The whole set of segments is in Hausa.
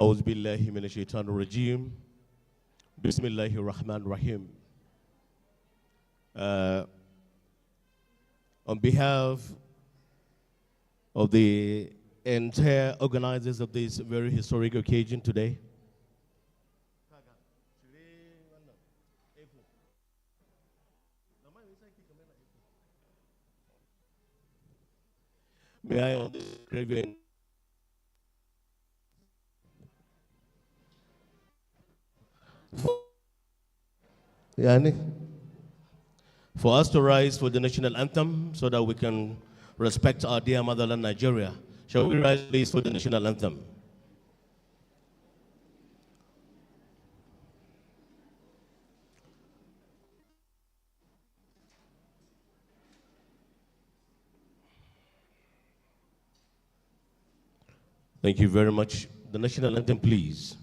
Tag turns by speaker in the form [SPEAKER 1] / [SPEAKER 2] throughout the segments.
[SPEAKER 1] أعوذ بالله من الشيطان الرجيم بسم الله الرحمن الرحيم. On behalf of the entire organizers of this very historic occasion today, may I on this great for us to rise for the national anthem so that we can respect our dear motherland Nigeria. Shall we rise please for the national anthem? Thank you very much. The national anthem, please.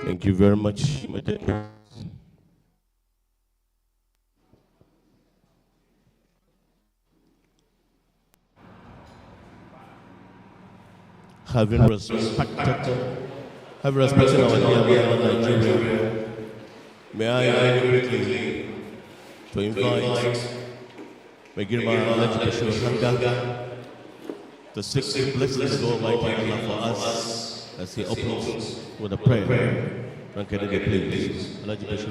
[SPEAKER 1] Thank you very much. Having respected our dear Nigeria, may I quickly to invite Megirma Alhaji Bashir Hanga to seek blessings of Almighty Allah for us as He opens with a prayer. Rankadede, please. Alhaji Bashir.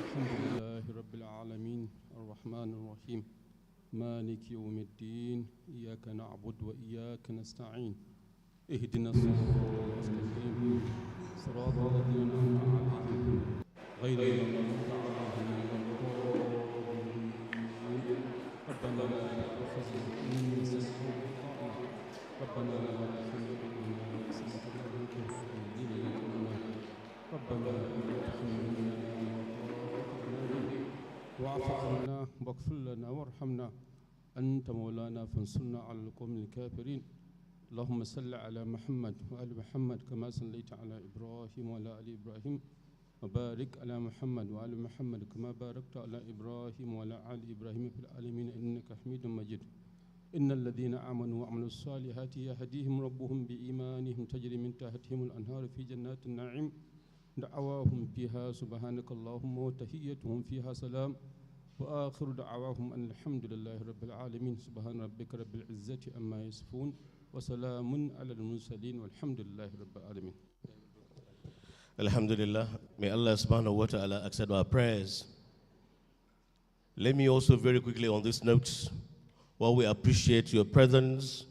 [SPEAKER 2] Alhamdulillahi Rabbil Alameen, Ar-Rahman Ar-Rahim, Malik Yawm Ad-Din, Iyaka na'budu wa iyaka nasta'in. اهدنا الصراط المستقيم صراط الذين أنعمت عليهم غير المغضوب عليهم ولا الضالين. ربنا لا تؤاخذنا إن نسينا ربنا لا تحملنا ما ليس لنا به ربنا لا تحملنا واعف عنا واغفر لنا وارحمنا أنت مولانا فانصرنا على القوم الكافرين. اللهم صل على محمد وآل محمد كما صليت على إبراهيم وعلى آل إبراهيم وبارك على محمد وآل محمد كما باركت على إبراهيم وعلى آل إبراهيم في العالمين إنك حميد مجيد. إن الذين آمنوا وعملوا الصالحات يهديهم ربهم بإيمانهم تجري من تحتهم الأنهار في جنات النعيم دعواهم فيها سبحانك اللهم وتحيتهم فيها سلام وآخر دعواهم أن الحمد لله رب العالمين. سبحان ربك رب العزة أما يصفون وسلام على المرسلين والحمد لله رب العالمين.
[SPEAKER 1] Alhamdulillah. May Allah subhanahu wa ta'ala accept our prayers. Let me also very quickly on this note, while we appreciate your presence,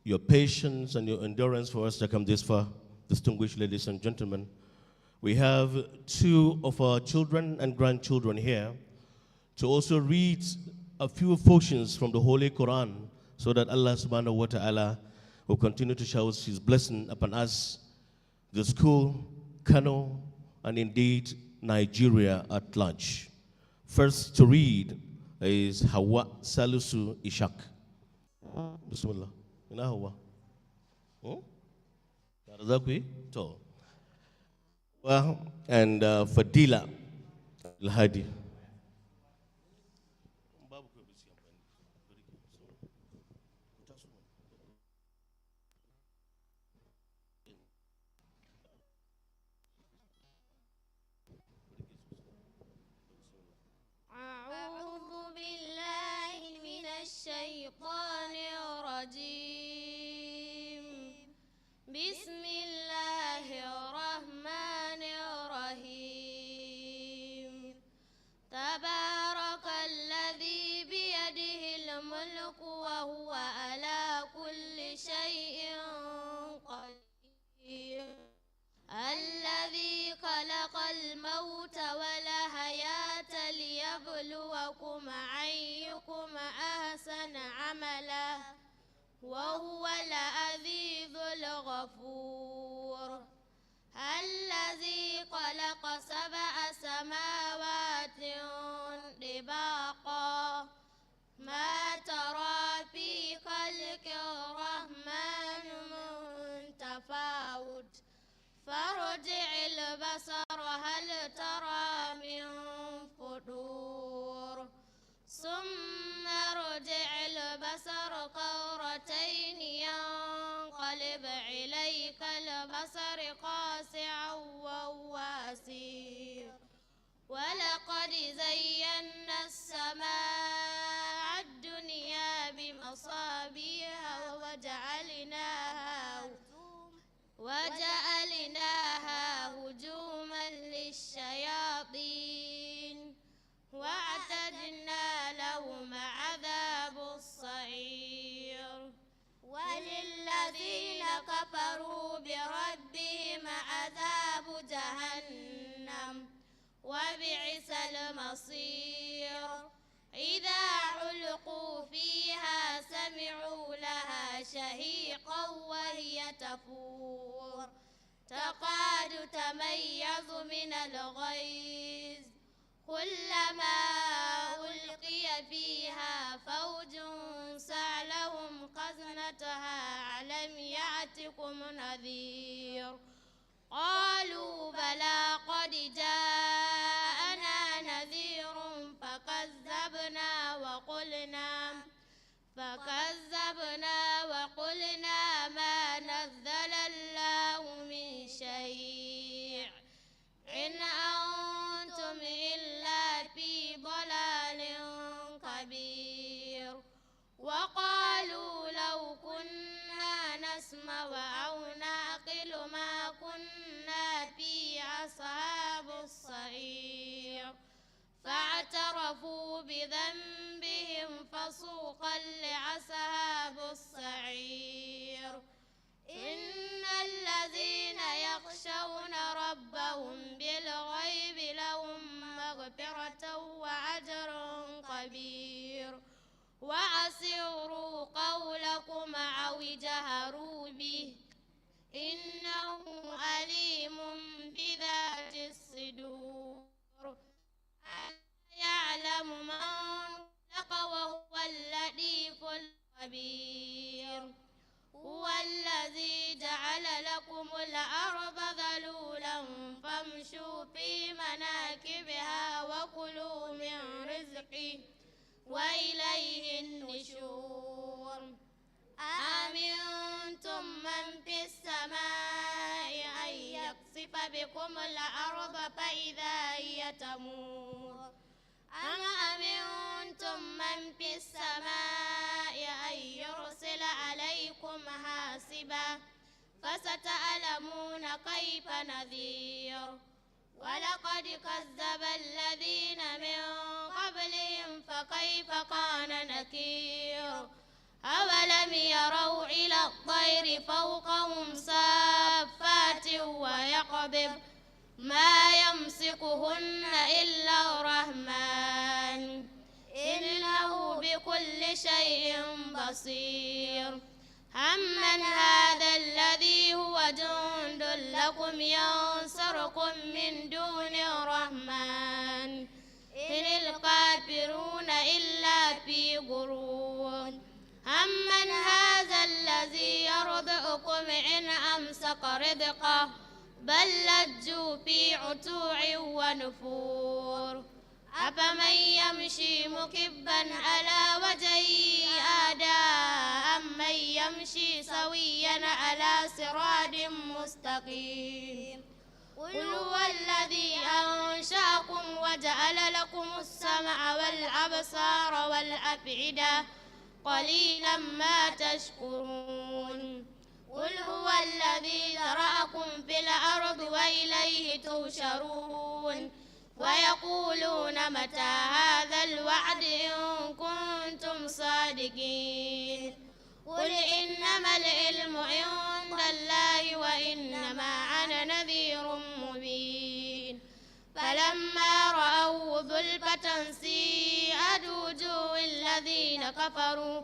[SPEAKER 1] your patience, and your endurance for us to come this far, distinguished ladies and gentlemen, we have two of our children and grandchildren here to also read a few portions from the Holy Quran so that Allah subhanahu wa ta'ala will continue to shower His blessing upon us, the school, Kano, and indeed Nigeria at large. First to read is Hawa Salisu Ishak. Bismillah. Ina Hawa? And Fadila Al-Hadi.
[SPEAKER 3] الشيطان خلق الموت والحياة ليبلوكم أيكم أحسن عملا وهو العزيز الغفور. الذي خلق 7 سماوات طباقا ما ترى في خلق الرحمن من تفاوت فارجع البصر هل ترى من فطور ثم ارجع البصر كرتين ينقلب إليك البصر خاسعا وهو حسير. ولقد زينا السماء الدنيا بمصابيح وجعلناها هجوما للشياطين وأعتدنا لهم عذاب الصعير. وللذين كفروا بربهم عذاب جهنم وبئس المصير. إذا علقوا فيها سمعوا لها شهيقا وهي تفور تكاد تميز من الغيظ كلما ألقي فيها فوج سألهم خزنتها ألم يأتكم نذير قالوا بلى قد جاءنا نذير فكذبنا وقلنا ما نزل الله من شيء إن أنتم إلا في ضلال كبير. وقالوا لو كنا نسمع أو نعقل ما كنا في أصحاب السعير فاعترفوا بذنبهم فسوقا لأصحاب السعير. إن الذين يخشون ربهم بالغيب لهم مغفرة وأجر كبير. وأسروا قولكم أو اجهروا به إنه عليم بذات الصدور. يعلم من خلق وهو اللطيف الخبير. هو الذي جعل لكم الأرض ذلولا فامشوا في مناكبها وكلوا من رزقه وإليه النشور. أأمنتم من في السماء أن يخسف بكم الأرض فإذا هي تمور أم أمنتم من في السماء أن يرسل عليكم حاسبا فستعلمون كيف نذير. ولقد كذب الذين من قبلهم فكيف كان نكير. أولم يروا إلى الطير فوقهم صافات ويقبض ما يمسكهن إلا الرحمن إنه بكل شيء بصير. أمن هذا الذي هو جند لكم ينصركم من دون الرحمن إن الكافرون إلا في غرور. أمن هذا الذي يرزقكم إن أمسك رزقه بل لجوا في عتوع ونفور. أفمن يمشي مكبا على وجهه أهدى أمن يمشي سويا على صراط مستقيم. قل هو الذي أنشأكم وجعل لكم السمع والأبصار والأفئدة قليلا ما تشكرون. قل هو الذي ذرأكم في الأرض وإليه تحشرون. ويقولون متى هذا الوعد إن كنتم صادقين. قل إنما العلم عند الله وإنما أنا نذير مبين. زلفة سيئت وجوه الذين كفروا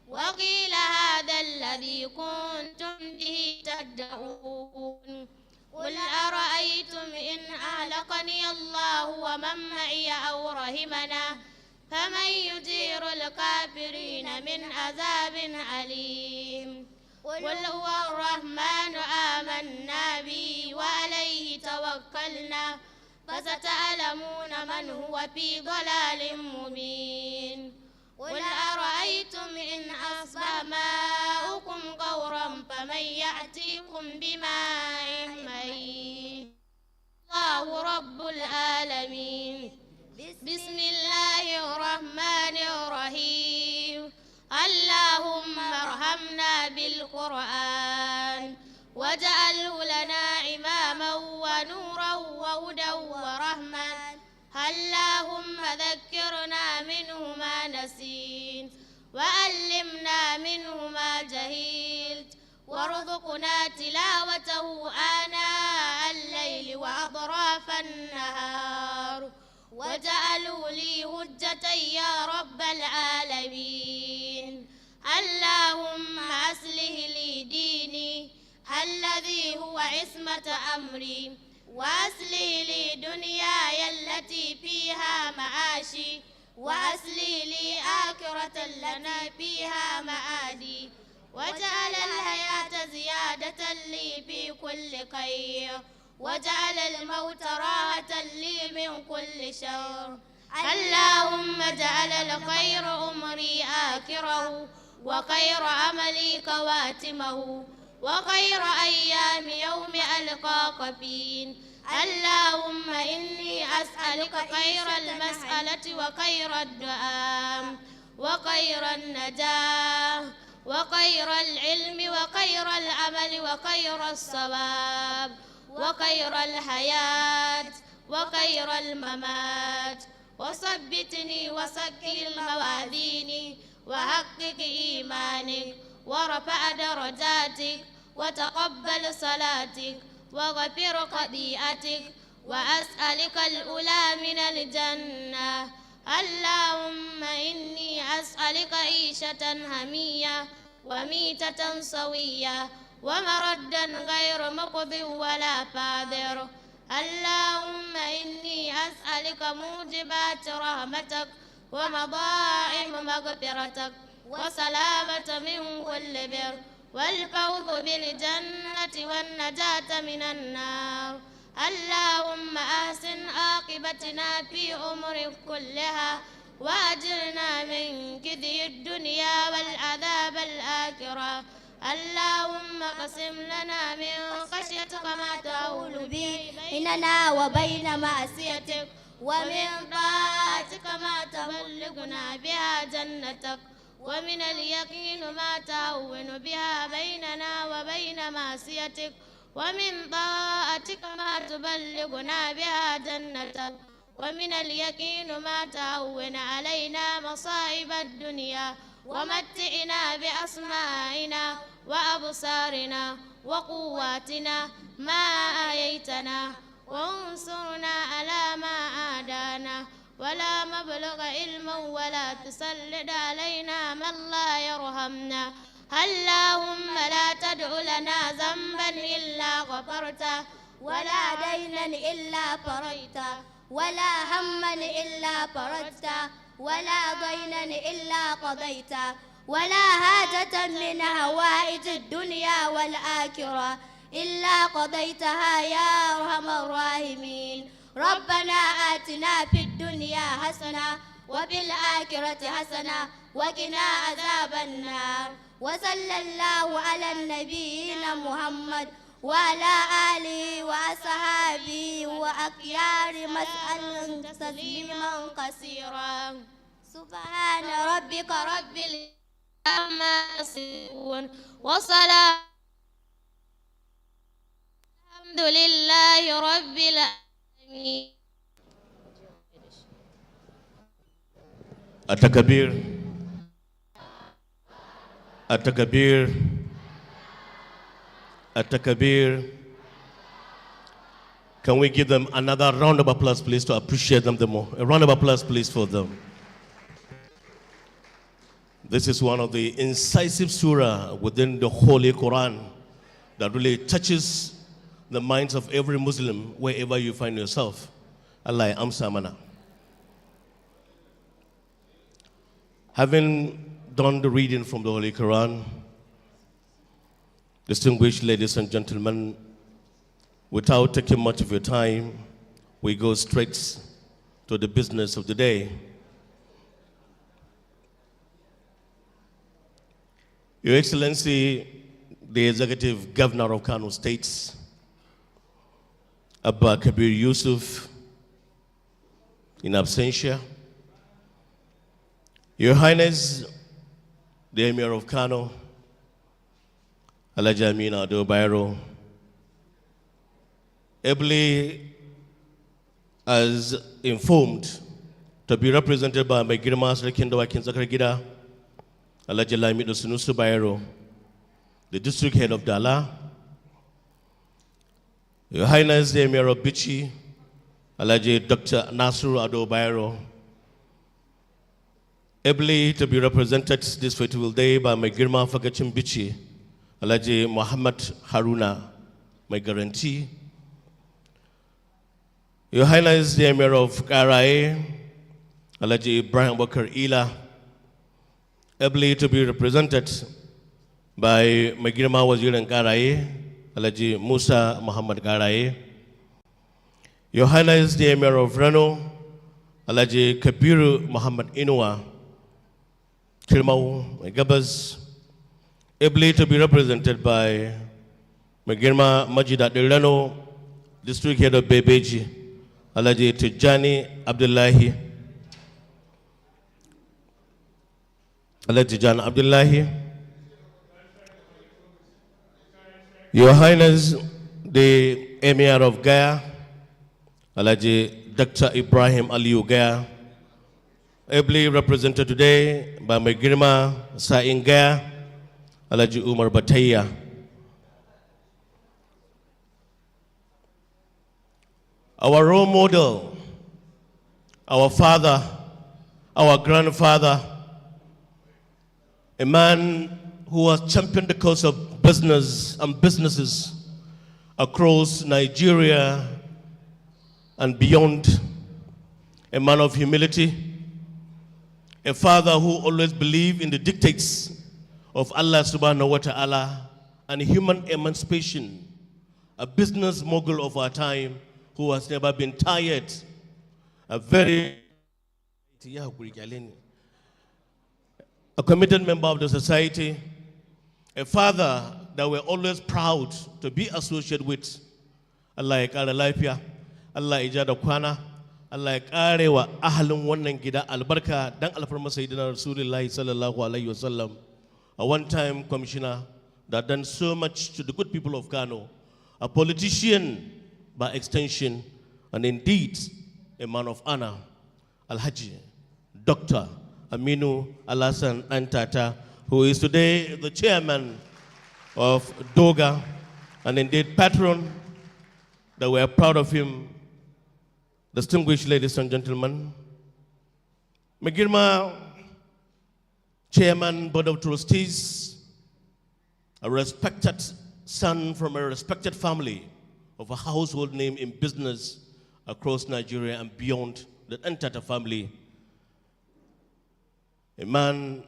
[SPEAKER 3] وقيل هذا الذي كنتم به تدعون قل أرأيتم إن أهلكني الله ومن معي أو رحمنا فمن يجير الكافرين من عذاب أليم قل هو الرحمن آمنا به وعليه توكلنا فستعلمون من هو في ضلال مبين قل أرأيتم إن أصبح ماؤكم غورا فمن يأتيكم بماء معين الله رب العالمين بسم الله الرحمن الرحيم اللهم ارحمنا بالقرآن واجعله لنا إماما ونورا وهدى ورحمة اللهم ذكرنا منه ما نسيت وعلمنا منه ما جهلت وارزقنا تلاوته آناء الليل وأطراف النهار واجعلوا لي حجة يا رب العالمين اللهم أصلح لي ديني الذي هو عصمة أمري وأصلح لي دنياي التي فيها معاشي وأصلح لي آخرة لنا فيها معادي واجعل الحياة زيادة لي في كل خير واجعل الموت راحة لي من كل شر اللهم اجعل الخير أمري آخره وخير عملي خواتمه وخير أيام يوم ألقاك فيه اللهم إني أسألك خير المسألة وخير الدعاء وخير النجاح وخير العلم وخير العمل وخير الصواب وخير الحياة وخير الممات وثبتني وسكر الموازين وحقق إيمانك ورفع درجاتك وتقبل صلاتك وغفر خطيئتك وأسألك الأولى من الجنة اللهم إني أسألك عيشة همية وميتة سوية ومردا غير مقض ولا فاضر اللهم إني أسألك موجبات رحمتك ومضاعف مغفرتك وسلامة من كل بر والفوز بالجنة والنجاة من النار اللهم أحسن عاقبتنا في أمور كلها وأجرنا من كدي الدنيا والعذاب الآخرة اللهم قسم لنا من خشيتك ما تحول به بيننا وبين معصيتك ومن طاعتك ما تبلغنا بها جنتك ومن اليقين ما تهون بها بيننا وبين معصيتك ومن طاعتك ما تبلغنا بها جنتك ومن اليقين ما تهون علينا مصائب الدنيا ومتعنا بأسمائنا وأبصارنا وقواتنا ما أحييتنا وانصرنا على ما عادانا ولا مبلغ علم ولا تسلط علينا من لا يرحمنا اللهم لا تدع لنا ذنبا إلا غفرته ولا دينا إلا فرجته ولا هما إلا فرجته ولا دينا إلا قضيته ولا حاجة من هوائج الدنيا والآخرة إلا قضيتها يا أرحم الراحمين ربنا آتنا في الدنيا حسنة وفي الآخرة حسنة وقنا عذاب النار وصلى الله على النبينا محمد وعلى آله وأصحابه وأخيار مسأل تسليما كثيرا سبحان ربك رب العزة عما يصفون وسلام الحمد لله رب العالمين.
[SPEAKER 1] التكبير التكبير التكبير Can we give them another round of applause, please, to appreciate them the more? A round of applause, please, for them. This is one of the incisive surah within the Holy Quran that really touches the minds of every Muslim wherever you find yourself. Allah amsa mana. Having done the reading from the Holy Quran, distinguished ladies and gentlemen, without taking much of your time, we go straight to the business of the day. Your Excellency, the Executive Governor of Kano State, Abba Kabir Yusuf, in absentia, Your Highness, the Emir of Kano, Alhaji Aminu Ado Bayero, ably as informed to be represented by my Girma Sarkin Dawakin Zakar Gida, Alhaji Lamido Sunusu Bayero, the district head of Dala, Your Highness the Emir of Bichi, Alhaji Dr. Nasru Ado Bayero, ably to be represented this fateful day by my Girma Fagachim Bichi, Alhaji Muhammad Haruna, my guarantee, Your Highness the Emir of Karaye, Alhaji Ibrahim Bakar Ila, ably to be represented by Magirma Wazir and Karaye, Alhaji Musa Muhammad Karaye, Your Highness the Emir of Rano, Alhaji Kabiru Muhammad Inua, Kirmau Gabas, ably to be represented by Magirma Majidat Rano, district head of Bebeji, Alhaji Tijani Abdullahi, Alhaji Jan Abdullahi, Your Highness the Emir of Gaya, Alhaji Dr. Ibrahim Aliyu Gaya, ably represented today by my Girma Sa'in Gaya, Alhaji Umar Bataya. Our role model, our father, our grandfather, a man who has championed the cause of business and businesses across Nigeria and beyond, a man of humility, a father who always believed in the dictates of Allah subhanahu wa ta'ala and human emancipation, a business mogul of our time who has never been tired, a committed member of the society, a father that we're always proud to be associated with. Allah ya kara lafiya, Allah ya ja da kwana, Allah ya kare wa ahalin wannan gida albarka dan alfarma sayyidina Rasulullahi sallallahu alaihi wasallam. A one-time commissioner that done so much to the good people of Kano, a politician by extension, and indeed a man of honor, Alhaji Dr. Aminu Alasan Antata, who is today the chairman of DOGAA, and indeed patron, that we are proud of him. Distinguished ladies and gentlemen, Magirma, Chairman, Board of Trustees, a respected son from a respected family of a household name in business across Nigeria and beyond, the Antata family. A man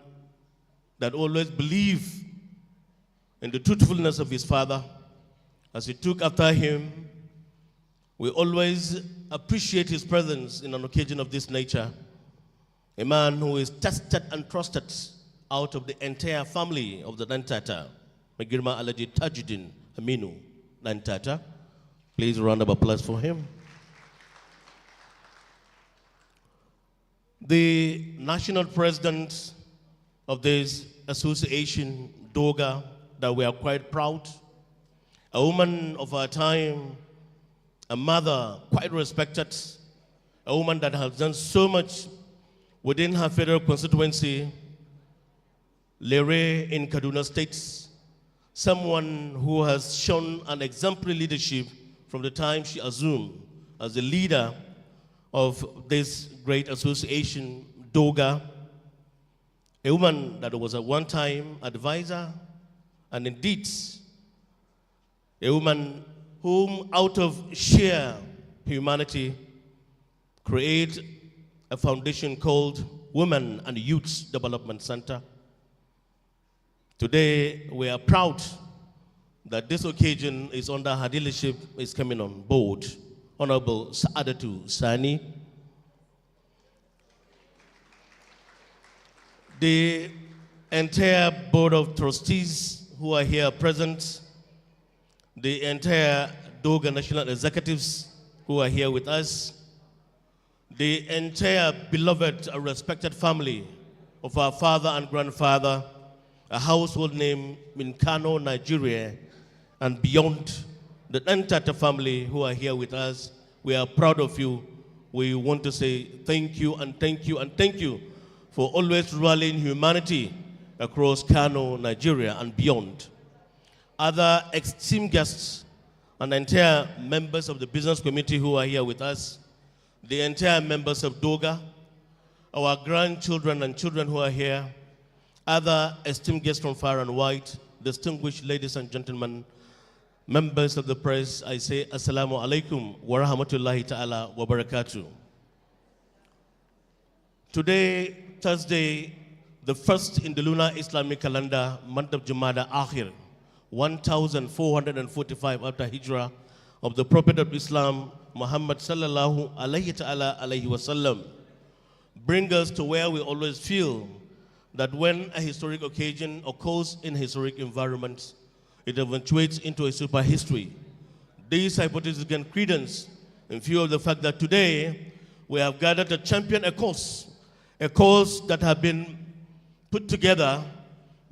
[SPEAKER 1] that always believed in the truthfulness of his father. As he took after him, we always appreciate his presence in an occasion of this nature. A man who is tested and trusted out of the entire family of the Nantata, Magirma Alhaji Tajuddin Aminu Nantata. Please a round of applause for him. The national president of this association, DOGAA, that we are quite proud, a woman of our time, a mother quite respected, a woman that has done so much within her federal constituency, Lere in Kaduna State, someone who has shown an exemplary leadership from the time she assumed as the leader of this great association, DOGGA, a woman that was at one time advisor, and indeed a woman whom out of sheer humanity create a foundation called Women and Youth Development Center. Today, we are proud that this occasion is under her leadership is coming on board. Honorable Saadatu Sani. The entire Board of Trustees who are here present, the entire DOGGA National Executives who are here with us, the entire beloved and respected family of our father and grandfather, a household name in Kano, Nigeria, and beyond, the entire family who are here with us. We are proud of you. We want to say thank you and thank you and thank you for always rallying humanity across Kano, Nigeria, and beyond. Other esteemed guests and entire members of the business committee who are here with us, the entire members of DOGGA, our grandchildren and children who are here, other esteemed guests from far and wide, distinguished ladies and gentlemen, members of the press, I say Assalamu alaikum wa rahmatullahi ta'ala wa barakatuh. Today, Thursday, the first in the lunar Islamic calendar, month of Jumada Akhir, 1445 after Hijrah of the Prophet of Islam, Muhammad sallallahu alayhi ta'ala alayhi wasallam, bring us to where we always feel that when a historic occasion occurs in historic environments, it eventuates into a super history. This hypothesis gains credence in view of the fact that today we have gathered to champion a cause that has been put together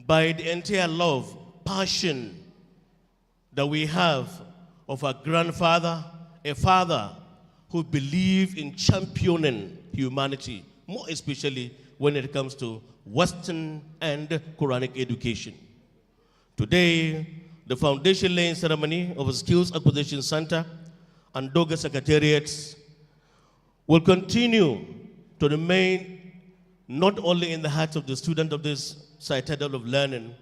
[SPEAKER 1] by the entire love, passion that we have of our grandfather, a father who believed in championing humanity, more especially when it comes to Western and Quranic education. Today, the foundation laying ceremony of a Skills Acquisition Center and DOGGA Secretariats will continue to remain not only in the hearts of the students of this citadel of learning,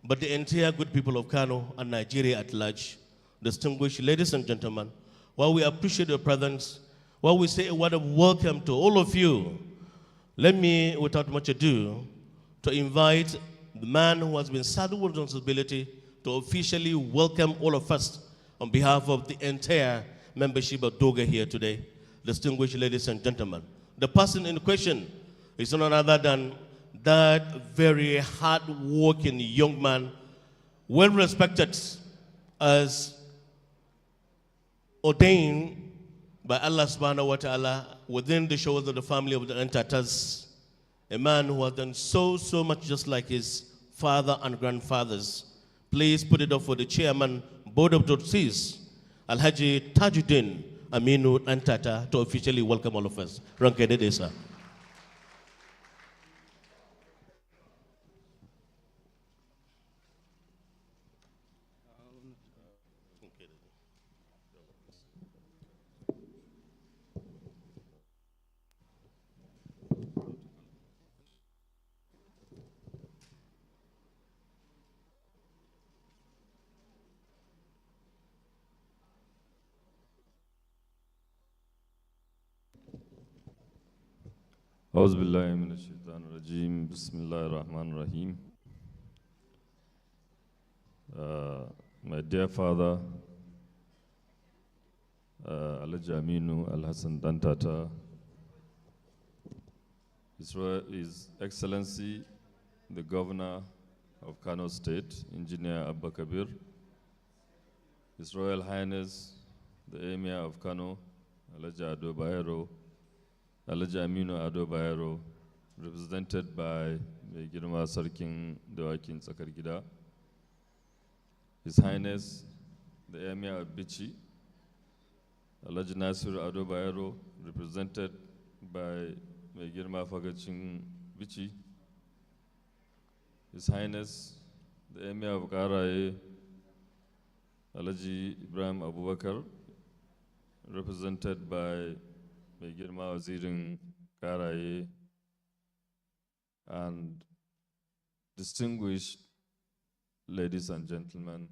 [SPEAKER 1] but the entire good people of Kano and Nigeria at large. Distinguished ladies and gentlemen, while we appreciate your presence, while we say a word of welcome to all of you, let me, without much ado, to invite the man who has been saddled with responsibility to officially welcome all of us on behalf of the entire membership of DOGGA here today. Distinguished ladies and gentlemen, the person in question is none other than that very hard-working young man, well respected as ordained by Allah subhanahu wa ta'ala within the shores of the family of the Entatas, a man who has done so much just like his father and grandfathers. Please put it up for the chairman, Board of Trustees, Alhaji Tajuddin Aminu Antata, to officially welcome all of us. Ranke Dede, sir.
[SPEAKER 4] أعوذ بالله من الشيطان الرجيم بسم الله الرحمن الرحيم. My dear father, Alhaji Aminu Al-Hassan Dantata, His Excellency, the Governor of Kano State, Engineer Abba Kabir, His Royal Highness, the Emir of Kano, Alhaji Ado Bayero, Alhaji Aminu Ado Bayero, represented by Mai Girma Sarkin Dawakin Tsakar Gida, His Highness, the Emir of Bichi, Alhaji Nasir Ado Bayero, represented by Mai Girma Fagacin Bichi, His Highness, the Emir of Karaye, Alhaji Ibrahim Abubakar, represented by Mai Girma Wazirin Karaye, and distinguished ladies and gentlemen,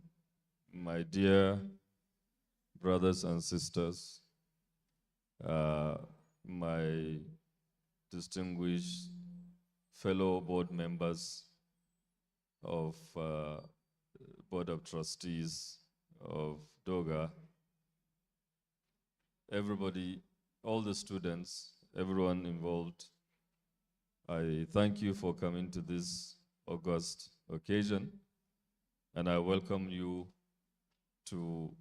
[SPEAKER 4] my dear brothers and sisters, my distinguished fellow board members of Board of Trustees of DOGAA, everybody, all the students, everyone involved, I thank you for coming to this august occasion, and I welcome you to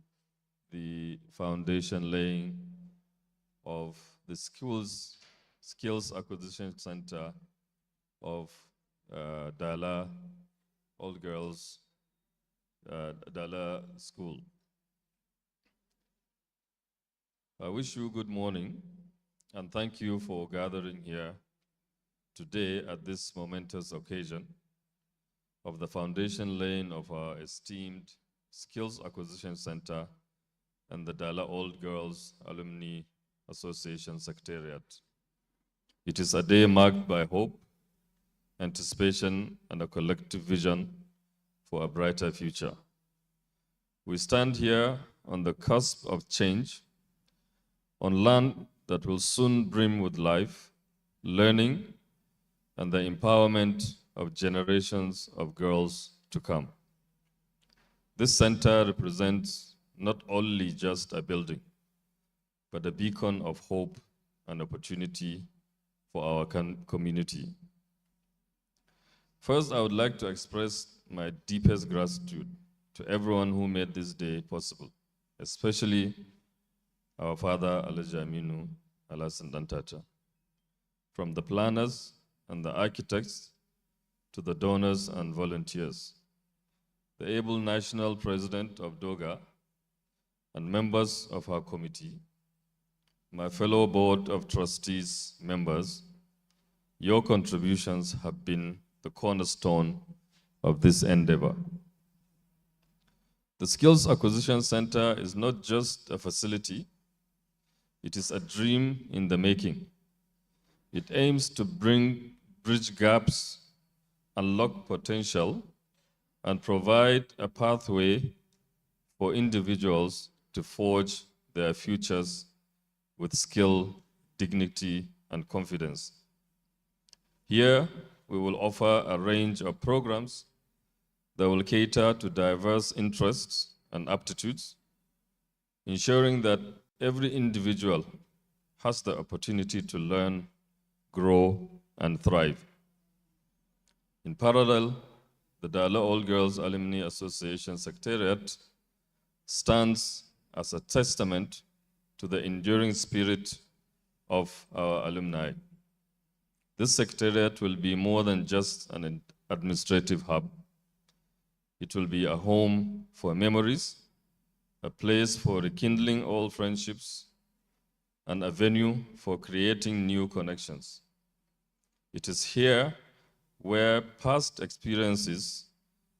[SPEAKER 4] the foundation laying of the Skills Acquisition Center of Dala All Girls Dala School. I wish you good morning and thank you for gathering here today at this momentous occasion of the foundation laying of our esteemed Skills Acquisition Center and the Dala Old Girls Alumni Association Secretariat. It is a day marked by hope, anticipation, and a collective vision for a brighter future. We stand here on the cusp of change, on land that will soon brim with life, learning, and the empowerment of generations of girls to come. This center represents not only just a building, but a beacon of hope and opportunity for our community. First, I would like to express my deepest gratitude to everyone who made this day possible, especially our father, Alhaji Aminu Alasan Dantata. From the planners and the architects to the donors and volunteers, the able national president of DOGAA and members of our committee, my fellow board of trustees members, your contributions have been the cornerstone of this endeavor. The Skills Acquisition Center is not just a facility, it is a dream in the making. It aims to bridge gaps, unlock potential, and provide a pathway for individuals to forge their futures with skill, dignity, and confidence. Here, we will offer a range of programs that will cater to diverse interests and aptitudes, ensuring that every individual has the opportunity to learn, grow, and thrive. In parallel, the Dala All Girls Alumni Association Secretariat stands as a testament to the enduring spirit of our alumni. This secretariat will be more than just an administrative hub. It will be a home for memories, a place for rekindling old friendships, and a venue for creating new connections. It is here where past experiences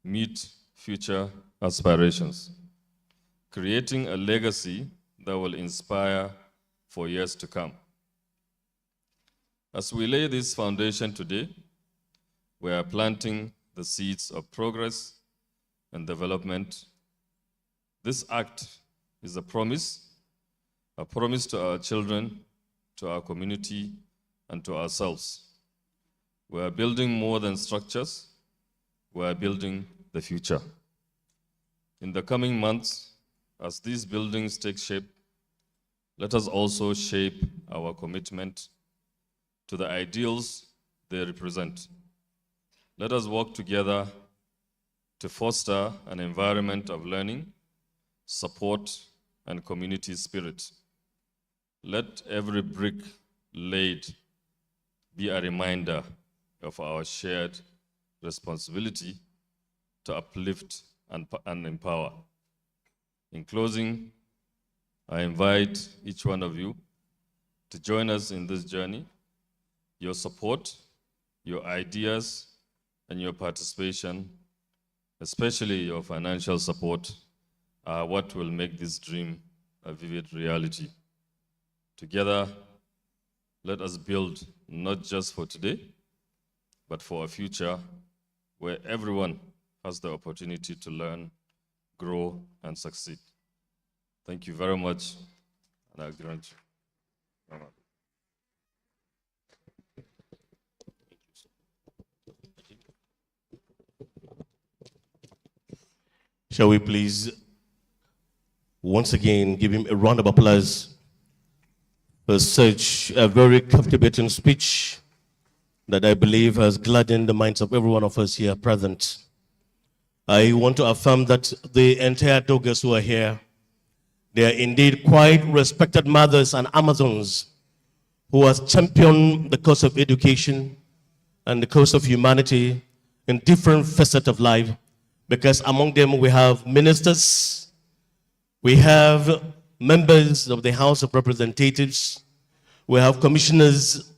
[SPEAKER 4] meet future aspirations, creating a legacy that will inspire for years to come. As we lay this foundation today, we are planting the seeds of progress and development. This act is a promise to our children, to our community, and to ourselves. We are building more than structures, we are building the future. In the coming months, as these buildings take shape, let us also shape our commitment to the ideals they represent. Let us work together to foster an environment of learning, support, and community spirit. Let every brick laid be a reminder of our shared responsibility to uplift and empower. In closing, I invite each one of you to join us in this journey. Your support, your ideas, and your participation, especially your financial support, are what will make this dream a vivid reality. Together, let us build not just for today, but for a future where everyone has the opportunity to learn, grow, and succeed. Thank you very much, and I grant you.
[SPEAKER 1] Shall we please once again give him a round of applause for such a very captivating speech that I believe has gladdened the minds of every one of us here present. I want to affirm that the entire DOGGAs who are here, they are indeed quite respected mothers and Amazons who has championed the cause of education and the cause of humanity in different facets of life, because among them we have ministers, we have members of the House of Representatives, we have commissioners,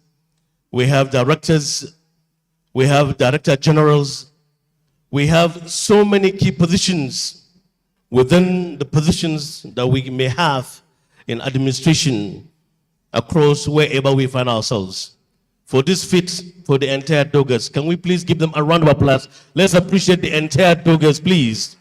[SPEAKER 1] we have directors, we have director generals, we have so many key positions within the positions that we may have in administration across wherever we find ourselves. For this feat for the entire DOGGAs, can we please give them a round of applause? Let's appreciate the entire DOGGAs, please.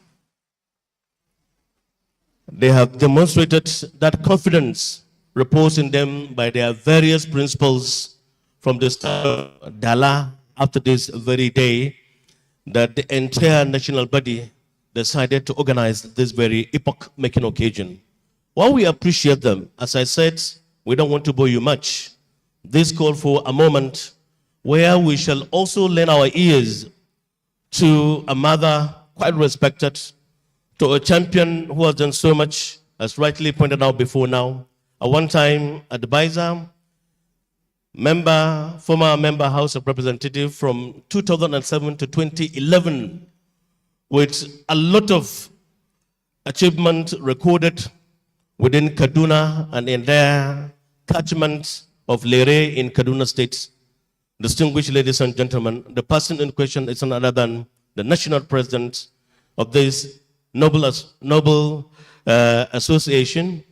[SPEAKER 1] They have demonstrated that confidence reposed in them by their various principles from the start of DALA up to this very day, that the entire national body decided to organize this very epoch-making occasion. While we appreciate them, as I said, we don't want to bore you much. This called for a moment where we shall also lend our ears to a mother quite respected, to a champion who has done so much, as rightly pointed out before now, a one-time advisor, former member House of Representatives from 2007 to 2011, with a lot of achievement recorded within Kaduna and in their catchment of Lere in Kaduna State. Distinguished ladies and gentlemen, the person in question is none other than the national president of this noble association,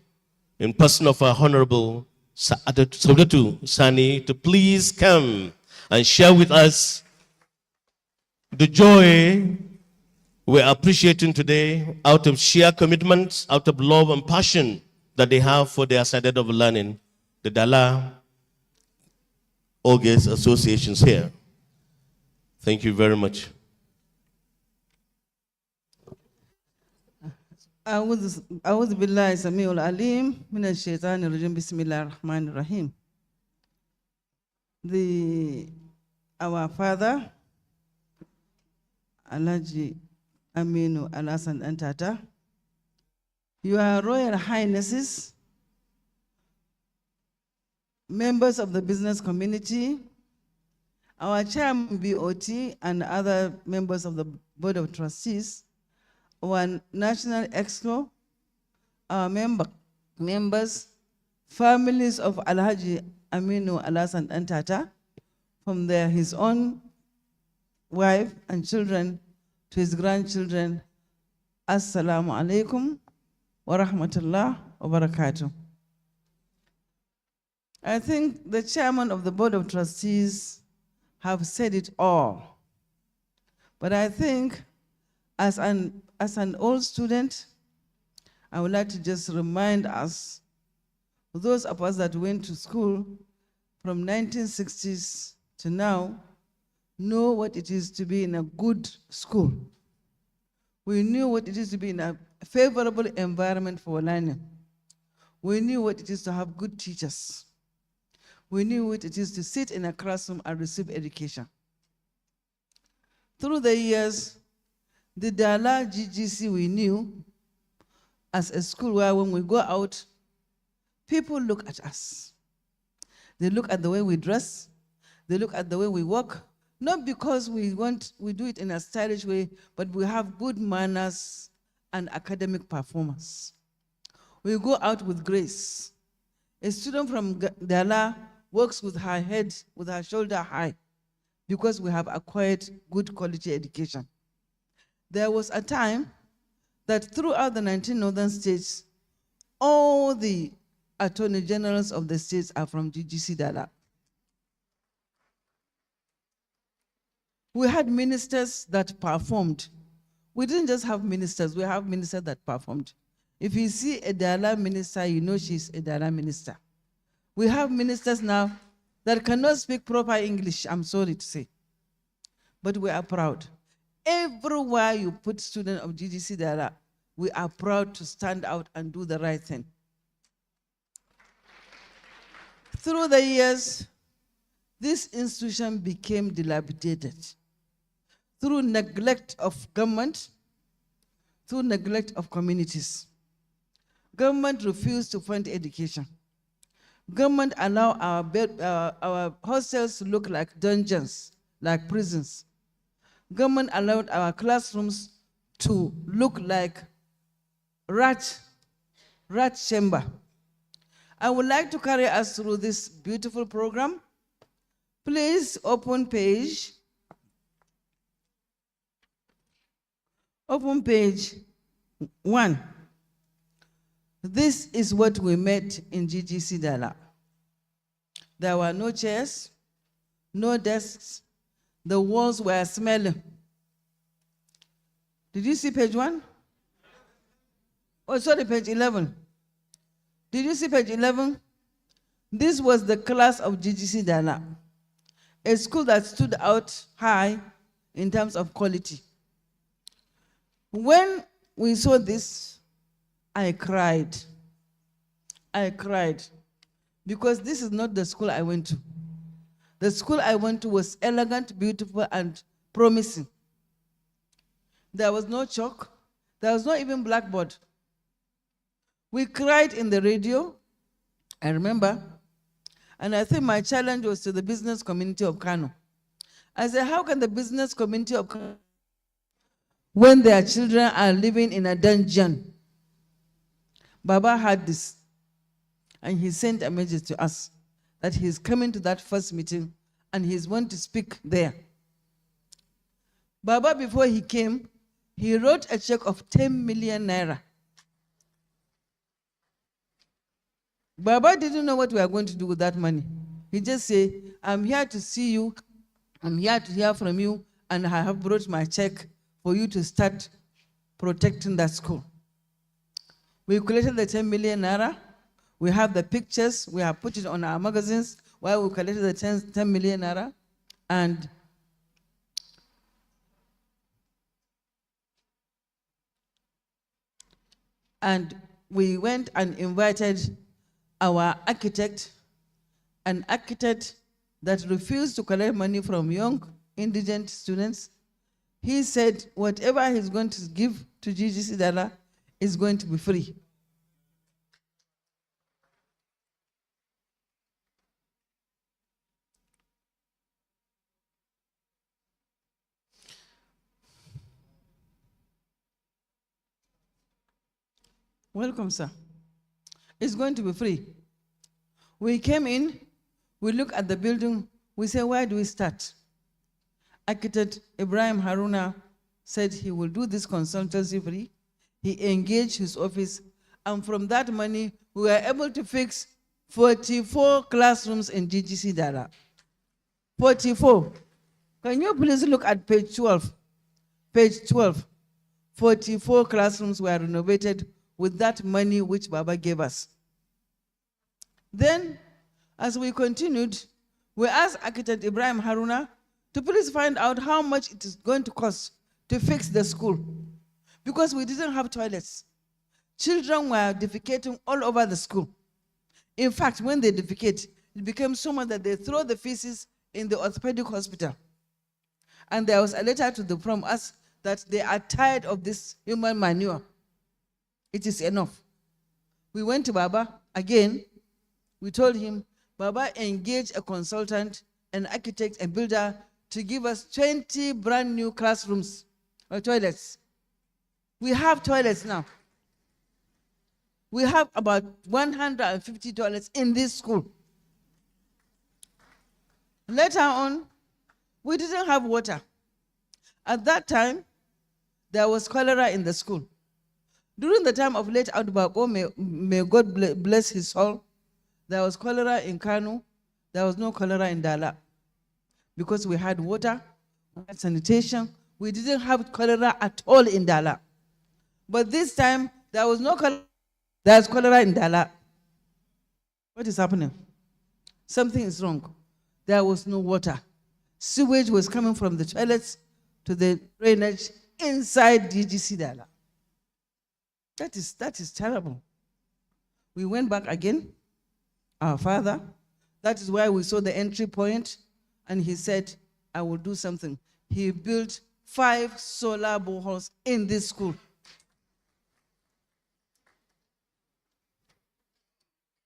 [SPEAKER 1] in person of our Honorable Saudatu Sani, to please come and share with us the joy we're appreciating today out of sheer commitment, out of love and passion that they have for their standard of learning, the DALA August associations here. Thank you very much.
[SPEAKER 5] أعوذ بالله السميع العليم من الشيطان الرجيم بسم الله الرحمن الرحيم. Our father, Alhaji Aminu Alasan Antata, Your Royal Highnesses, members of the business community, our chairman BOT and other members of the Board of Trustees, our National Exco, our members, families of Alhaji Aminu Alasan Antata, from his own wife and children to his grandchildren, Assalamu alaikum wa rahmatullah wa barakatuh. I think the chairman of the Board of Trustees have said it all. But I think as an old student, I would like to just remind us, those of us that went to school from 1960s to now, know what it is to be in a good school. We knew what it is to be in a favorable environment for learning. We knew what it is to have good teachers. We knew what it is to sit in a classroom and receive education. Through the years, the DALA GGC we knew as a school where when we go out, people look at us. They look at the way we dress. They look at the way we walk. Not because we do it in a stylish way, but we have good manners and academic performance. We go out with grace. A student from DALA works with her head, with her shoulder high, because we have acquired good quality education. There was a time that throughout the 19 northern states, all the attorney generals of the states are from GGC Dala. We had ministers that performed. We didn't just have ministers, we have ministers that performed. If you see a Dala minister, you know she's a Dala minister. We have ministers now that cannot speak proper English, I'm sorry to say. But we are proud. Everywhere you put students of GGC Dala, we are proud to stand out and do the right thing. Through the years, this institution became dilapidated through neglect of government, through neglect of communities. Government refused to fund education. Government allowed our hostels to look like dungeons, like prisons. Government allowed our classrooms to look like rat chamber. I would like to carry us through this beautiful program. Please open page 1. This is what we met in GGC Dala. There were no chairs, no desks. The walls were smelling. Did you see page 1? Oh, sorry, page 11. Did you see page 11? This was the class of GGC Dala, a school that stood out high in terms of quality. When we saw this, I cried. I cried because this is not the school I went to. The school I went to was elegant, beautiful, and promising. There was no chalk. There was not even blackboard. We cried in the radio, I remember, and I think my challenge was to the business community of Kano. I said, how can the business community of Kano, when their children are living in a dungeon? Baba had this, and he sent a message to us that he's coming to that first meeting and he's want to speak there. Baba, before he came, he wrote a check of 10 million naira. Baba didn't know what we are going to do with that money. He just said, I'm here to see you, I'm here to hear from you, and I have brought my check for you to start protecting that school. We collected the 10 million naira. We have the pictures. We have put it on our magazines while we collected the 10 million naira. And we went and invited our architect, an architect that refused to collect money from young indigent students. He said whatever he's going to give to GGC Dala is going to be free. Welcome, sir. It's going to be free. We came in, we look at the building, we say, where do we start? Architect Ibrahim Haruna said he will do this consultancy free. He engaged his office, and from that money, we were able to fix 44 classrooms in GGC Dala. 44. Can you please look at page 12? Page 12. 44 classrooms were renovated with that money which Baba gave us. Then, as we continued, we asked Architect Ibrahim Haruna to please find out how much it is going to cost to fix the school, because we didn't have toilets. Children were defecating all over the school. In fact, when they defecate, it became so much that they throw the feces in the orthopedic hospital. And there was a letter from us that they are tired of this human manure. It is enough. We went to Baba again. We told him, Baba, engage a consultant, an architect, a builder to give us 20 brand new classrooms or toilets. We have toilets now. We have about 150 toilets in this school. Later on, we didn't have water. At that time, there was cholera in the school. During the time of late Outbako, may God bless his soul, There was cholera in Kano. There was no cholera in Dala. Because we had water, we had sanitation. We didn't have cholera at all in Dala. But this time, there was no cholera. There's cholera in Dala. What is happening? Something is wrong. There was no water. Sewage was coming from the toilets to the drainage inside DGC Dala. That is terrible. We went back again, our father. That is why we saw the entry point, and he said, I will do something. He built 5 solar boreholes in this school.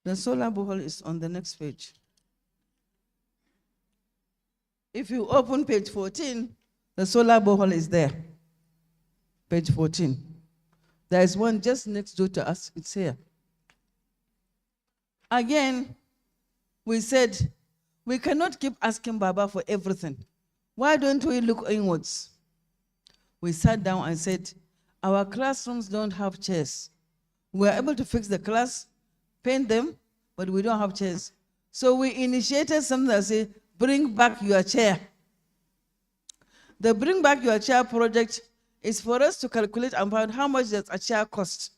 [SPEAKER 5] The solar borehole is on the next page. If you open page 14, the solar borehole is there. Page 14. There is one just next door to us. It's here. Again, we said, we cannot keep asking Baba for everything. Why don't we look inwards? We sat down and said, our classrooms don't have chairs. We are able to fix the class, paint them, but we don't have chairs. So we initiated something that said, bring back your chair. The Bring Back Your Chair project is for us to calculate and find how much does a chair cost.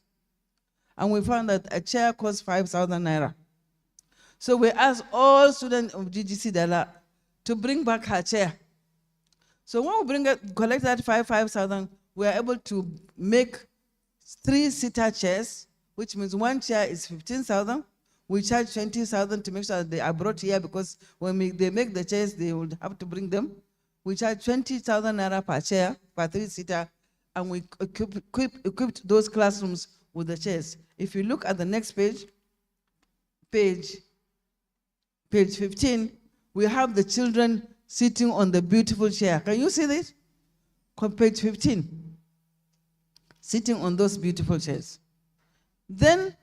[SPEAKER 5] And we found that a chair costs 5,000 naira. So we asked all students of GGC Dala to bring back her chair. So when we collect that 5,000, we are able to make 3-seater chairs, which means one chair is 15,000. We charge 20,000 to make sure that they are brought here, because when they make the chairs, they would have to bring them. We charge 20,000 naira per chair, per 3-seater, and we equipped those classrooms with the chairs. If you look at the next page, page 15, we have the children sitting on the beautiful chair. Can you see this? Page 15. Sitting on those beautiful chairs. Then,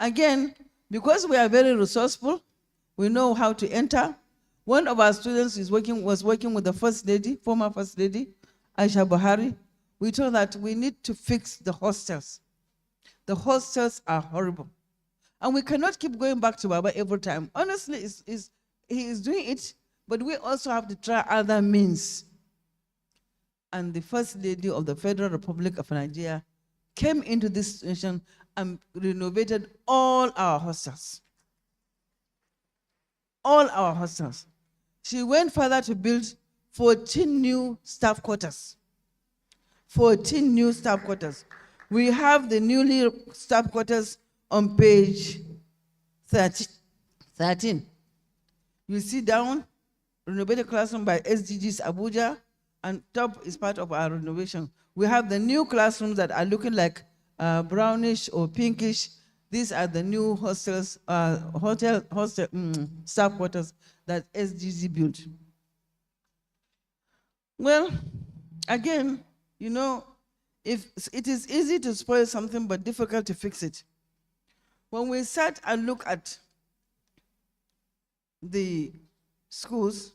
[SPEAKER 5] again, because we are very resourceful, we know how to enter. One of our students was working with the First Lady, former First Lady, Aisha Buhari. We told that we need to fix the hostels. The hostels are horrible. And we cannot keep going back to Baba every time. Honestly, he is doing it, but we also have to try other means. And the First Lady of the Federal Republic of Nigeria came into this situation and renovated all our hostels. All our hostels. She went further to build 14 new staff quarters. 14 new staff quarters. We have the newly staff quarters on page 13. You see down, renovated classroom by SDGs Abuja, and top is part of our renovation. We have the new classrooms that are looking like brownish or pinkish. These are the new hostels, staff quarters that SDG built. Well, again, you know, if it is easy to spoil something but difficult to fix it. When we sat and looked at the schools,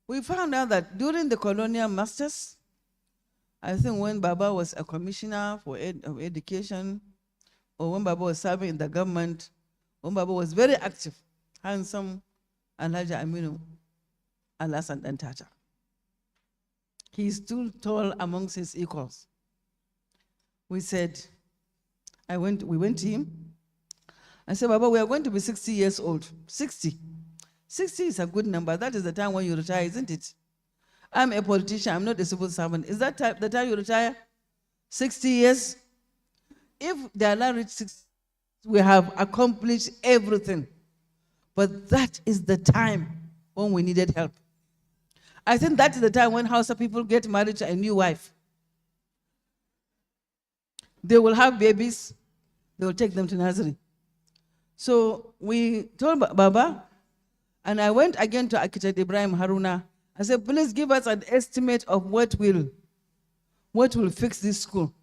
[SPEAKER 5] we found out that during the colonial masters, I think when Baba was a commissioner for education, or when Baba was serving in the government, when Baba was very active, handsome, Alhaji Aminu Alasan Dantata. He stood tall amongst his equals. We said, we went to him. I said, Baba, we are going to be 60 years old. 60. 60 is a good number. That is the time when you retire, isn't it? I'm a politician. I'm not a civil servant. Is that the time you retire? 60 years? If the Allah reached 60, we have accomplished everything. But that is the time when we needed help. I think that is the time when Hausa people get married to a new wife. They will have babies. They will take them to nursery. So we told Baba, and I went again to Architect Ibrahim Haruna. I said, please give us an estimate of what will fix this school.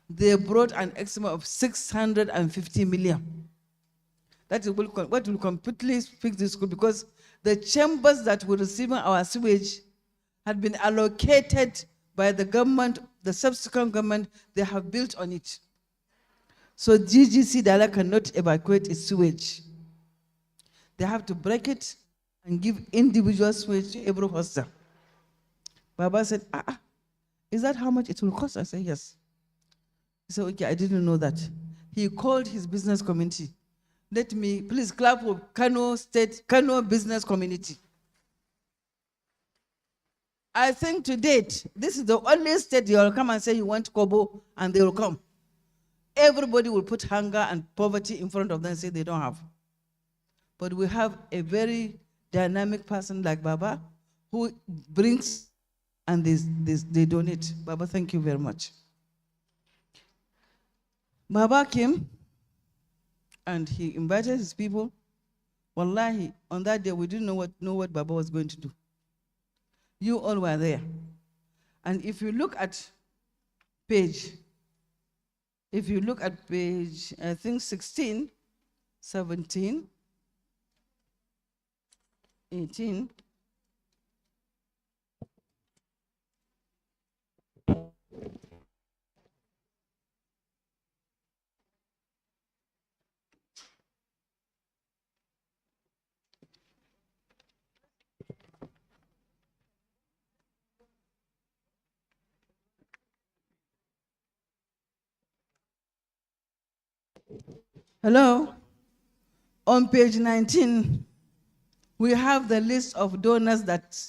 [SPEAKER 5] They brought an estimate of 650 million. That is what will completely fix this school, because the chambers that were receiving our sewage had been allocated by the government, the subsequent government, they have built on it. So GGC Dala cannot evacuate its sewage. They have to break it and give individual sewage to every hostel. Baba said, is that how much it will cost? I said, yes. He said, okay, I didn't know that. He called his business community. Let me, please clap for Kano business community. I think to date, this is the only state you will come and say you want Kobo, and they will come. Everybody will put hunger and poverty in front of them and say they don't have. But we have a very dynamic person like Baba who brings and they donate. Baba, thank you very much. Baba came and he invited his people. Wallahi, on that day, we didn't know what Baba was going to do. You all were there. And if you look at page, I think 16, 17, 18, hello? On page 19, we have the list of donors that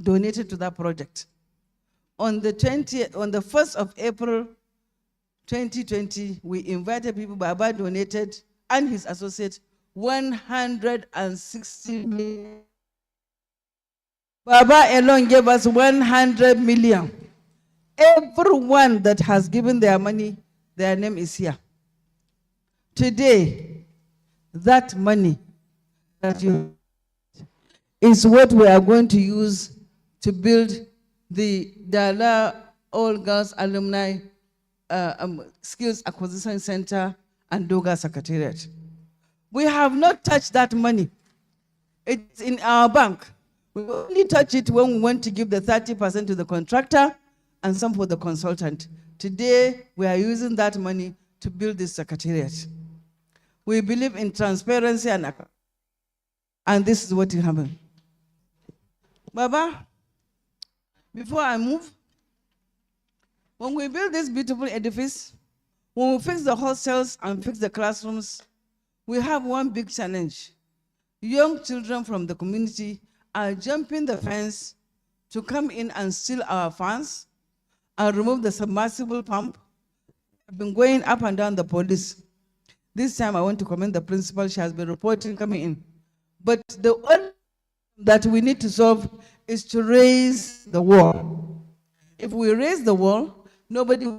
[SPEAKER 5] donated to that project. On the 1st of April 2020, we invited people. Baba donated, and his associate, 160 million. Baba alone gave us 100 million. Everyone that has given their money, their name is here. Today, that money is what we are going to use to build the Dala All Girls Alumni Skills Acquisition Center and DOGGA Secretariat. We have not touched that money. It's in our bank. We only touch it when we want to give the 30% to the contractor and some for the consultant. Today, we are using that money to build this secretariat. We believe in transparency and this is what will happen. Baba, before I move, when we build this beautiful edifice, when we fix the hostels and fix the classrooms, we have one big challenge. Young children from the community are jumping the fence to come in and steal our fans and remove the submersible pump. I've been going up and down the police. This time I want to commend the principal. She has been reporting coming in. But the one that we need to solve is to raise the wall. If we raise the wall, nobody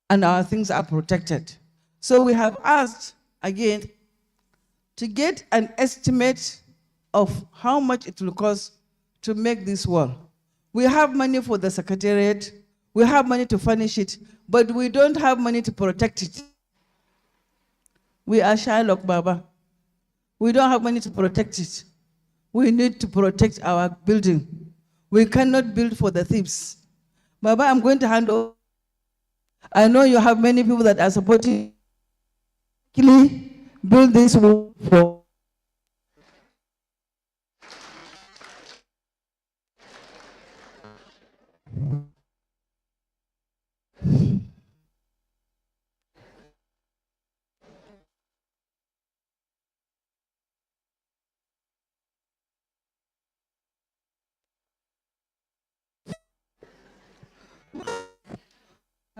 [SPEAKER 5] and our things are protected. So we have asked again to get an estimate of how much it will cost to make this wall. We have money for the secretariat, we have money to furnish it, but we don't have money to protect it. We are Shylock, Baba. We don't have money to protect it. We need to protect our building. We cannot build for the thieves. Baba, I'm going to hand over. I know you have many people that are supporting. Build this wall for.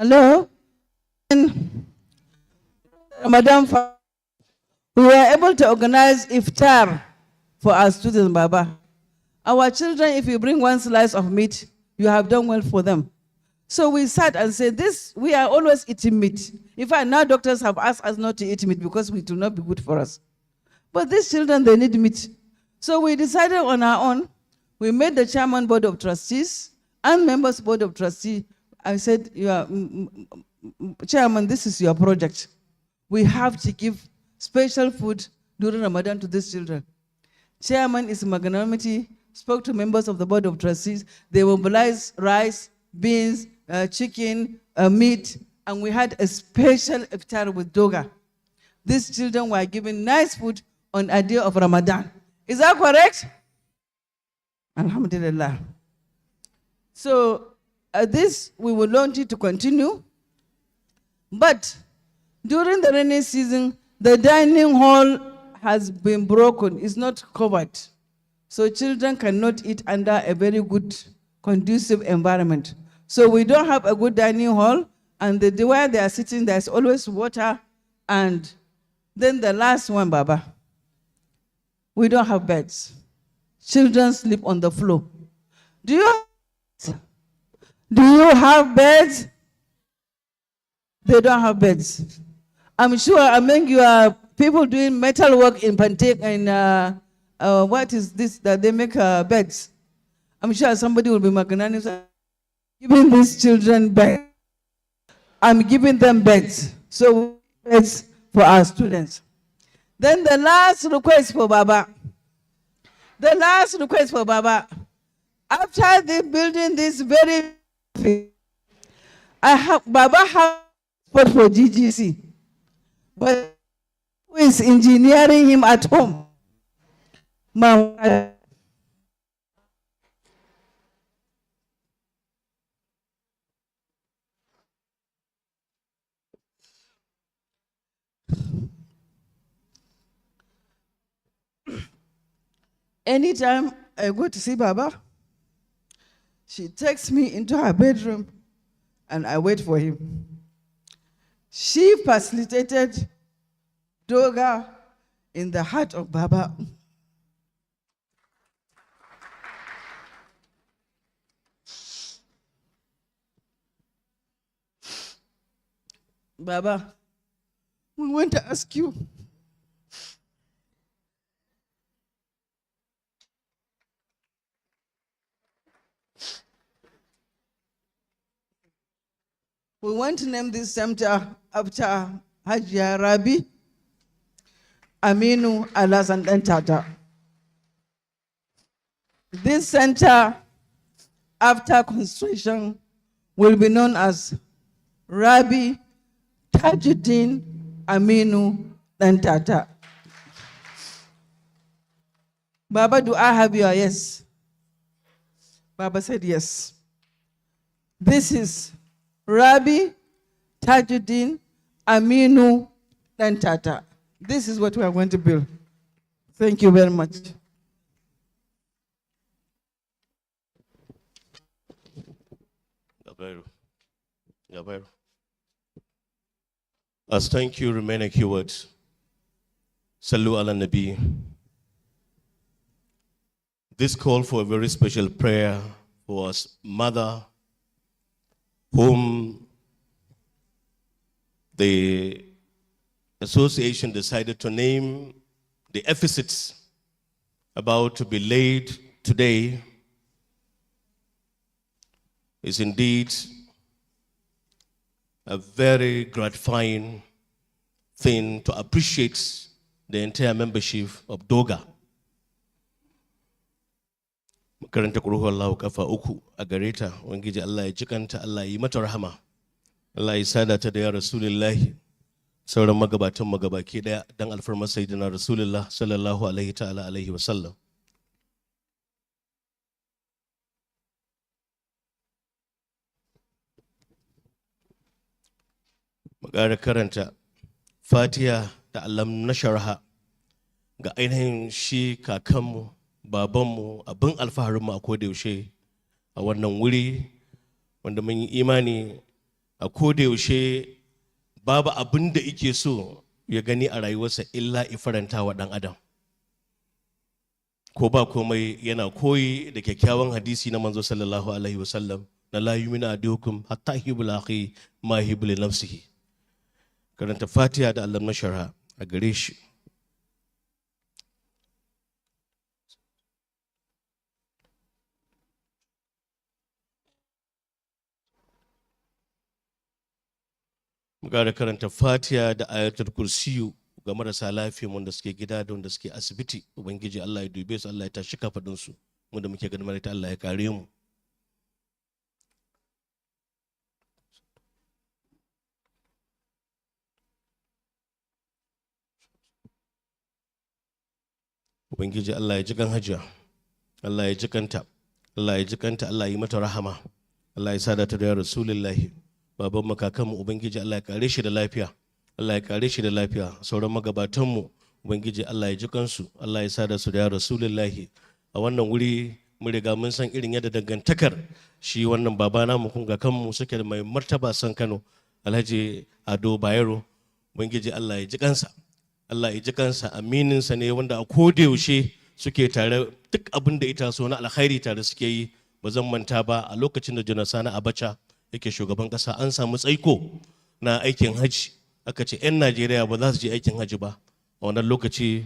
[SPEAKER 5] Hello? Madam, we were able to organize iftar for our students, Baba. Our children, if you bring one slice of meat, you have done well for them. So we sat and said, we are always eating meat. In fact, now doctors have asked us not to eat meat because it will not be good for us. But these children, they need meat. So we decided on our own. We made the chairman board of trustees and members board of trustees. I said, Chairman, this is your project. We have to give special food during Ramadan to these children. Chairman is magnanimity, spoke to members of the board of trustees. They mobilized rice, beans, chicken, meat, and we had a special iftar with DOGAA. These children were given nice food on a day of Ramadan. Is that correct? Alhamdulillah. So this, we will launch it to continue. But during the rainy season, the dining hall has been broken. It's not covered. So children cannot eat under a very good, conducive environment. So we don't have a good dining hall, and where they are sitting, there's always water. And then the last one, Baba, we don't have beds. Children sleep on the floor. Do you have beds? They don't have beds. I'm sure among your people doing metal work in Pantec and what is this that they make beds? I'm sure somebody will be magnanimous giving these children beds. I'm giving them beds. So beds for our students. Then the last request for Baba. The last request for Baba. After the building this very, Baba has support for GGC, but who is engineering him at home? Mama. Anytime I go to see Baba, she takes me into her bedroom and I wait for him. She facilitated DOGGA in the heart of Baba. Baba, we want to ask you, we want to name this center after Hajia Rabi Aminu Alasan Tata. This center, after construction, will be known as Rabi Tajuddin Aminu Tata. Baba, do I have your yes? Baba said yes. This is Rabi Tajuddin Aminu Tata. This is what we are going to build. Thank you very much.
[SPEAKER 1] As thank you, remain a keyword. Salu ala Nabi. This call for a very special prayer for us mother, whom the association decided to name the epithets about to be laid today, is indeed a very gratifying thing to appreciate the entire membership of DOGGA. Makaranta kuruhu Allah kafa uku a gareta, wangiji Allah ya jikanta, Allah ya mata rahama, Allah ya sada ta da ya Rasulullahi, sauran magabatan magabaki daya dan alfarmar sayyidina Rasulullah sallallahu alaihi ta'ala alaihi wa sallam. Magara karanta Fatiha da Alumni Association ga ainihin shi kakanmu, babanmu, abin alfaharinmu a kodayaushe a wannan wuri, wanda mun yi imani a kodayaushe babu abin da yake so ya gani a rayuwarsa illa ifaranta wa ɗan adam. Ko ba komai yana koyi da kyakkyawan hadisi na manzo sallallahu alaihi wasallam na la yu'minu ahadukum hatta yuhibbu akhi ma yuhibbu li nafsihi. Karanta Fatiha da Alumni Association a gare shi. Mu ƙara karanta Fatiha da ayatul kursiyu ga marasa lafiya wanda suke gida da wanda suke asibiti. Ubangiji Allah ya dube su, Allah ya tashi kafadunsu, mu da muke ganin marita Allah ya kare mu. ubangiji Allah ya ji kan hajiya, Allah ya ji kanta, Allah ya ji kanta, Allah ya yi mata rahama, Allah ya sada ta da rasulullahi. Baban makakanmu ubangiji Allah ya kare shi da lafiya, Allah ya kare shi da lafiya. Sauran magabatanmu ubangiji Allah ya ji kansu, Allah ya sada su da rasulullahi. A wannan wuri mun riga mun san irin yadda dangantakar shi wannan baba namu kun ga kanmu suke da mai martaba san Kano, Alhaji Ado Bayero. Ubangiji Allah ya ji kansa, Allah ya ji kansa, amininsa ne wanda a koda yaushe suke tare, duk abin da ita so na alkhairi tare suke yi. Ba zan manta ba a lokacin da Janar Sani Abacha yake shugaban kasa an samu tsaiko na aikin haji, aka ce 'yan Najeriya ba za su je aikin haji ba. A wannan lokaci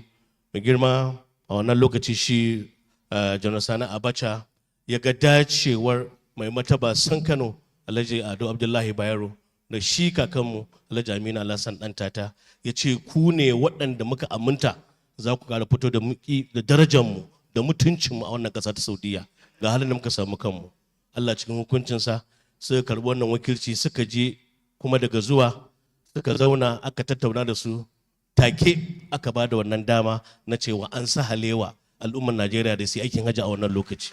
[SPEAKER 1] mai girma, a wannan lokaci shi Janar Sani Abacha ya ga dacewar mai mataba san Kano Alhaji Ado Abdullahi Bayero da shi kakanmu Alhaji Aminu Alhassan ɗan tata, ya ce ku ne waɗanda muka aminta za ku ƙara fito da darajarmu da mutuncinmu a wannan ƙasa ta Saudiya ga halin da muka samu kanmu. Allah cikin hukuncinsa suka karɓi wannan wakilci, suka je kuma daga zuwa suka zauna aka tattauna da su, take aka ba da wannan dama na cewa an sahalewa al'ummar Najeriya da su aikin hajji a wannan lokaci.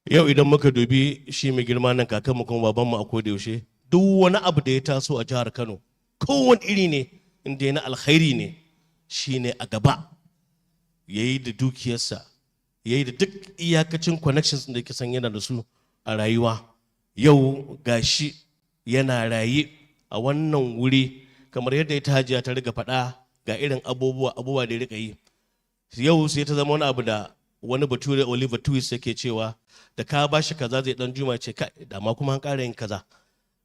[SPEAKER 1] Yau idan muka dubi shi mai girma nan kakanmu kuma babanmu a koda yaushe, duk wani abu da ya taso a jihar Kano kowane iri ne, inda yana alkhairi ne, shi ne a gaba, ya yi da dukiyarsa, ya yi da duk iyakacin connections da ke san yana da su a rayuwa. Yau gashi yana raye a wannan wuri, kamar yadda ita hajiya ta riga faɗa ga irin abubuwa da ya rika yi. Yau sai ta zama wani abu da wani bature Oliver Twist yake cewa da ka ba shi kaza zai dan juma ce kai da ma kuma an ƙara yin kaza,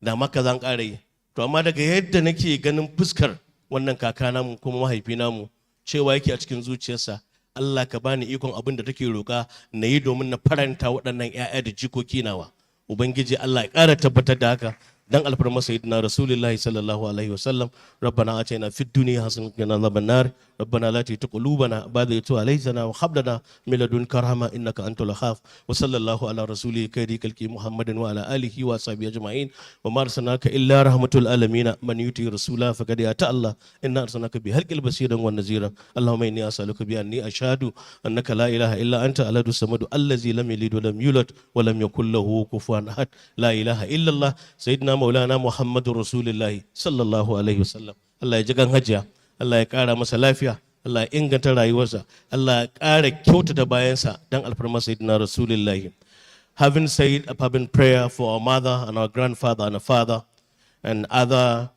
[SPEAKER 1] da ma kaza an ƙara yi. To amma daga yadda nake ganin fuskar wannan kaka namu kuma mahaifi namu, cewa yake a cikin zuciyarsa, Allah ka bani ikon abin da take roƙa na yi domin na faranta waɗannan 'ya'ya da jikoki nawa. Ubangiji Allah ya ƙara tabbatar da haka dan alfarma sayyidina rasulullahi sallallahu alaihi wasallam. Rabbana atina fid dunya hasanatan wa qina adhaban nar. Rabbana la tuzigh qulubana ba'da idh hadaytana wa hab lana min ladunka rahma innaka antal wahhab. Wa sallallahu ala rasulil karim kalki Muhammadin wa ala alihi wa sahbihi ajma'in. Wa ma arsalnaka illa rahmatul alamin. Man yuti rasula faqad ata Allah. Inna arsalnaka bi halqil basiran wa naziran. Allahumma inni as'aluka bi anni ashhadu annaka la ilaha illa anta al-ahadu samadu allazi lam yalid wa lam yulad wa lam yakul lahu kufuwan ahad. La ilaha illa Allah sayyidina maulana Muhammadur Rasulullahi sallallahu alaihi wasallam. Allah ya ji gan hajiya, Allah ya ƙara masa lafiya, Allah ya inganta rayuwarsa, Allah ya ƙara kyautata bayansa dan alfarma sayyidina Rasulullahi. Having said a fervent prayer for our mother and our grandfather and our father and other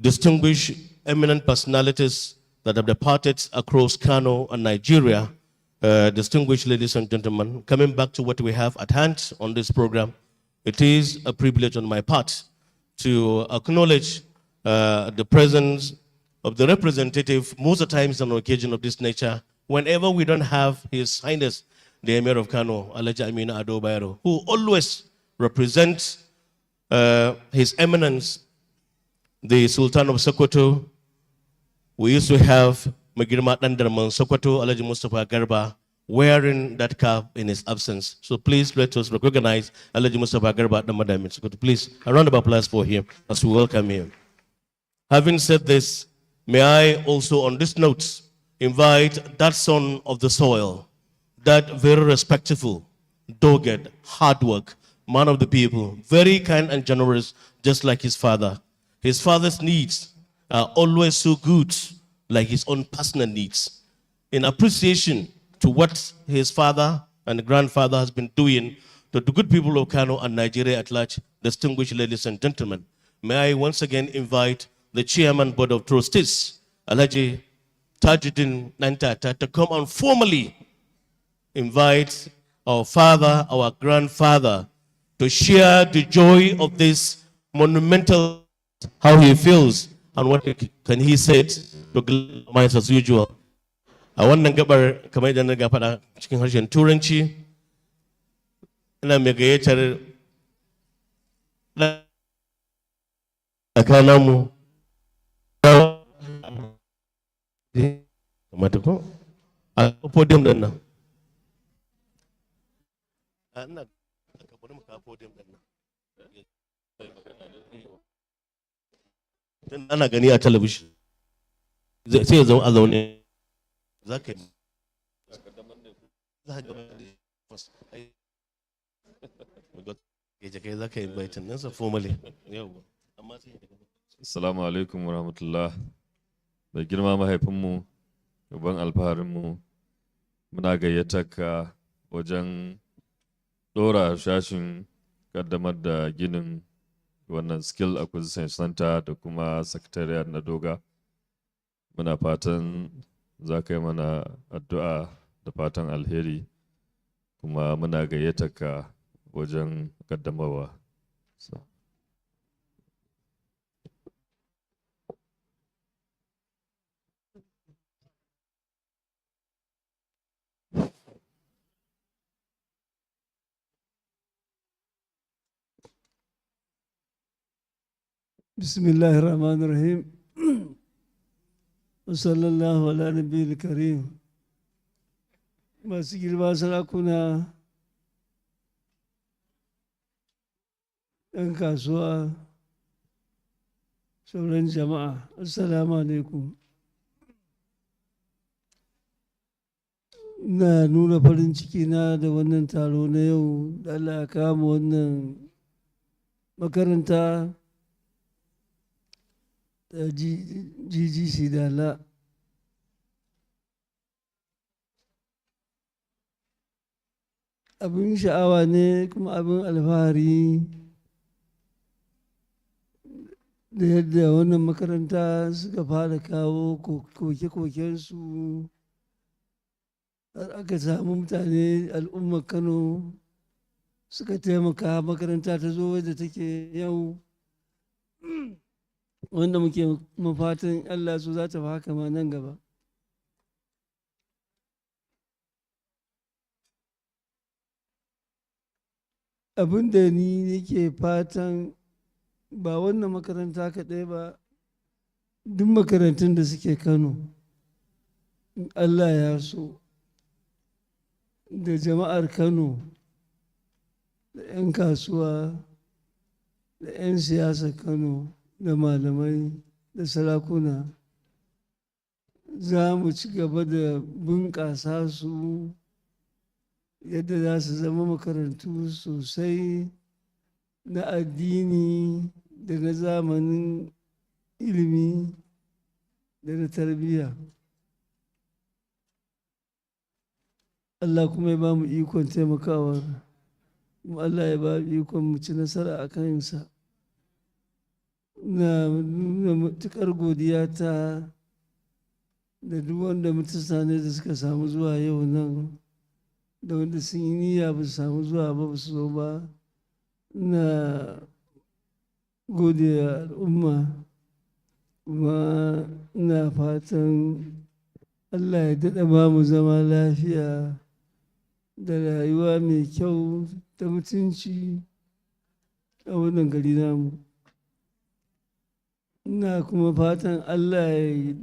[SPEAKER 1] distinguished eminent personalities that have departed across Kano and Nigeria, distinguished ladies and gentlemen, coming back to what we have at hand on this program, it is a privilege on my part to acknowledge the presence of the representative, most of the times on an occasion of this nature, whenever we don't have His Highness, the Emir of Kano, Alhaji Aminu Ado Bayero, who always represents His Eminence, the Sultan of Sokoto. We used to have Magirma Dandarman Sokoto, Alhaji Mustafa Garba, wearing that cap in his absence. So please let us recognize Alhaji Mustafa Garba at the Madam Sokoto. Please, a round of applause for him as we welcome him. Having said this, may I also on this note invite that son of the soil, that very respectful, dogged, hard work, man of the people, very kind and generous, just like his father. His father's needs are always so good, like his own personal needs. In appreciation to what his father and grandfather has been doing to the good people of Kano and Nigeria at large, distinguished ladies and gentlemen, may I once again invite the Chairman Board of Trustees, Alhaji Tajuddin Nantata, to come and formally invite our father, our grandfather, to share the joy of this monumental, how he feels and what can he say to minds as usual. A wannan gabar kamar yadda na ga faɗa cikin harshen Turanci, ina mai gayyatar tsakaninmu a podium din nan. Ana gani a talabishin. sai ya zama a zaune za ka yi za ka yi baitin nasa formally.
[SPEAKER 4] Assalamu alaikum wa rahmatullah. Da girma mahaifinmu, gaban alfaharinmu, muna gayyata ka wajen ɗora shashin kaddamar da ginin wannan Skill Acquisition Center da kuma Secretariat na DOGGA. Muna fatan za ka yi mana addu'a da fatan alheri, kuma muna gayyata ka wajen kaddamarwa.
[SPEAKER 6] بسم الله الرحمن الرحيم وصلى الله على نبي الكريم. masu girma sarakuna, 'yan kasuwa, sauran jama'a, assalamu alaikum. Na nuna farin ciki na da wannan taro na yau da Allah ya kama wannan makaranta da GGC dala. Abin sha'awa ne kuma abin alfahari da yadda wannan makaranta suka fara kawo koke-kokensu har aka samu mutane al'ummar Kano suka taimaka makaranta ta zo wadda take yau, wanda muke mafatan Allah su za ta fi haka ma nan gaba. Abin da ni nake fatan ba wannan makaranta kaɗai ba, duk makarantun da suke Kano, Allah ya so, da jama'ar Kano, da 'yan kasuwa, da 'yan siyasar Kano, da malamai, da sarakuna, za mu ci gaba da bunƙasa su yadda za su zama makarantu sosai na addini da na zamanin ilimi da na tarbiyya. Allah kuma ya ba mu ikon taimakawa, kuma Allah ya ba mu ikon mu ci nasara a kansa. Na nuna matuƙar godiya ta da duk wanda mutane da suka samu zuwa yau nan, da wanda sun yi niyya ba su samu zuwa ba su zo ba. Na gode al'umma, kuma ina fatan Allah ya daɗa ba mu zama lafiya da rayuwa mai kyau ta mutunci a wannan gari namu. Ina kuma fatan Allah ya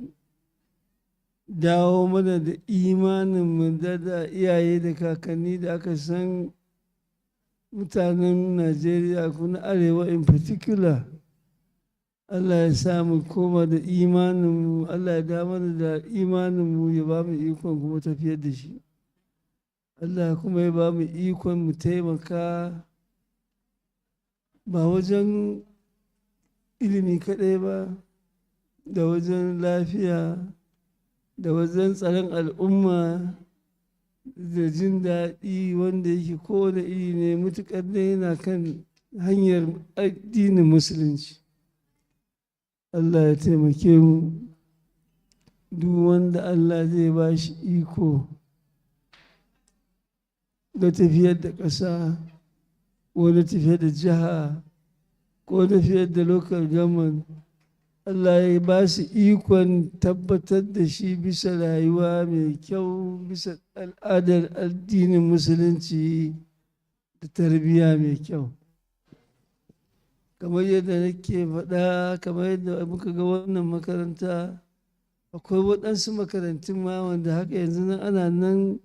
[SPEAKER 6] dawo mana da imaninmu da iyaye da kakanni da aka san mutanen Najeriya ko na Arewa in particular. Allah ya sa mu koma da imaninmu, Allah ya dawo mana da imaninmu, ya ba mu ikon kuma tafiyar da shi. Allah kuma ya ba mu ikon mu taimaka ba wajen ilimi kaɗai ba, da wajen lafiya, da wajen tsaron al'umma, da jin daɗi wanda yake kowane iri ne, mutuƙar da yana kan hanyar addinin musulunci. Allah ya taimake mu. Duk wanda Allah zai ba shi iko da tafiyar da ƙasa, ko da tafiyar da jiha, ko da tafiyar da local government, Allah ya ba su ikon tabbatar da shi bisa rayuwa mai kyau, bisa al'adar addinin musulunci da tarbiyya mai kyau. Kamar yadda nake faɗa, kamar yadda muka ga wannan makaranta, akwai waɗansu makarantun ma wanda haka yanzu nan ana nan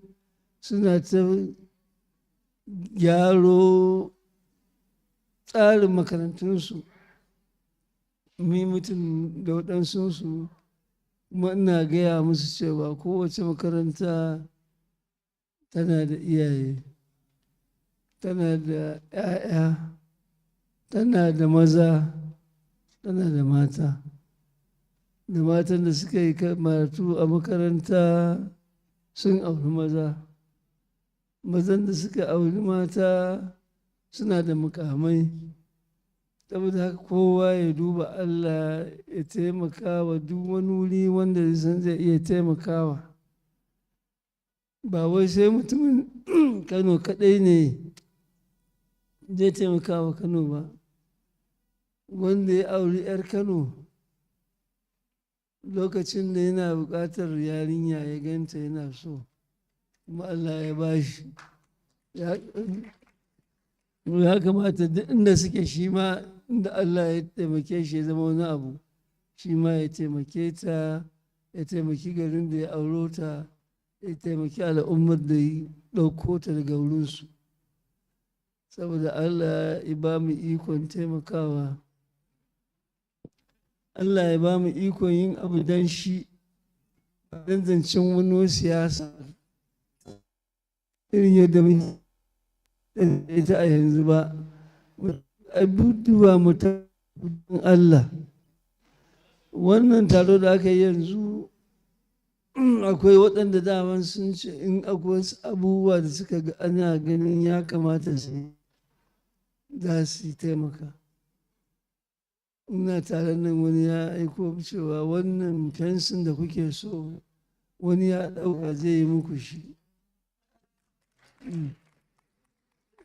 [SPEAKER 6] suna ta gyaro tsarin makarantunsu. Mutum da waɗansunsu kuma ina gaya musu cewa kowace makaranta tana da iyaye, tana da 'ya'ya, tana da maza, tana da mata. Da matan da suka yi karatu a makaranta sun auri maza, mazan da suka auri mata suna da mukamai. Saboda haka kowa ya duba Allah ya taimaka wa duk wani wuri wanda san zai iya taimakawa. Ba wai sai mutumin Kano kaɗai ne zai taimaka wa Kano ba. Wanda ya auri 'yar Kano lokacin da yana buƙatar yarinya ya ganta yana so, kuma Allah ya bashi, ya kamata duk inda suke shi ma inda Allah ya taimake shi ya zama wani abu, shi ma ya taimake ta, ya taimaki garin da ya auro ta, ya taimaki al'ummar da ya ɗauko ta daga wurinsu. Saboda Allah ya ba mu ikon taimakawa, Allah ya ba mu ikon yin abu don shi, don zancen wani siyasa irin yadda mun ita a yanzu ba. Abubuwa mutum Allah. Wannan taro da aka yi yanzu akwai waɗanda daman sun ce in akwai wasu abubuwa da suka ga ana ganin ya kamata su za su taimaka. Ina tare nan wani ya aiko cewa wannan fensin da kuke so wani ya ɗauka zai yi muku shi.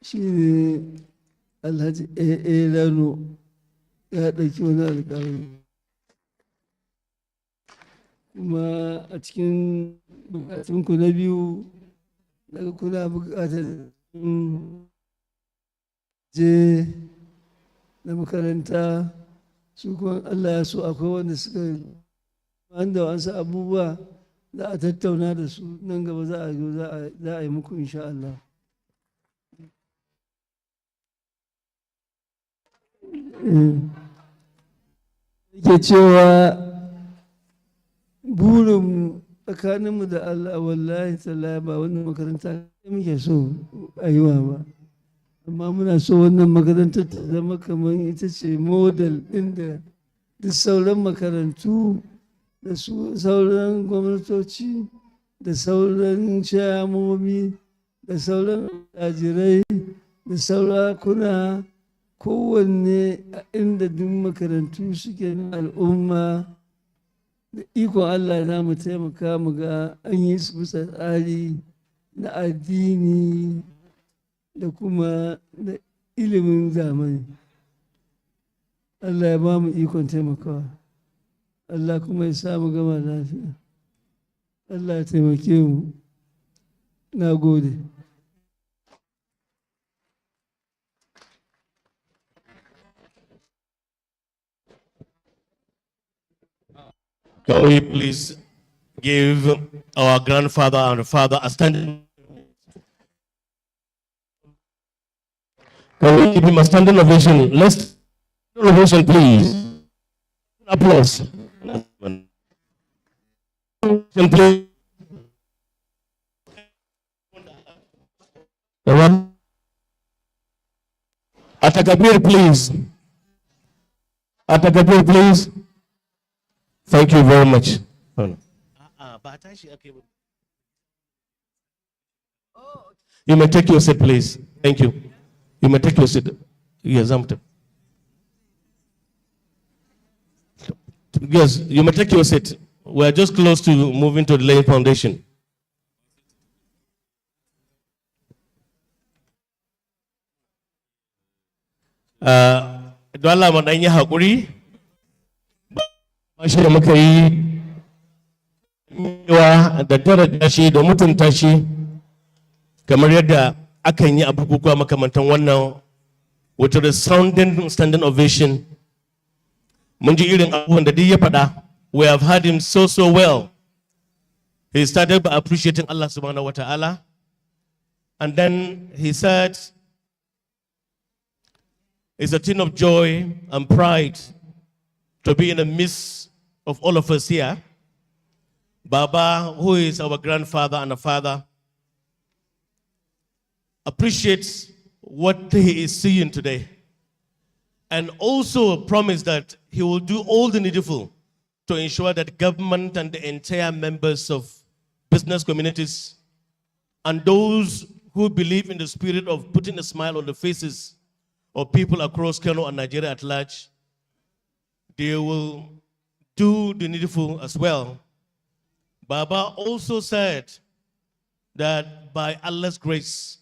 [SPEAKER 6] Shi ne Alhaji A.A. Rano ya ɗauki wani alƙawari. Kuma a cikin bukatunku na biyu daga kuna buƙatar je na makaranta, su kuma Allah ya so akwai wanda suka wanda wasu abubuwa za a tattauna da su nan gaba za a yi muku insha Allah. Ke cewa burin tsakaninmu da Allah wallahi tallahi ba wannan makaranta muke so a yi wa ba, amma muna so wannan makarantar ta zama kamar ita ce model ɗin da duk sauran makarantu da su sauran gwamnatoci da sauran shayamomi da sauran ajirai da saurakuna kowanne a inda duk makarantu suke na al'umma da ikon Allah za mu taimaka mu ga an yi su bisa tsari na addini da kuma da ilimin zamani. Allah ya ba mu ikon taimakawa, Allah kuma ya sa mu gama lafiya. Allah ya taimake mu. Na gode.
[SPEAKER 1] Can we please give our grandfather and father a standing? Can we give him a standing ovation? Let's ovation, please. Applause. Please. Atakabir, please. Atakabir, please. Thank you very much. You may take your seat, please. Thank you. You may take your seat. Yes, yes, you may take your seat. We are just close to moving to the laying foundation. Don Allah mu dan yi haƙuri. Shi da muka yi da daraja shi da mutunta shi kamar yadda akan yi a bukukuwa makamantan wannan with a resounding standing ovation. Mun ji irin abubuwan da duk ya faɗa. We have heard him so well. He started by appreciating Allah subhanahu wa ta'ala, and then he said it's a thing of joy and pride to be in the midst of all of us here. Baba, who is our grandfather and a father, appreciates what he is seeing today, and also promised that he will do all the needful to ensure that government and the entire members of business communities and those who believe in the spirit of putting a smile on the faces of people across Kano and Nigeria at large, they will do the needful as well. Baba also said that by Allah's grace,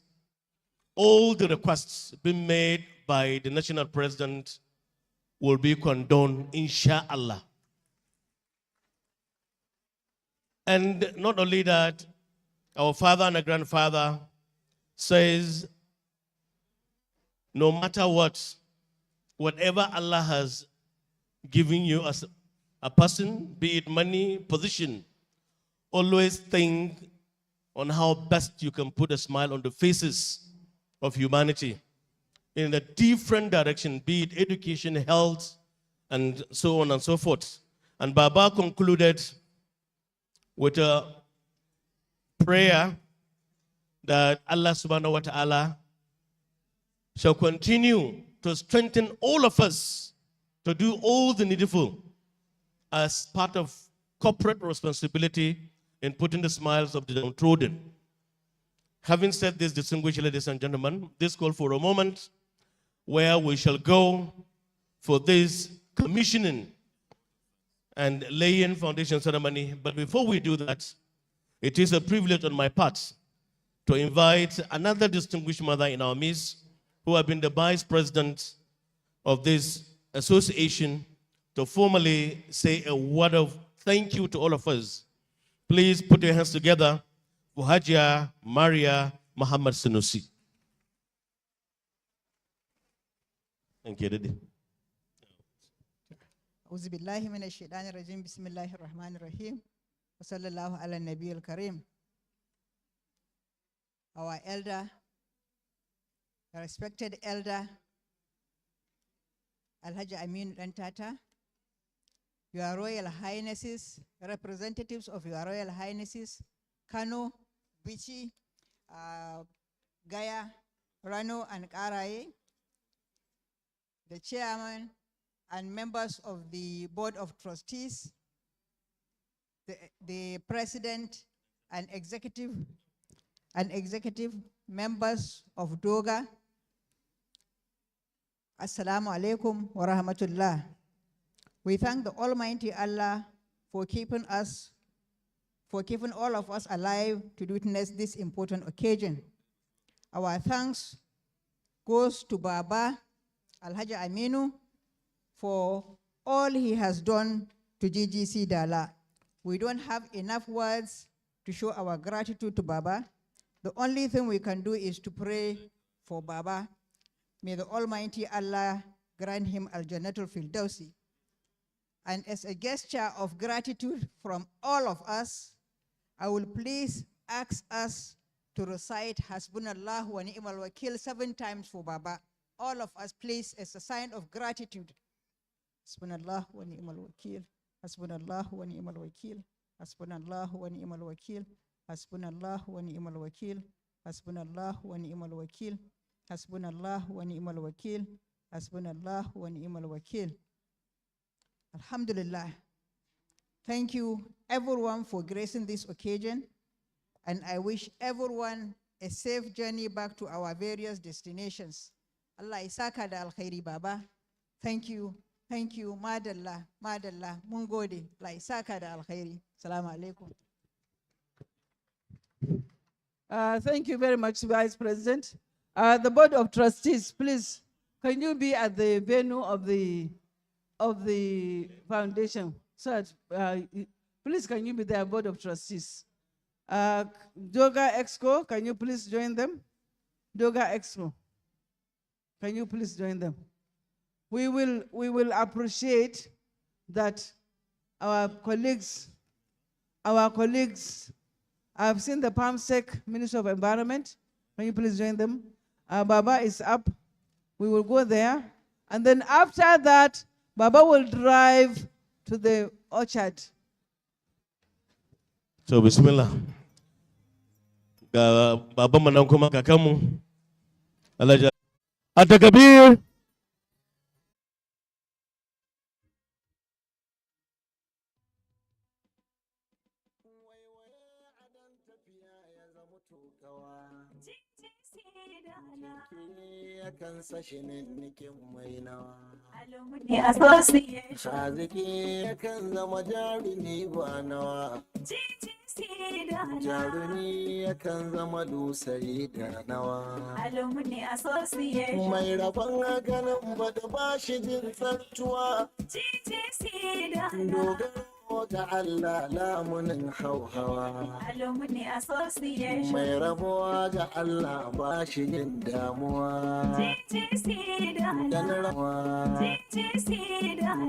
[SPEAKER 1] all the requests being made by the national president will be condoned, inshallah. And not only that, our father and our grandfather says, no matter what, whatever Allah has given you as a person, be it money, position, always think on how best you can put a smile on the faces of humanity in a different direction, be it education, health, and so on and so forth. And Baba concluded with a prayer that Allah subhanahu wa ta'ala shall continue to strengthen all of us to do all the needful as part of corporate responsibility in putting the smiles of the downtrodden. Having said this, distinguished ladies and gentlemen, this call for a moment where we shall go for this commissioning and laying foundation ceremony. But before we do that, it is a privilege on my part to invite another distinguished mother in our midst who have been the vice president of this association to formally say a word of thank you to all of us. Please put your hands together for Hajia Maria Muhammad Sanusi. Thank you, Daddy.
[SPEAKER 7] أعوذ بالله من الشيطان الرجيم بسم الله الرحمن الرحيم وصلى الله على النبي الكريم. Our elder, the respected elder, Alhaji Amin Lantata, Your Royal Highnesses, representatives of Your Royal Highnesses, Kano, Bichi, Gaya, Rano, and Karaye, the chairman and members of the Board of Trustees, the president and executive members of DOGGA. Assalamu alaikum wa rahmatullah. We thank the Almighty Allah for keeping all of us alive to witness this important occasion. Our thanks goes to Baba Alhaji Aminu for all he has done to GGC Dala. We don't have enough words to show our gratitude to Baba. The only thing we can do is to pray for Baba. May the Almighty Allah grant him Al-Jannatul Firdausi. And as a gesture of gratitude from all of us, I will please ask us to recite Hasbunallah wa ni'mal wakil 7 times for Baba. All of us, please, as a sign of gratitude. Hasbunallah wa ni'mal wakil. Hasbunallah wa ni'mal wakil. Hasbunallah wa ni'mal wakil. Hasbunallah wa ni'mal wakil. Hasbunallah wa ni'mal wakil. Hasbunallah wa ni'mal wakil. Hasbunallah wa ni'mal wakil. Alhamdulillah. Thank you, everyone, for gracing this occasion, and I wish everyone a safe journey back to our various destinations. Allah isaka da alkhairi Baba. Thank you, madalla, mun gode. Allah isaka da alkhairi. Assalamu alaikum.
[SPEAKER 5] Thank you very much, Vice President. The Board of Trustees, please, can you be at the venue of the foundation? So, please, can you be there, Board of Trustees? DOGGA Exco, can you please join them? DOGGA Exco, can you please join them? We will appreciate that our colleagues, I've seen the PAMSEC Minister of Environment. Can you please join them? Baba is up. We will go there. And then after that, Baba will drive to the orchard.
[SPEAKER 1] So bismillah. Ga babanmu nan kuma kakanmu. Alhaji Atakabir.
[SPEAKER 8] Alumni Association.
[SPEAKER 9] Shaziki yakan zama jarumi ba nawa. Jarumi yakan zama dusari da nawa.
[SPEAKER 8] Alumni Association.
[SPEAKER 9] Mai rabon ganin ba da ba shi jin tsartuwa. Dogaro ga Allah lamunin hauhawa.
[SPEAKER 8] Alumni Association.
[SPEAKER 9] Mai rabuwa ga Allah ba shi jin damuwa. Dan rawa.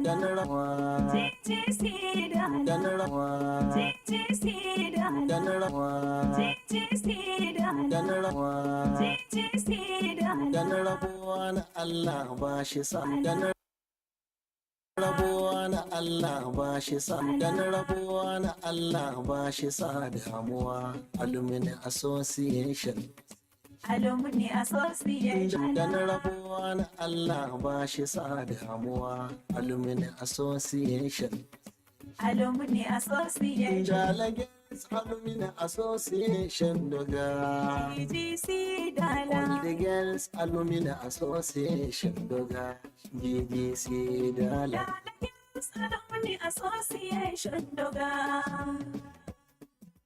[SPEAKER 9] Dan rawa. Dan rawa. Dan rawa. Dan rawa. Dan rabuwa na Allah ba shi sa. Dan rabuwa na Allah ba shi sa. Dan rabuwa na Allah ba shi sa damuwa. Alumni Association.
[SPEAKER 8] Alumni Association.
[SPEAKER 9] Dan rabuwa na Allah ba shi sa damuwa. Alumni Association.
[SPEAKER 8] Alumni Association.
[SPEAKER 9] Jalage Alumni Association DOGGA.
[SPEAKER 8] GGC dala.
[SPEAKER 9] All the girls Alumni Association DOGGA. GGC dala.
[SPEAKER 8] Alumni Association DOGGA.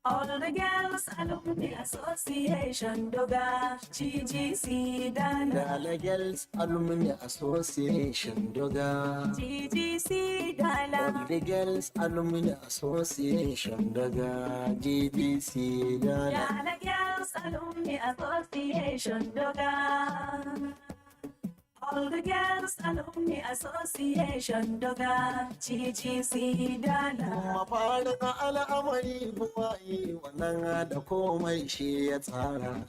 [SPEAKER 8] All the girls Alumni Association DOGGA. GGC dala.
[SPEAKER 9] Dala Girls Alumni Association DOGGA.
[SPEAKER 8] GGC dala.
[SPEAKER 9] All the Girls Alumni Association DOGGA. GGC dala.
[SPEAKER 8] Dala Girls Alumni Association DOGGA. All the girls Alumni Association DOGGA. GGC dala.
[SPEAKER 9] Mafarin al'amari buwaye wannan da komai shi ya tsara.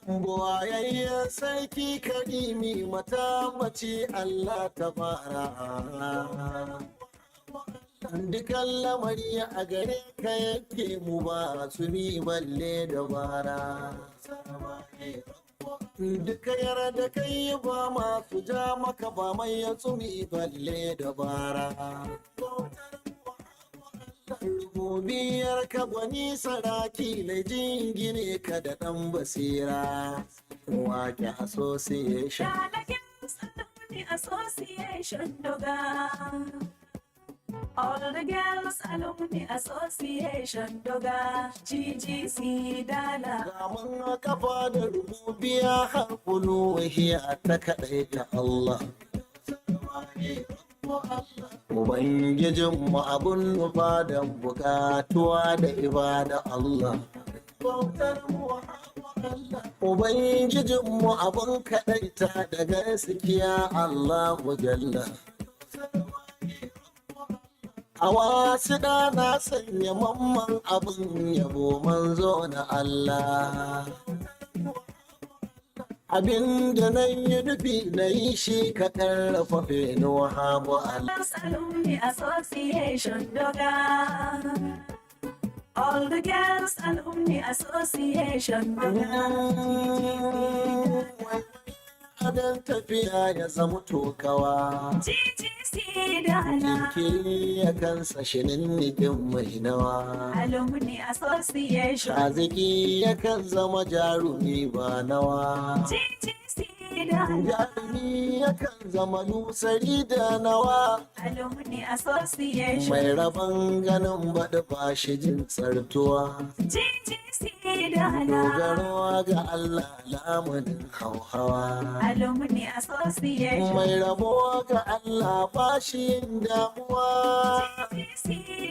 [SPEAKER 9] Buwayayyen sarki karimi mace Allah ta fara. Dukan lamari a gare ka yake mu ba su bi balle dabara. Duka yara da kai ba masu ja maka ba mai ya tsumi balle dabara. Rububiyar ka gwani saraki na jingine ka da ɗan basira. Wake Association.
[SPEAKER 8] Alumni Association DOGGA. All the girls Alumni Association DOGGA. GGC dala.
[SPEAKER 9] Gaman kafa da rububiya har uluhiya ta kaɗai ta Allah. Ubangijinmu abun nufa da bukatuwa da ibada Allah. Ubangijinmu abun kaɗaita da gaskiya Allahu Jalla. A wasu na sanya mamman abin yabo manzo na Allah. Abin da na yi nufi na yi shi ka ƙarfafe ni wahabu Allah.
[SPEAKER 8] Alumni Association DOGGA. All the girls Alumni Association DOGGA.
[SPEAKER 9] Adan tafiya ya zama tokawa.
[SPEAKER 8] GGC dala.
[SPEAKER 9] Jinkiri ya kansa shinin nufin mai nawa.
[SPEAKER 8] Alumni Association.
[SPEAKER 9] Shaziki ya kan zama jarumi ba nawa.
[SPEAKER 8] GGC dala.
[SPEAKER 9] Jarumi ya kan zama lusari da nawa.
[SPEAKER 8] Alumni Association.
[SPEAKER 9] Mai rabon ganin baɗi ba shi jin tsartuwa.
[SPEAKER 8] GGC dala.
[SPEAKER 9] Dogaro ga Allah lamunin hauhawa.
[SPEAKER 8] Alumni Association.
[SPEAKER 9] Mai rabo ga Allah ba shi yin damuwa.
[SPEAKER 8] GGC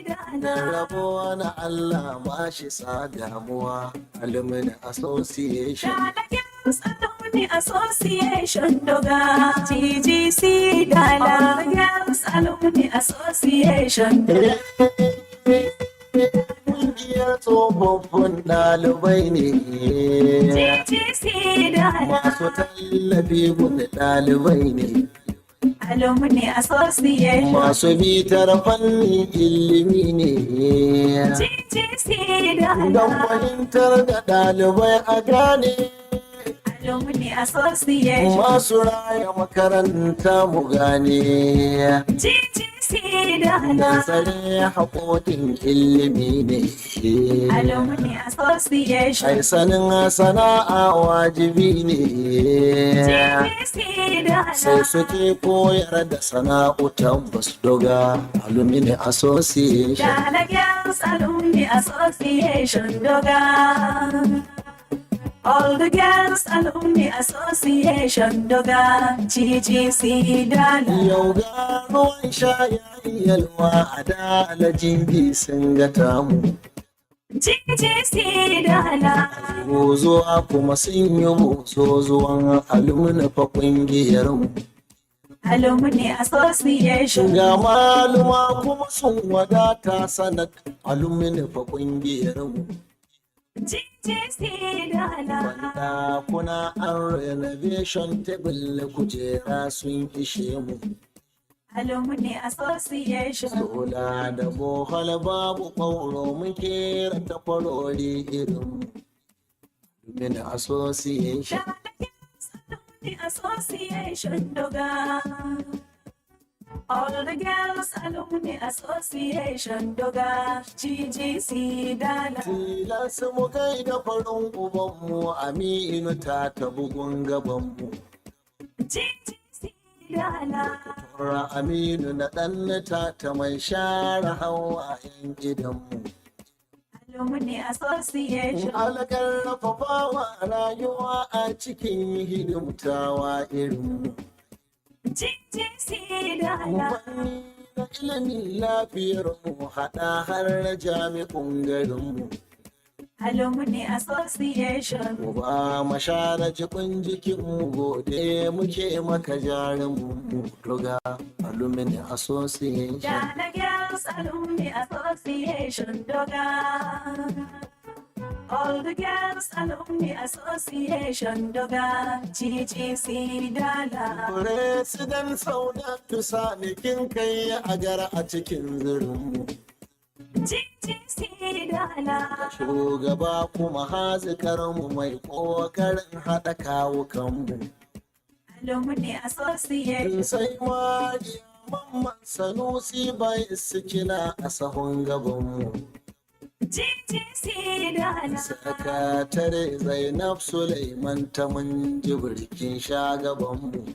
[SPEAKER 9] Da
[SPEAKER 8] dala.
[SPEAKER 9] rabo na Allah ba shi sa damuwa. Alumni Association.
[SPEAKER 8] Alumni Association DOGGA. GGC dala. Alumni Association.
[SPEAKER 9] Ƙungiyar tsofaffin ɗalibai ne.
[SPEAKER 8] GGC dala.
[SPEAKER 9] Masu tallafi gun ɗalibai ne.
[SPEAKER 8] Alumni Association.
[SPEAKER 9] Masu bitar fannin ilimi ne.
[SPEAKER 8] GGC
[SPEAKER 9] Don
[SPEAKER 8] dala.
[SPEAKER 9] fahimtar da ɗalibai a gane.
[SPEAKER 8] Alumni Association.
[SPEAKER 9] Masu raya makaranta mu gane.
[SPEAKER 8] GGC
[SPEAKER 9] Da
[SPEAKER 8] dala.
[SPEAKER 9] tsare haƙoƙin ilimi ne.
[SPEAKER 8] Alumni Association.
[SPEAKER 9] Ai sanin sana'a wajibi ne.
[SPEAKER 8] GGC
[SPEAKER 9] Sai
[SPEAKER 8] dala.
[SPEAKER 9] suke koyar da sana'u tabbas doga Alumni Association.
[SPEAKER 8] Ghana Girls Alumni Association DOGGA. All the Girls Alumni Association DOGGA. GGC dala.
[SPEAKER 9] Yau ga ruwan sha yayi yalwa a dalajin bi sun ga tamu.
[SPEAKER 8] GGC dala.
[SPEAKER 9] Zuwa kuma sun yi bozo zuwan alumni fa ƙungiyar mu.
[SPEAKER 8] Alumni Association.
[SPEAKER 9] Ga maluma kuma sun wadata sanad alumni fa ƙungiyar mu.
[SPEAKER 8] GGC dala.
[SPEAKER 9] Wanda kuna an renovation table kujera sun ishe mu.
[SPEAKER 8] Alumni Association.
[SPEAKER 9] Sola da bohol babu ƙwauro muke rata kwarori irin Alumni Association.
[SPEAKER 8] Ghana Girls Alumni Association DOGGA. All the Girls Alumni Association DOGGA. GGC dala.
[SPEAKER 9] Tilasu mu kai da farin ubanmu Aminu ta ta bugun gabanmu.
[SPEAKER 8] GGC dala.
[SPEAKER 9] Tura Aminu na ɗan ta mai share hawayen gidanmu.
[SPEAKER 8] Alumni Association.
[SPEAKER 9] Alakar rafafawa rayuwa a cikin hidimtawa irinmu.
[SPEAKER 8] GGC dala.
[SPEAKER 9] Fanni na ilimin lafiyarmu haɗa har na jami'un garinmu.
[SPEAKER 8] Alumni Association.
[SPEAKER 9] Mu ba mashara jikun jikinmu gode muke maka jarinmu doga Alumni Association.
[SPEAKER 8] Ghana Girls Alumni Association DOGGA. All the Girls Alumni Association DOGGA. GGC dala.
[SPEAKER 9] President Saudatu Sani kin kai a gara a cikin zirinmu.
[SPEAKER 8] GGC dala.
[SPEAKER 9] Shugaba kuma hazikarmu mai ƙoƙarin haɗa kawukanmu.
[SPEAKER 8] Alumni Association.
[SPEAKER 9] Sai Mariya Mamman Sanusi bai sikina a sahun gabanmu.
[SPEAKER 8] GGC dala.
[SPEAKER 9] Sakatare Zainab Suleiman ta mun ji birkin sha gabanmu.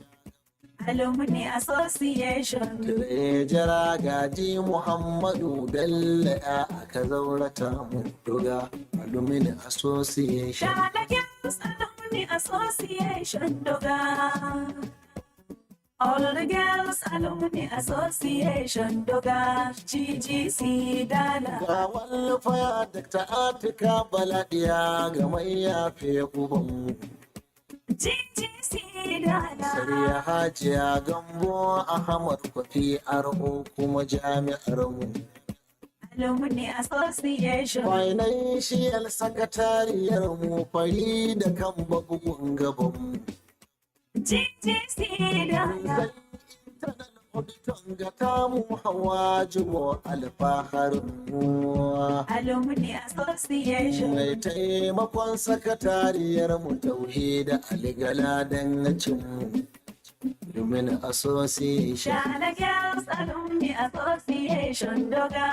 [SPEAKER 8] Alumni Association.
[SPEAKER 9] Tirejara gaji Muhammadu Bello ya aka zaurata mu doga Alumni Association.
[SPEAKER 8] Ghana Girls Alumni Association DOGGA. All the Girls Alumni Association DOGGA. GGC dala.
[SPEAKER 9] Ga walfaya Dr. Atika Baladiya ga mai yafe ubanmu.
[SPEAKER 8] GGC dala.
[SPEAKER 9] Sariya Hajiya Gambo Ahmad Kwafi Arho kuma jami'ar mu.
[SPEAKER 8] Alumni Association.
[SPEAKER 9] Financial sakatariyar mu fari da kan bugun gaban mu.
[SPEAKER 8] GGC dala.
[SPEAKER 9] Auditon ga tamu hawa jibo alfaharin mu.
[SPEAKER 8] Alumni Association.
[SPEAKER 9] Mai taimakon sakatariyar mu Tauhida Aligala dangacin mu. Alumni Association.
[SPEAKER 8] Ghana Girls Alumni Association DOGGA.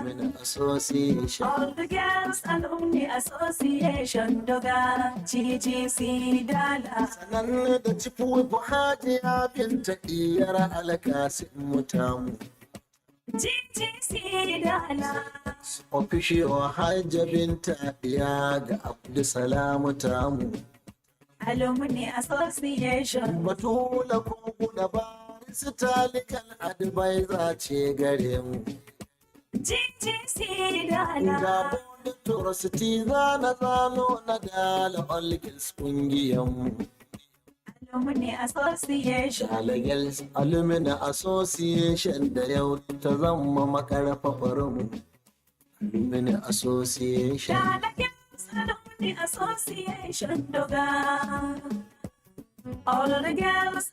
[SPEAKER 9] Alumni Association.
[SPEAKER 8] All the Girls Alumni Association DOGGA. GGC dala.
[SPEAKER 9] Sanan da cifu Buhari ya binta diyar alakasin mutamu.
[SPEAKER 8] GGC dala.
[SPEAKER 9] Official Hajja binta ya ga Abdulsalam tamu.
[SPEAKER 8] Alumni Association.
[SPEAKER 9] Batula kogu da baris talikan advisor ce gare mu.
[SPEAKER 8] GGC dala.
[SPEAKER 9] Ga board trustee na zano na dala olkins kungiyanmu.
[SPEAKER 8] Alumni Association.
[SPEAKER 9] Dalagals Alumni Association da yau ta zama makarfafarmu. Alumni Association.
[SPEAKER 8] Ghana Girls Alumni Association DOGGA. All the girls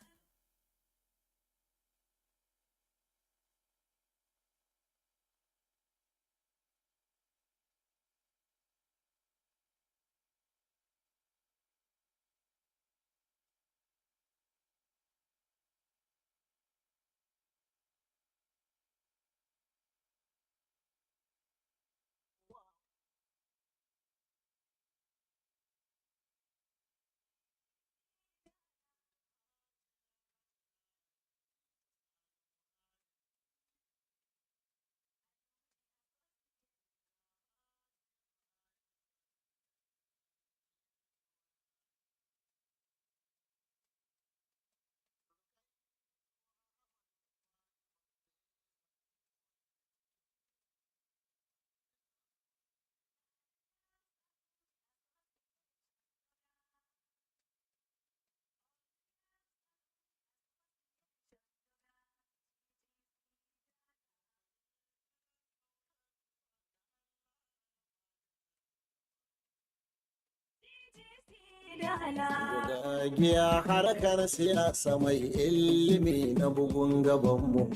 [SPEAKER 9] Giya harkar siyasa mai ilimi na bugun gabanmu.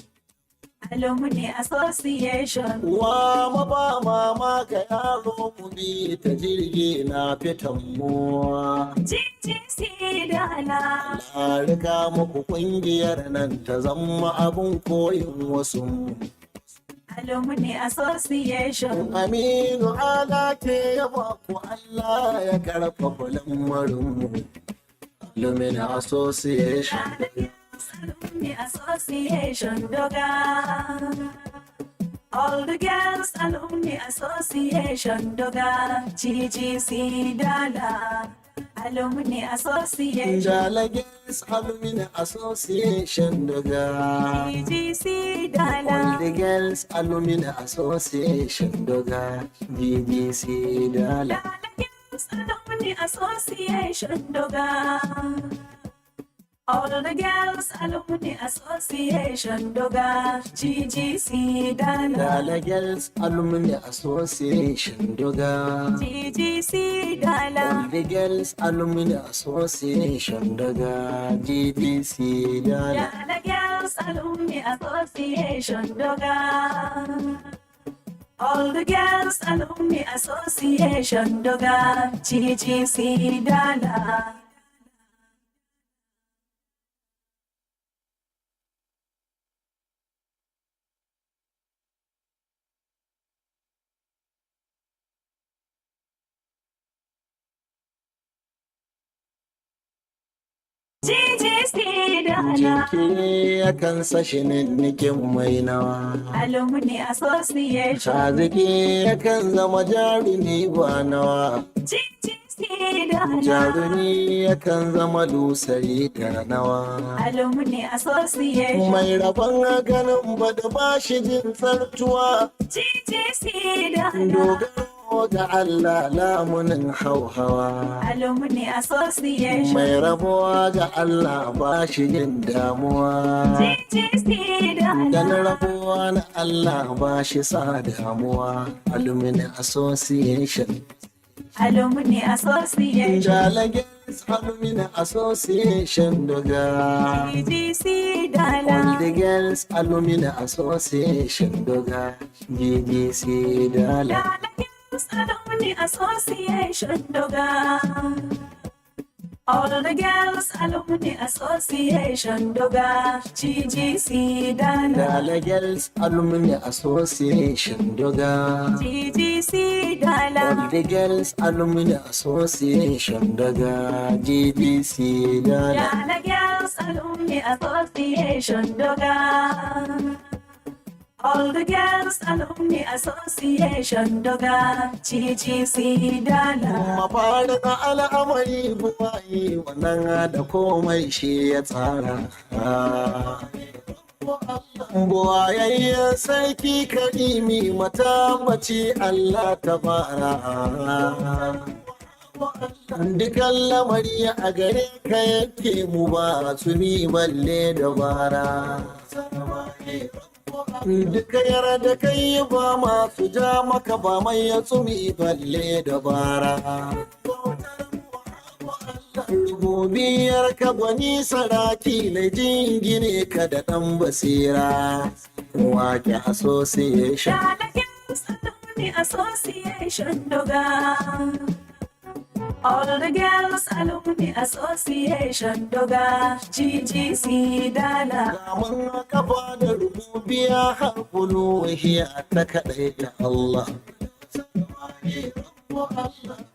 [SPEAKER 8] Alumni Association.
[SPEAKER 9] Wa maba mama ka yaro mu bi ta jirgi na fitan mu.
[SPEAKER 8] GGC dala.
[SPEAKER 9] Na riga muku kungiyar nan ta zama abun koyin wasu.
[SPEAKER 8] Alumni Association.
[SPEAKER 9] Aminu ala ke yaba ku Allah ya karfafa lamarinmu. Alumni Association.
[SPEAKER 8] Alumni Association DOGGA. All the girls Alumni Association DOGGA. GGC dala. Alumni Association.
[SPEAKER 9] Dala Girls Alumni Association DOGGA.
[SPEAKER 8] GGC dala.
[SPEAKER 9] All the Girls Alumni Association DOGGA. GGC dala.
[SPEAKER 8] Dala Girls Alumni Association DOGGA. All the girls Alumni Association DOGGA. GGC dala.
[SPEAKER 9] Dala Girls Alumni Association DOGGA.
[SPEAKER 8] GGC dala.
[SPEAKER 9] All the Girls Alumni Association DOGGA. GGC dala.
[SPEAKER 8] Dala Girls Alumni Association DOGGA. All the girls Alumni Association DOGGA. GGC dala. GGC dala.
[SPEAKER 9] Jinkiri akan sashi nikin mai nawa.
[SPEAKER 8] Alumni Association.
[SPEAKER 9] Shaziki yakan zama jarumi ba nawa.
[SPEAKER 8] GGC dala.
[SPEAKER 9] Jarumi yakan zama lusari da nawa.
[SPEAKER 8] Alumni Association.
[SPEAKER 9] Mai rabon ganin bada ba shi jin tsartuwa.
[SPEAKER 8] GGC dala.
[SPEAKER 9] Dogaro ga Allah lamunin hauhawa.
[SPEAKER 8] Alumni Association.
[SPEAKER 9] Mai rabuwa ga Allah ba shi jin damuwa.
[SPEAKER 8] GGC dala.
[SPEAKER 9] Dan rabuwa na Allah ba shi sa damuwa. Alumni Association.
[SPEAKER 8] Alumni Association.
[SPEAKER 9] Dala Girls Alumni Association DOGGA.
[SPEAKER 8] GGC
[SPEAKER 9] All
[SPEAKER 8] dala.
[SPEAKER 9] the Girls Alumni Association DOGGA. GGC dala.
[SPEAKER 8] Dala Girls Alumni Association DOGGA. All the girls Alumni Association DOGGA. GGC dala.
[SPEAKER 9] Dala Girls Alumni Association DOGGA.
[SPEAKER 8] GGC
[SPEAKER 9] All
[SPEAKER 8] dala.
[SPEAKER 9] the Girls Alumni Association DOGGA. GGC dala.
[SPEAKER 8] Dala Girls Alumni Association DOGGA. All the girls Alumni Association DOGGA. GGC dala.
[SPEAKER 9] Mafarin al'amari buwaye wannan da komai shi ya tsara. Buwayayyen sarki karimi matambaci Allah ta fara. Dukan lamari a gare ka yake mu ba su ni balle dabara. Duka yara da kai ba masu ja maka ba mai ya tsumi balle dabara. Rububiyar ka gwani saraki na jingine ka da ɗan basira. Wake Association.
[SPEAKER 8] Dala Girls Alumni Association DOGGA. All the girls Alumni Association DOGGA. GGC dala.
[SPEAKER 9] Mun kafa da rububiya har uluhiya ta kaɗai da Allah.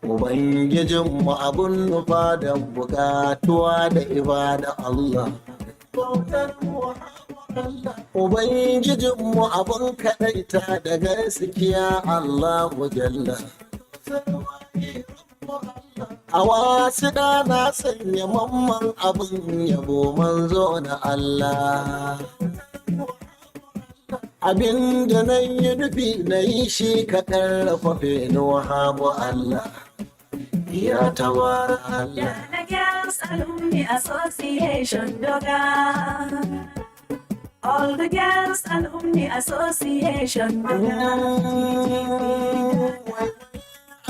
[SPEAKER 9] Ubangijinmu abun nufa da bukatuwa da ibada Allah. Ubangijinmu abun kaɗaita da gaskiya Allah jalla. A wasu na sanya mamman abin yabo manzo na Allah. Abin da na yi nufi na yi shi ka ƙarfafe ni wahabu Allah. Ya tabara Allah.
[SPEAKER 8] Dala Girls Alumni Association DOGGA. All the girls Alumni Association DOGGA.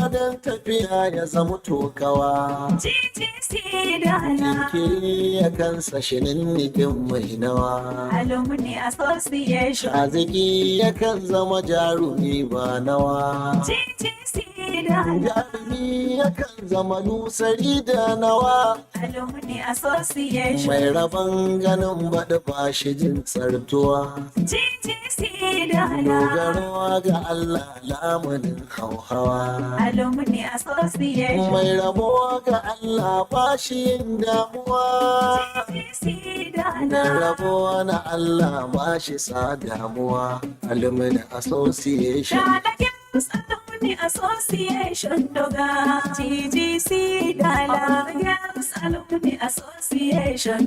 [SPEAKER 9] Da dan tafiya ya zama tokawa.
[SPEAKER 8] GGC dala.
[SPEAKER 9] Jinkiri ya kansa shinin nufin mai nawa.
[SPEAKER 8] Alumni Association.
[SPEAKER 9] Haziki ya kan zama jarumi ba nawa.
[SPEAKER 8] GGC dala.
[SPEAKER 9] Jarumi ya kan zama lusari da nawa.
[SPEAKER 8] Alumni Association.
[SPEAKER 9] Mai rabon ganin baɗi ba shi jin tsartuwa.
[SPEAKER 8] GGC dala.
[SPEAKER 9] Dogaro ga Allah lamunin hauhawa.
[SPEAKER 8] Alumni Association.
[SPEAKER 9] Mai rabo ga Allah ba shi yin damuwa.
[SPEAKER 8] GGC
[SPEAKER 9] Da
[SPEAKER 8] dala.
[SPEAKER 9] rabo na Allah ba shi sa damuwa. Alumni Association.
[SPEAKER 8] Dala Girls Alumni Association DOGGA. GGC dala. Girls Alumni Association.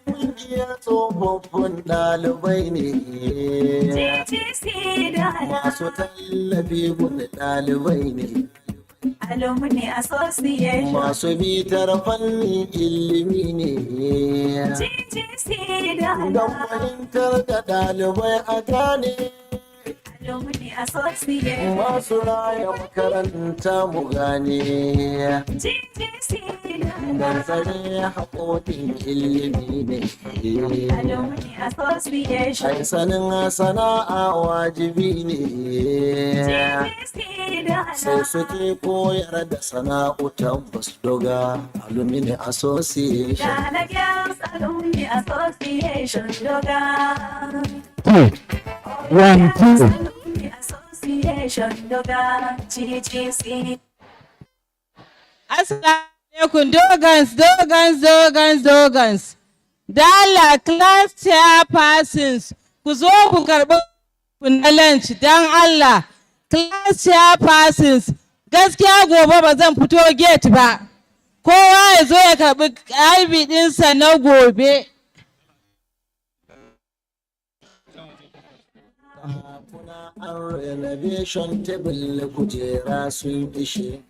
[SPEAKER 9] Ƙungiyar tsofaffin ɗalibai ne.
[SPEAKER 8] GGC dala.
[SPEAKER 9] Masu tallafi gun ɗalibai ne.
[SPEAKER 8] Alumni Association.
[SPEAKER 9] Masu bitar fannin ilimi ne.
[SPEAKER 8] GGC
[SPEAKER 9] Don
[SPEAKER 8] dala.
[SPEAKER 9] fahimtar da ɗalibai a gane.
[SPEAKER 8] Alumni Association.
[SPEAKER 9] Masu raya makaranta mu gane.
[SPEAKER 8] GGC
[SPEAKER 9] Don
[SPEAKER 8] dala.
[SPEAKER 9] tsare haƙoƙin ilimi ne.
[SPEAKER 8] Alumni Association.
[SPEAKER 9] Ai sanin sana'a wajibi ne.
[SPEAKER 8] GGC
[SPEAKER 9] Sai
[SPEAKER 8] dala.
[SPEAKER 9] suke koyar da sana'u tabbas DOGGA Alumni Association.
[SPEAKER 8] Dala Girls Alumni Association DOGGA.
[SPEAKER 10] One, two.
[SPEAKER 8] Alumni Association DOGGA. GGC.
[SPEAKER 5] Assalamu alaikum dogans. Dala class chairpersons ku zo ku karɓi na lunch don Allah. Class chairpersons gaskiya gobe ba zan fito gate ba. Kowa ya zo ya karɓi IB ɗinsa na gobe.
[SPEAKER 9] Kuna an renovation table kujera sun ishe.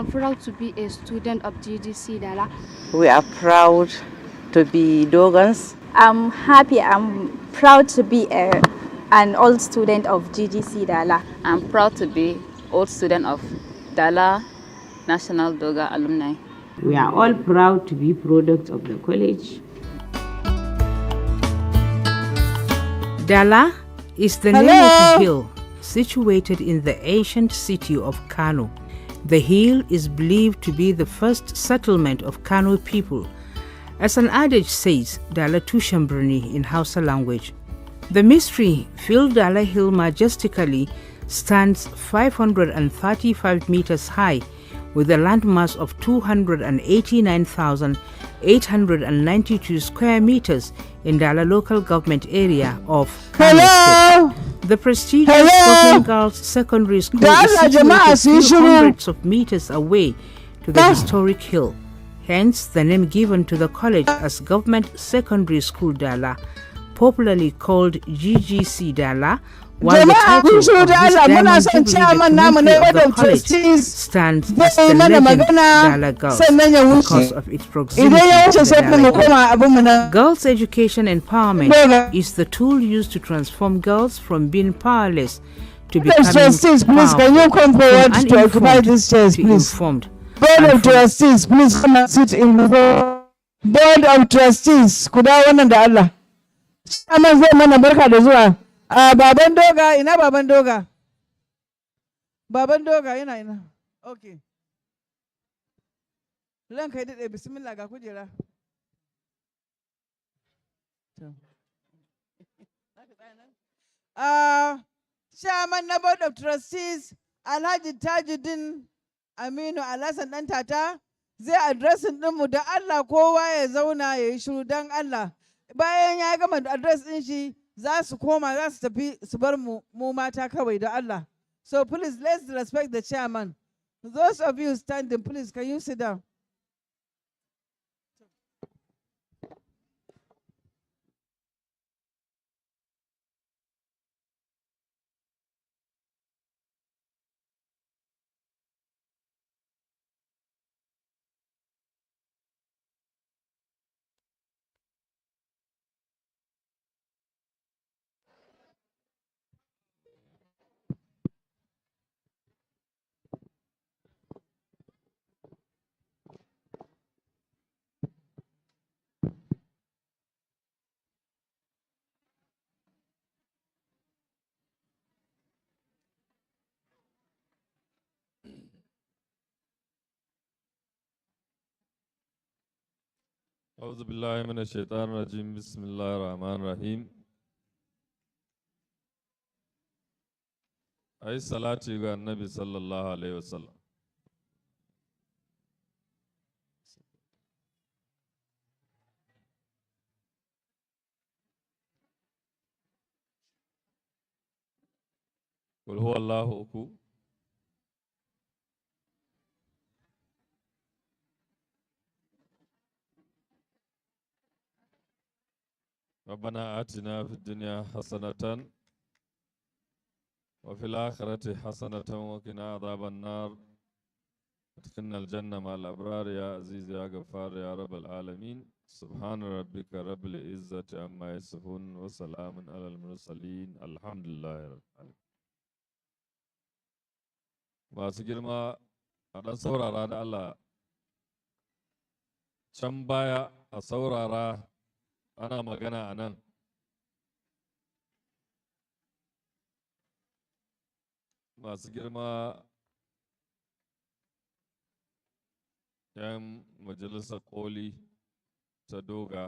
[SPEAKER 10] am proud to be a student of GGC Dala.
[SPEAKER 11] We are proud to be Dogans.
[SPEAKER 12] I'm happy, I'm proud to be an old student of GGC Dala.
[SPEAKER 13] I'm proud to be old student of Dala National DOGGA Alumni.
[SPEAKER 14] We are all proud to be products of the college.
[SPEAKER 15] Dala is the name of a hill situated in the ancient city of Kano. The hill is believed to be the first settlement of Kano people. As an adage says, Dala Tushen Birni in Hausa language. The mystery-filled Dala Hill majestically stands 535 meters high with a landmass of 289,892 square meters in Dala local government area of Kano State. The prestigious Government Girls Secondary School is situated a few hundreds of meters away to the historic hill. Hence, the name given to the college as Government Secondary School Dala, popularly called GGC Dala, while the title of this Diamond Jubilee documentary of the college stands as the legend Dala Girls because of its proximity to the Dala Hill. Girls' education empowerment is the tool used to transform girls from being powerless to becoming
[SPEAKER 5] Trustees, please, can you come forward to occupy these chairs, please?
[SPEAKER 15] Informed.
[SPEAKER 5] Board of Trustees, please come and sit in the Board of Trustees, ku dawo wannan da Allah. Chairman zai mana barka da zuwa. Baban Doga, ina Baban Doga? Baban Doga yana ina. Okay. Ranka yi daɗe, bismillah ga kujera. Chairman na Board of Trustees, Alhaji Tajuddin Aminu Alhassan ɗan tata zai adresin ɗinmu da Allah kowa ya zauna ya yi shiru don Allah. Bayan ya gama adres ɗin shi za su koma za su tafi su bar mu mata kawai da Allah. So please let's respect the chairman. Those of you standing, please can you sit down?
[SPEAKER 4] أعوذ بالله من الشيطان الرجيم بسم الله الرحمن الرحيم أي صلاة النبي صلى الله عليه وسلم قل هو الله أكو ربنا آتنا في الدنيا حسنة وفي الآخرة حسنة وقنا عذاب النار ادخلنا الجنة مع الأبرار يا عزيز يا غفار يا رب العالمين سبحان ربك رب العزة عما يصفون وسلام على المرسلين الحمد لله رب العالمين. masu girma a ɗan saurara da Allah can baya a saurara ana magana a nan masu girma ‘yan majalisar koli ta doga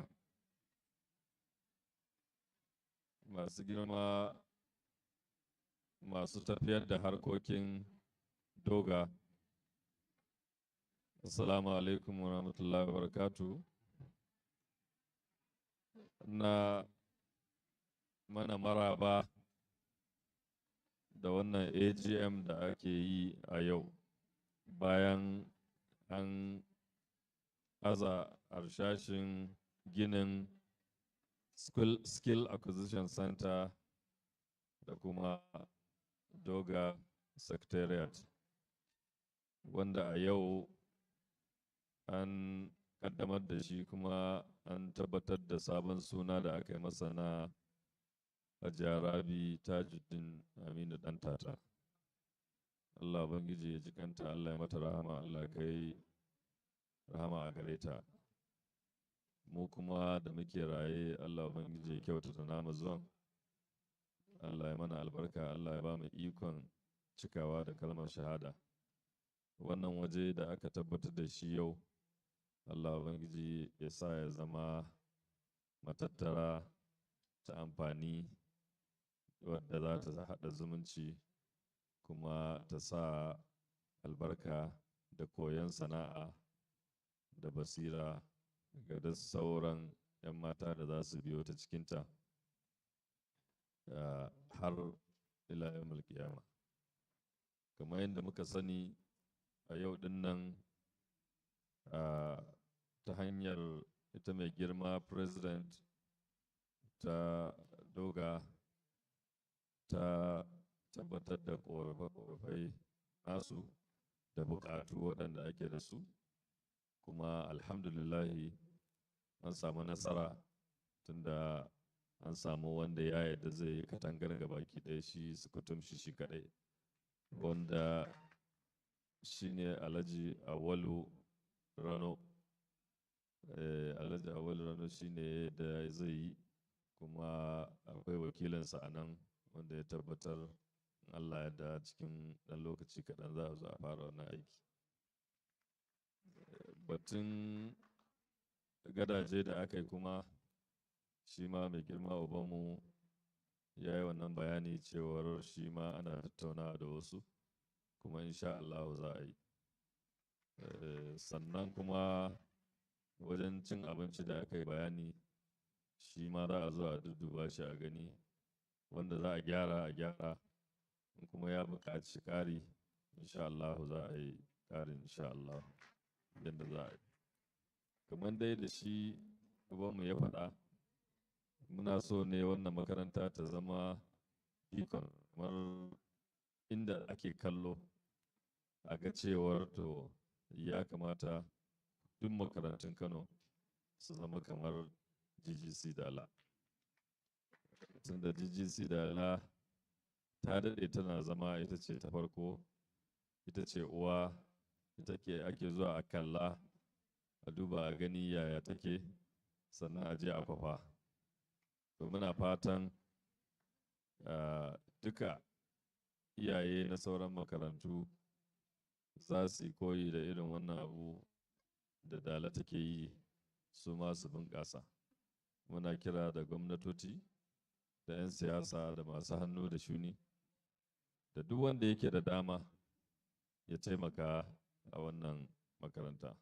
[SPEAKER 4] masu girma masu tafiyar da harkokin doga assalamu alaikum wa rahmatullahi wa barakatuh na mana maraba da wannan AGM da ake yi a yau bayan an aza harshashin ginin Skill Acquisition Center da kuma DOGGA Secretariat. wanda a yau an kaddamar da shi kuma an tabbatar da sabon suna da aka yi masa na Hajiya Rabi Tajuddin Aminu Ɗantata. Allah Ubangiji ya ji kanta, Allah ya mata rahama, Allah kai rahama a gare ta. Mu kuma da muke raye, Allah Ubangiji ya kyautata namu zuwan. Allah ya mana albarka, Allah ya ba mu ikon cikawa da kalmar shahada. Wannan waje da aka tabbatar da shi yau, Allah Ubangiji ya sa ya zama matattara ta amfani wadda za ta haɗa zumunci kuma ta sa albarka da koyon sana'a da basira ga da sauran 'yan mata da za su biyo ta cikinta har ila yawmul qiyama. Kamar yadda muka sani a yau din nan ta hanyar ita mai girma president ta DOGAA ta tabbatar da ƙorafe-ƙorafai nasu da buƙatu waɗanda ake da su, kuma alhamdulillahi an samu nasara tunda an samu wanda ya yarda zai yi katangar gabaki ɗaya shi sukutum shi kaɗai, wanda shi ne Alhaji Awalu Rano. Alhaji Awalu Rano shi ne da zai yi, kuma akwai wakilinsa a nan wanda ya tabbatar Allah ya da cikin ɗan lokaci kaɗan za a zo a fara wannan aiki. Batun gadaje da aka yi kuma shi ma mai girma ubanmu ya yi wannan bayani cewar shi ma ana tattaunawa da wasu, kuma insha Allah za a yi. Sannan kuma wajen cin abinci da aka yi bayani shi ma za a zo a dudduba shi a gani wanda za a gyara in kuma ya buƙaci ƙari insha Allah za a yi ƙarin insha Allah yadda za a yi. Kamar dai da shi ubanmu ya faɗa, muna so ne wannan makaranta ta zama ikon kamar inda ake kallo a ga cewar to ya kamata duk makarantun Kano su zama kamar GGC Dala. Tunda GGC Dala ta daɗe tana zama ita ce ta farko, ita ce uwa, ita ake zuwa a kalla, a duba a gani yaya take, sannan a je a kwafa. To muna fatan duka iyaye na sauran makarantu za su yi koyi da irin wannan abu da Dala take yi, su ma su bunƙasa. Muna kira da gwamnatoci da 'yan siyasa da masu hannu da shuni da duk wanda yake da dama ya taimaka a wannan makaranta.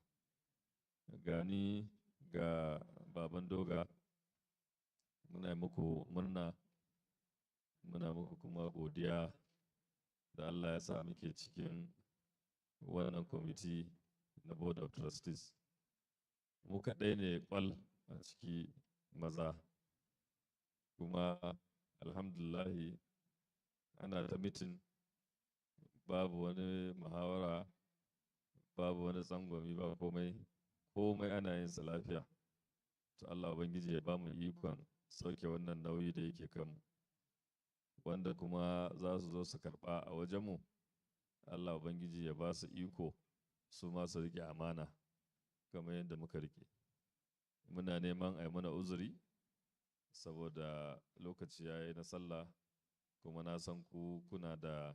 [SPEAKER 4] Gani ga baban DOGAA, muna muku murna, muna muku kuma godiya da Allah ya sa muke cikin wannan kwamiti na Board of Trustees. Mu kaɗai ne ƙwal a ciki maza, kuma alhamdulillahi ana ta mitin, babu wani muhawara, babu wani tsangwami, ba komai ana yin sa lafiya. To Allah Ubangiji ya ba mu ikon sauke wannan nauyi da yake kanmu, wanda kuma za su zo su karɓa a wajenmu, Allah Ubangiji ya ba su iko su ma su riƙe amana kamar yadda muka riƙe. Muna neman a yi mana uzuri saboda lokaci ya yi na sallah, kuma na san ku kuna da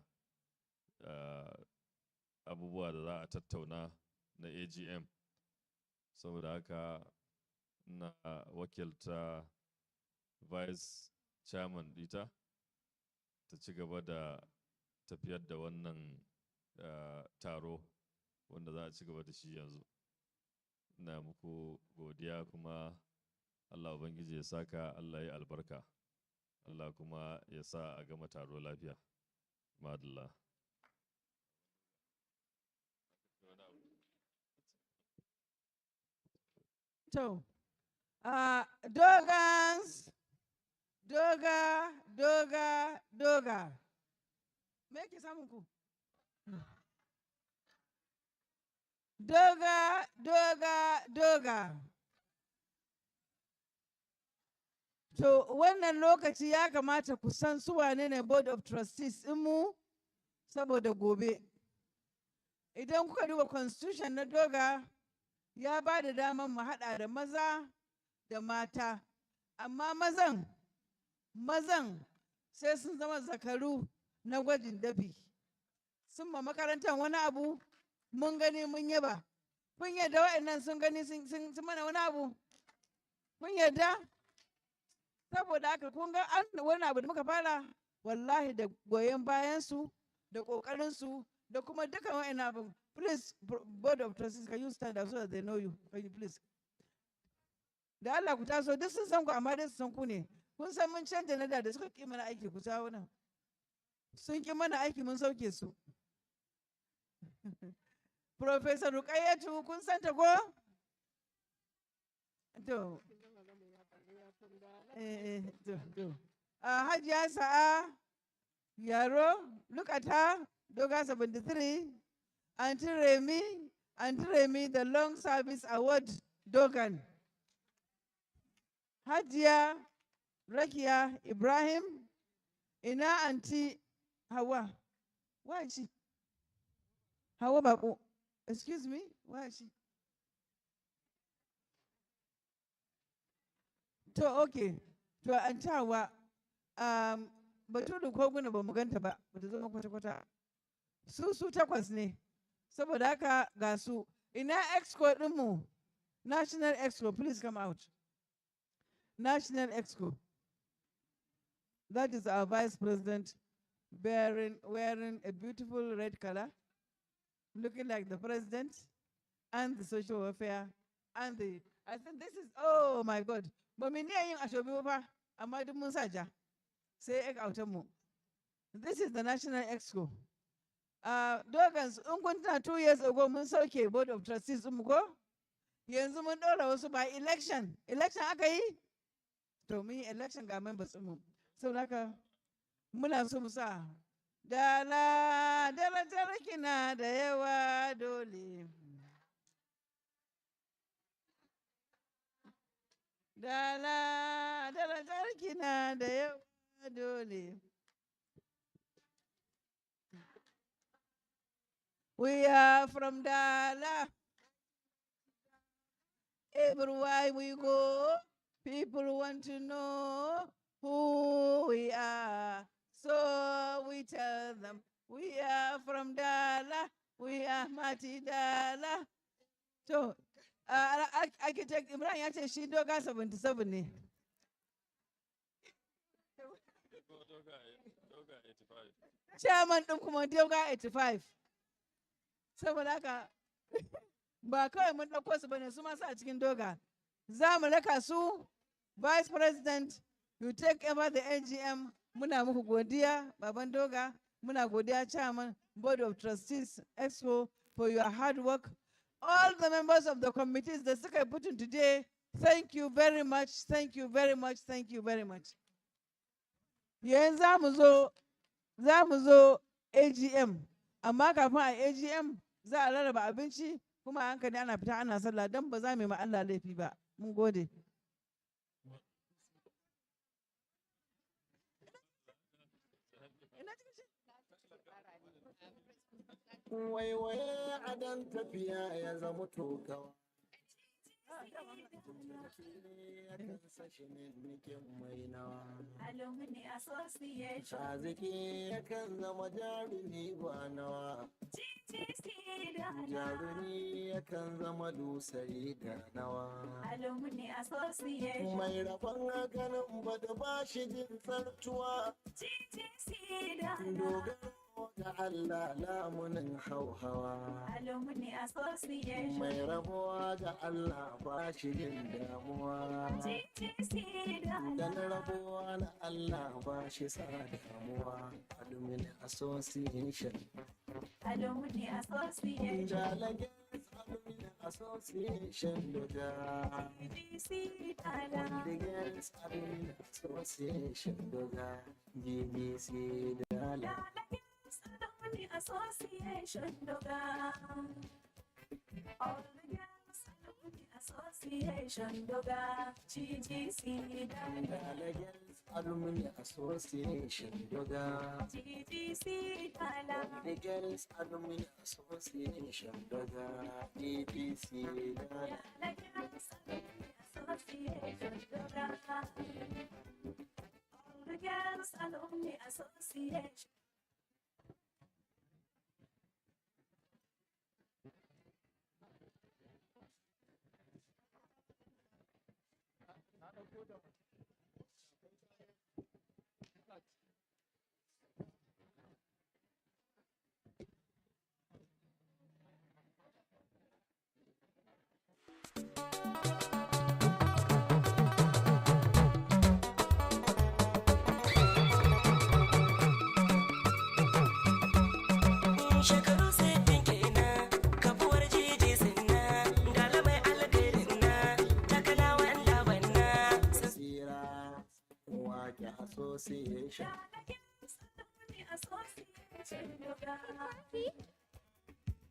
[SPEAKER 4] abubuwa da za a tattauna na AGM, saboda haka na wakilta vice chairman ɗita ta ci gaba da tafiyar da wannan taro wanda za a ci gaba da shi yanzu. Ina muku godiya, kuma Allah Ubangiji ya saka, Allah ya albarka, Allah kuma ya sa a gama taro lafiya. Madalla.
[SPEAKER 5] To, Dogans, DOGGA. Me yake samun ku? DOGAA, DOGAA, DOGAA. To wannan lokaci ya kamata ku san su wane ne Board of Trustees mu saboda gobe. Idan kuka duba constitution na DOGAA ya ba da damar mu haɗa da maza da mata, amma mazan sai sun zama zakaru na gwajin dafi. Sun ma makarantar wani abu mun gani mun yaba. Kun yadda wa'annan sun gani sun mana wani abu? Kun yadda? Saboda haka kun ga wani abu da muka fara wallahi da goyon bayansu da ƙoƙarinsu da kuma duka wa'annan abu. Please, Board of Trustees, can you stand up so that they know you? Can you please? Da Allah ku taso duk sun san ku amma dai su san ku ne. Kun san mun canja na da suka ƙi mana aiki ku tawo nan. Sun ƙi mana aiki mun sauke su. Professor Ruqayyatu kun san ta ko? To. Hajiya Sa'a Yaro, look at her, DOGGA 73. Auntie Remi, the Long Service Award, DOGAN. Hajiya Rakia Ibrahim, ina Auntie Hawa. Why is she? Hawa Babu. Excuse me, why is she? To, okay. To, Auntie Hawa, Batulu Koguna ba mu ganta ba, ba ta zama kwata-kwata. Su takwas ne. Saboda haka ga su, ina exco ɗinmu, National Exco, please come out. National Exco. That is our Vice President wearing a beautiful red color, looking like the President, and the social welfare, and I think this is, oh my God. But me near yin ashobi ba, amma duk mun sa ja. Sai ek autan mu. This is the National Exco. Dogans, in kun tuna 2 years ago mun sauke Board of Trustees mu ko? Yanzu mun ɗora wasu by election. Election aka yi? To mun yi election ga members mu. Saboda haka muna so mu sa dala kina da yawa dole. Dala kina da yawa dole. We are from Dala. Everywhere we go, people want to know who we are. So we tell them, we are from Dala. We are Mati Dala. So, architect Ibrahim ya ce shi DOGGA 77 ne.
[SPEAKER 4] DOGGA 85.
[SPEAKER 5] Chairman ɗin kuma DOGGA 85. Saboda haka ba kawai mun ɗauko su bane su ma a cikin DOGGA. Za mu raka su Vice President, you take over the AGM. Muna muku godiya, Baban DOGGA. Muna godiya, Chairman, Board of Trustees, Exco, for your hard work. All the members of the committees that suka put in today, thank you very much, thank you very much, thank you very much. Yanzu za mu zo AGM, amma kafin a AGM za a rarraba abinci kuma a hankali ana fita ana sallah don ba za mu yi ma Allah laifi ba. Mun gode.
[SPEAKER 9] Waiwaye a dan tafiya ya zama tokawa.
[SPEAKER 8] Alumni Association.
[SPEAKER 9] Shaziki yakan zama jarumi ba nawa. Jarumi yakan zama dusari da nawa.
[SPEAKER 8] Alumni Association.
[SPEAKER 9] Mai rabon ganin ba da ba shi jin tsartuwa. Dogaro da Allah lamunin hauhawa.
[SPEAKER 8] Alumni Association.
[SPEAKER 9] Mai rabuwa da Allah ba shi jin damuwa. Dan rabuwa da Allah ba shi sa damuwa. Alumni Association.
[SPEAKER 8] Alumni Association.
[SPEAKER 9] Delegates Alumni Association DOGGA. Delegates Alumni Association DOGGA. GBC DALA.
[SPEAKER 8] Alumni Association DOGGA. All the girls Alumni Association DOGGA GGC Dala.
[SPEAKER 9] Dala Girls Alumni Association DOGGA.
[SPEAKER 8] GGC Dala.
[SPEAKER 9] The Girls Alumni Association DOGGA. GGC Dala.
[SPEAKER 8] Dala Girls Alumni Association DOGGA. All the girls Alumni Association.
[SPEAKER 16] Shekaru sittin kenan kafuwar jiji sinna dala mai alkhairin na takalawa da banna
[SPEAKER 9] Sira Wake Association.
[SPEAKER 8] Association DOGGA.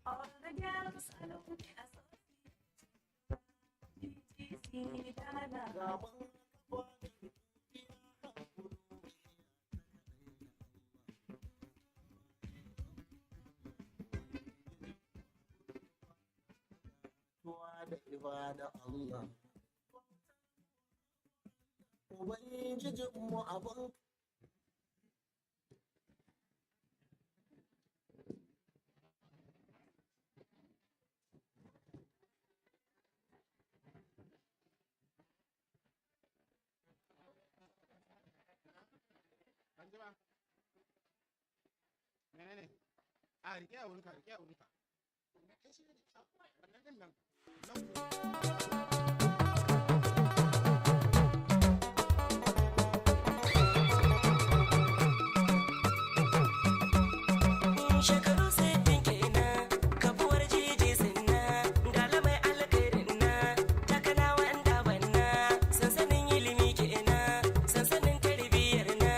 [SPEAKER 8] All the girls Alumni Association GGC Dala.
[SPEAKER 9] Da ibada Allah. Ubangijinmu abin
[SPEAKER 17] menene a rike a wurinka rike a wurinka
[SPEAKER 16] shekaru sittin kenan kafuwar jiji sinna dala mai alkhairin na takalawa da banna sansanin ilimi kenan sansanin tarbiyyar na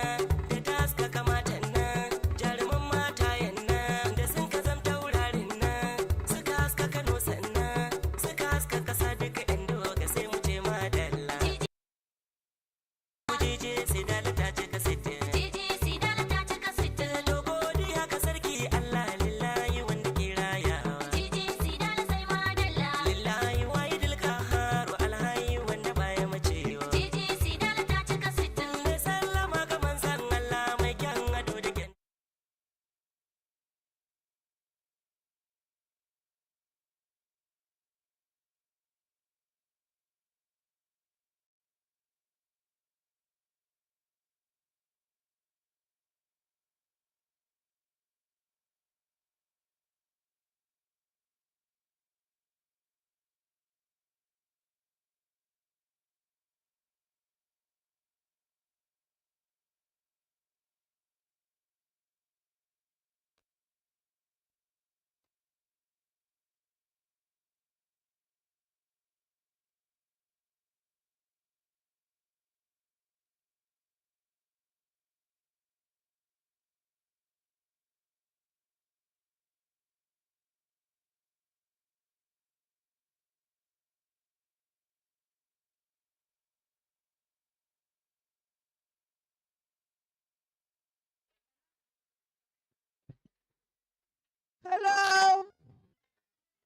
[SPEAKER 16] da ta haskaka matan nan jaruman matayen nan da sun ka zamta wurarin nan suka haska Kano sannan suka haska kasa duka yan doga sai mu ce madalla jiji sai dala ta cika sittin
[SPEAKER 7] Hello.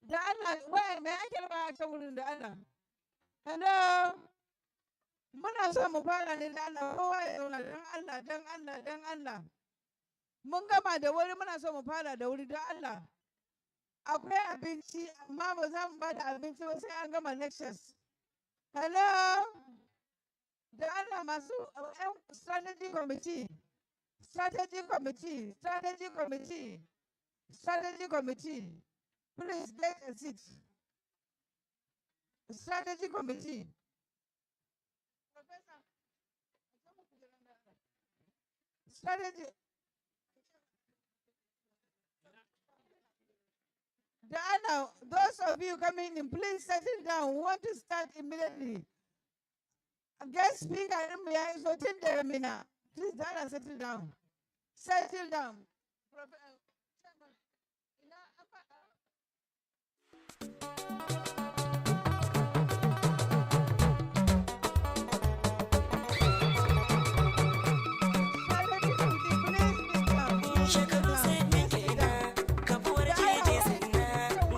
[SPEAKER 7] Da Allah, wai me ake ba ta wurin da Allah? Hello. Muna so mu fara ne da Allah, kowa ya zauna dan Allah, dan Allah, dan Allah. Mun gama da wuri muna so mu fara da wuri don Allah. Akwai abinci amma ba za mu ba da abinci ba sai an gama lectures. Hello. Da Allah masu strategy committee. Strategy committee. Strategy committee. Strategy committee, please take a seat. Strategy committee. Professor, strategy. Diana, those of you coming in, please settle down. We want to start immediately. Guest speaker, so please, Diana, settle down. Settle down. Chairman.
[SPEAKER 16] shekaru sittin kenan kafuwar jeje sinna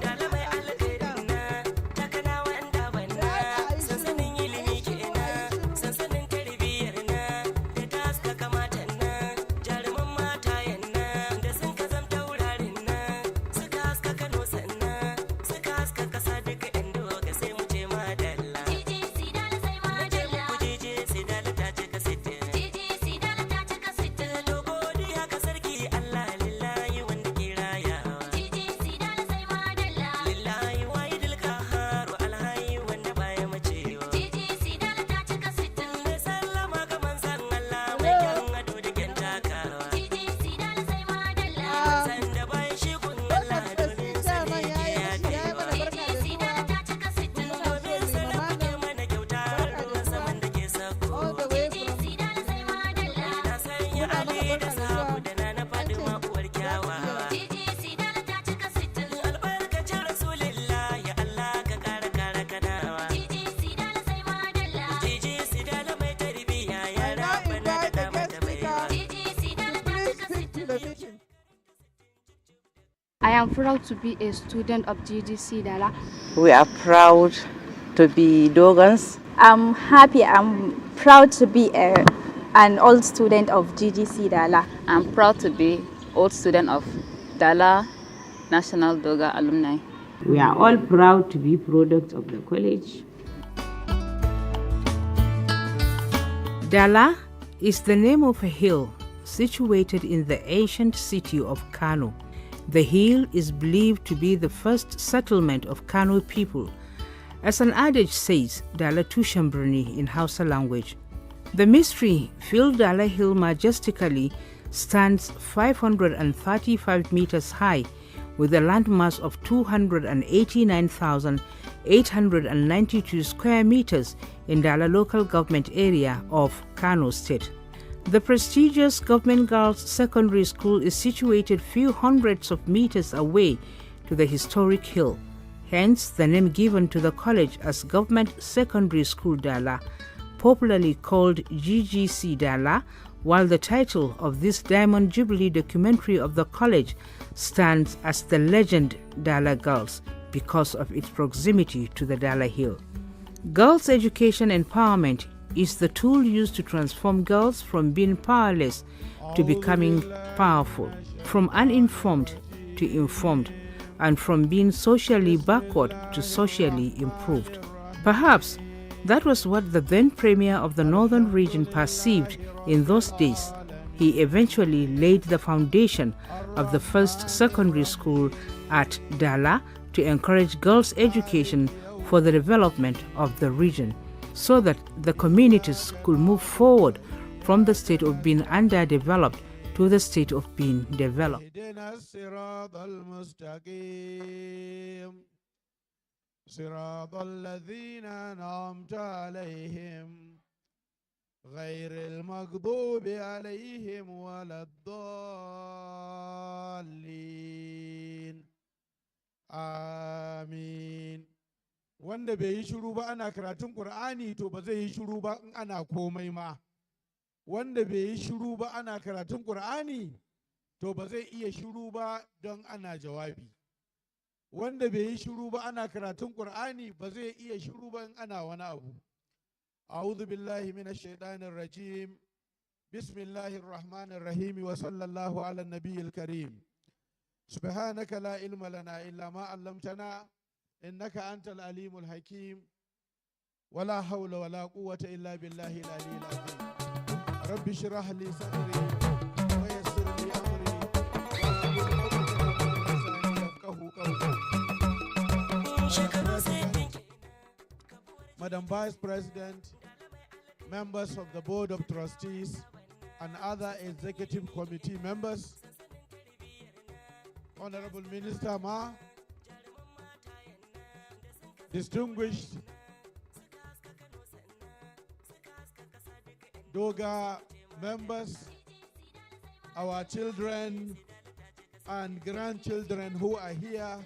[SPEAKER 16] dala mai alkhairin na takana wanda banna sansanin ilimi kenan sansanin tarbiyyar na da ta haskaka matan na jaruman matayen na da sun ka zam taurarin na suka haskaka nosan na suka haskaka sa duka yan doga sai mu ce madalla na ce muku jeje sidala ta cika sittin to godiya ga sarki Allah lillahi wanda ke rayawa lillahi wahidul qahharu alhayy wanda baya macewa mai sallama ga manzon Allah mai kyan ado da kyan takawa san da bayan shi kun Allah domin sani yake yadewa domin sanin kuke mana kyauta ruwan saman da ke sako na sanya Ali da sabu da na faɗi uwar kyawawa albarkacin rasulillah ya Allah ka kara kara kanawa jiji sidala mai tarbiya ya rabana da dama da baiwa
[SPEAKER 10] I am proud to be a student of GGC Dala.
[SPEAKER 11] We are proud to be Dogans.
[SPEAKER 12] I'm happy, I'm proud to be an old student of GGC Dala.
[SPEAKER 13] I'm proud to be old student of DALA National DOGGA Alumni.
[SPEAKER 14] We are all proud to be products of the college.
[SPEAKER 15] Dala is the name of a hill situated in the ancient city of Kano. The hill is believed to be the first settlement of Kano people. As an adage says, Dala Tushambrani in Hausa language. The mystery-filled Dala Hill majestically stands 535 meters high with a landmass of 289,892 square meters in Dala local government area of Kano State. The prestigious Government Girls Secondary School is situated few hundreds of meters away to the historic hill. Hence, the name given to the college as Government Secondary School Dala, popularly called GGC Dala, while the title of this Diamond Jubilee documentary of the college stands as The Legend Dala Girls because of its proximity to the Dala Hill. Girls' education empowerment is the tool used to transform girls from being powerless to becoming powerful, from uninformed to informed, and from being socially backward to socially improved. Perhaps that was what the then Premier of the Northern Region perceived in those days. He eventually laid the foundation of the first secondary school at Dala to encourage girls' education for the development of the region, so that the communities could move forward from the state of being underdeveloped to the state of being developed.
[SPEAKER 17] صراط الذين أنعمت عليهم غير المغضوب عليهم ولا الضالين آمين. wanda bai yi shiru ba ana karatun Qur'ani to ba zai yi shiru ba in ana komai ma. Wanda bai yi shiru ba ana karatun Qur'ani to ba zai iya shiru ba don ana jawabi. Wanda bai yi shiru ba ana karatun Qur'ani ba zai iya shiru ba in ana wani abu. A'udhu billahi minash shaitanir rajim. Bismillahir rahmanir rahim wa sallallahu ala nabiyil karim. Subhanaka la ilma lana illa ma 'allamtana innaka antal alimul hakim. Wala hawla wala quwwata illa billahi al-aliyyil azim. Rabbi shrah li sadri wa yassir li amri wa hlul 'uqdatan min lisani yafqahu qawli. Madam Vice President, members of the Board of Trustees, and other executive committee members, Honorable Minister Ma, distinguished DOGGA members, our children and grandchildren who are here,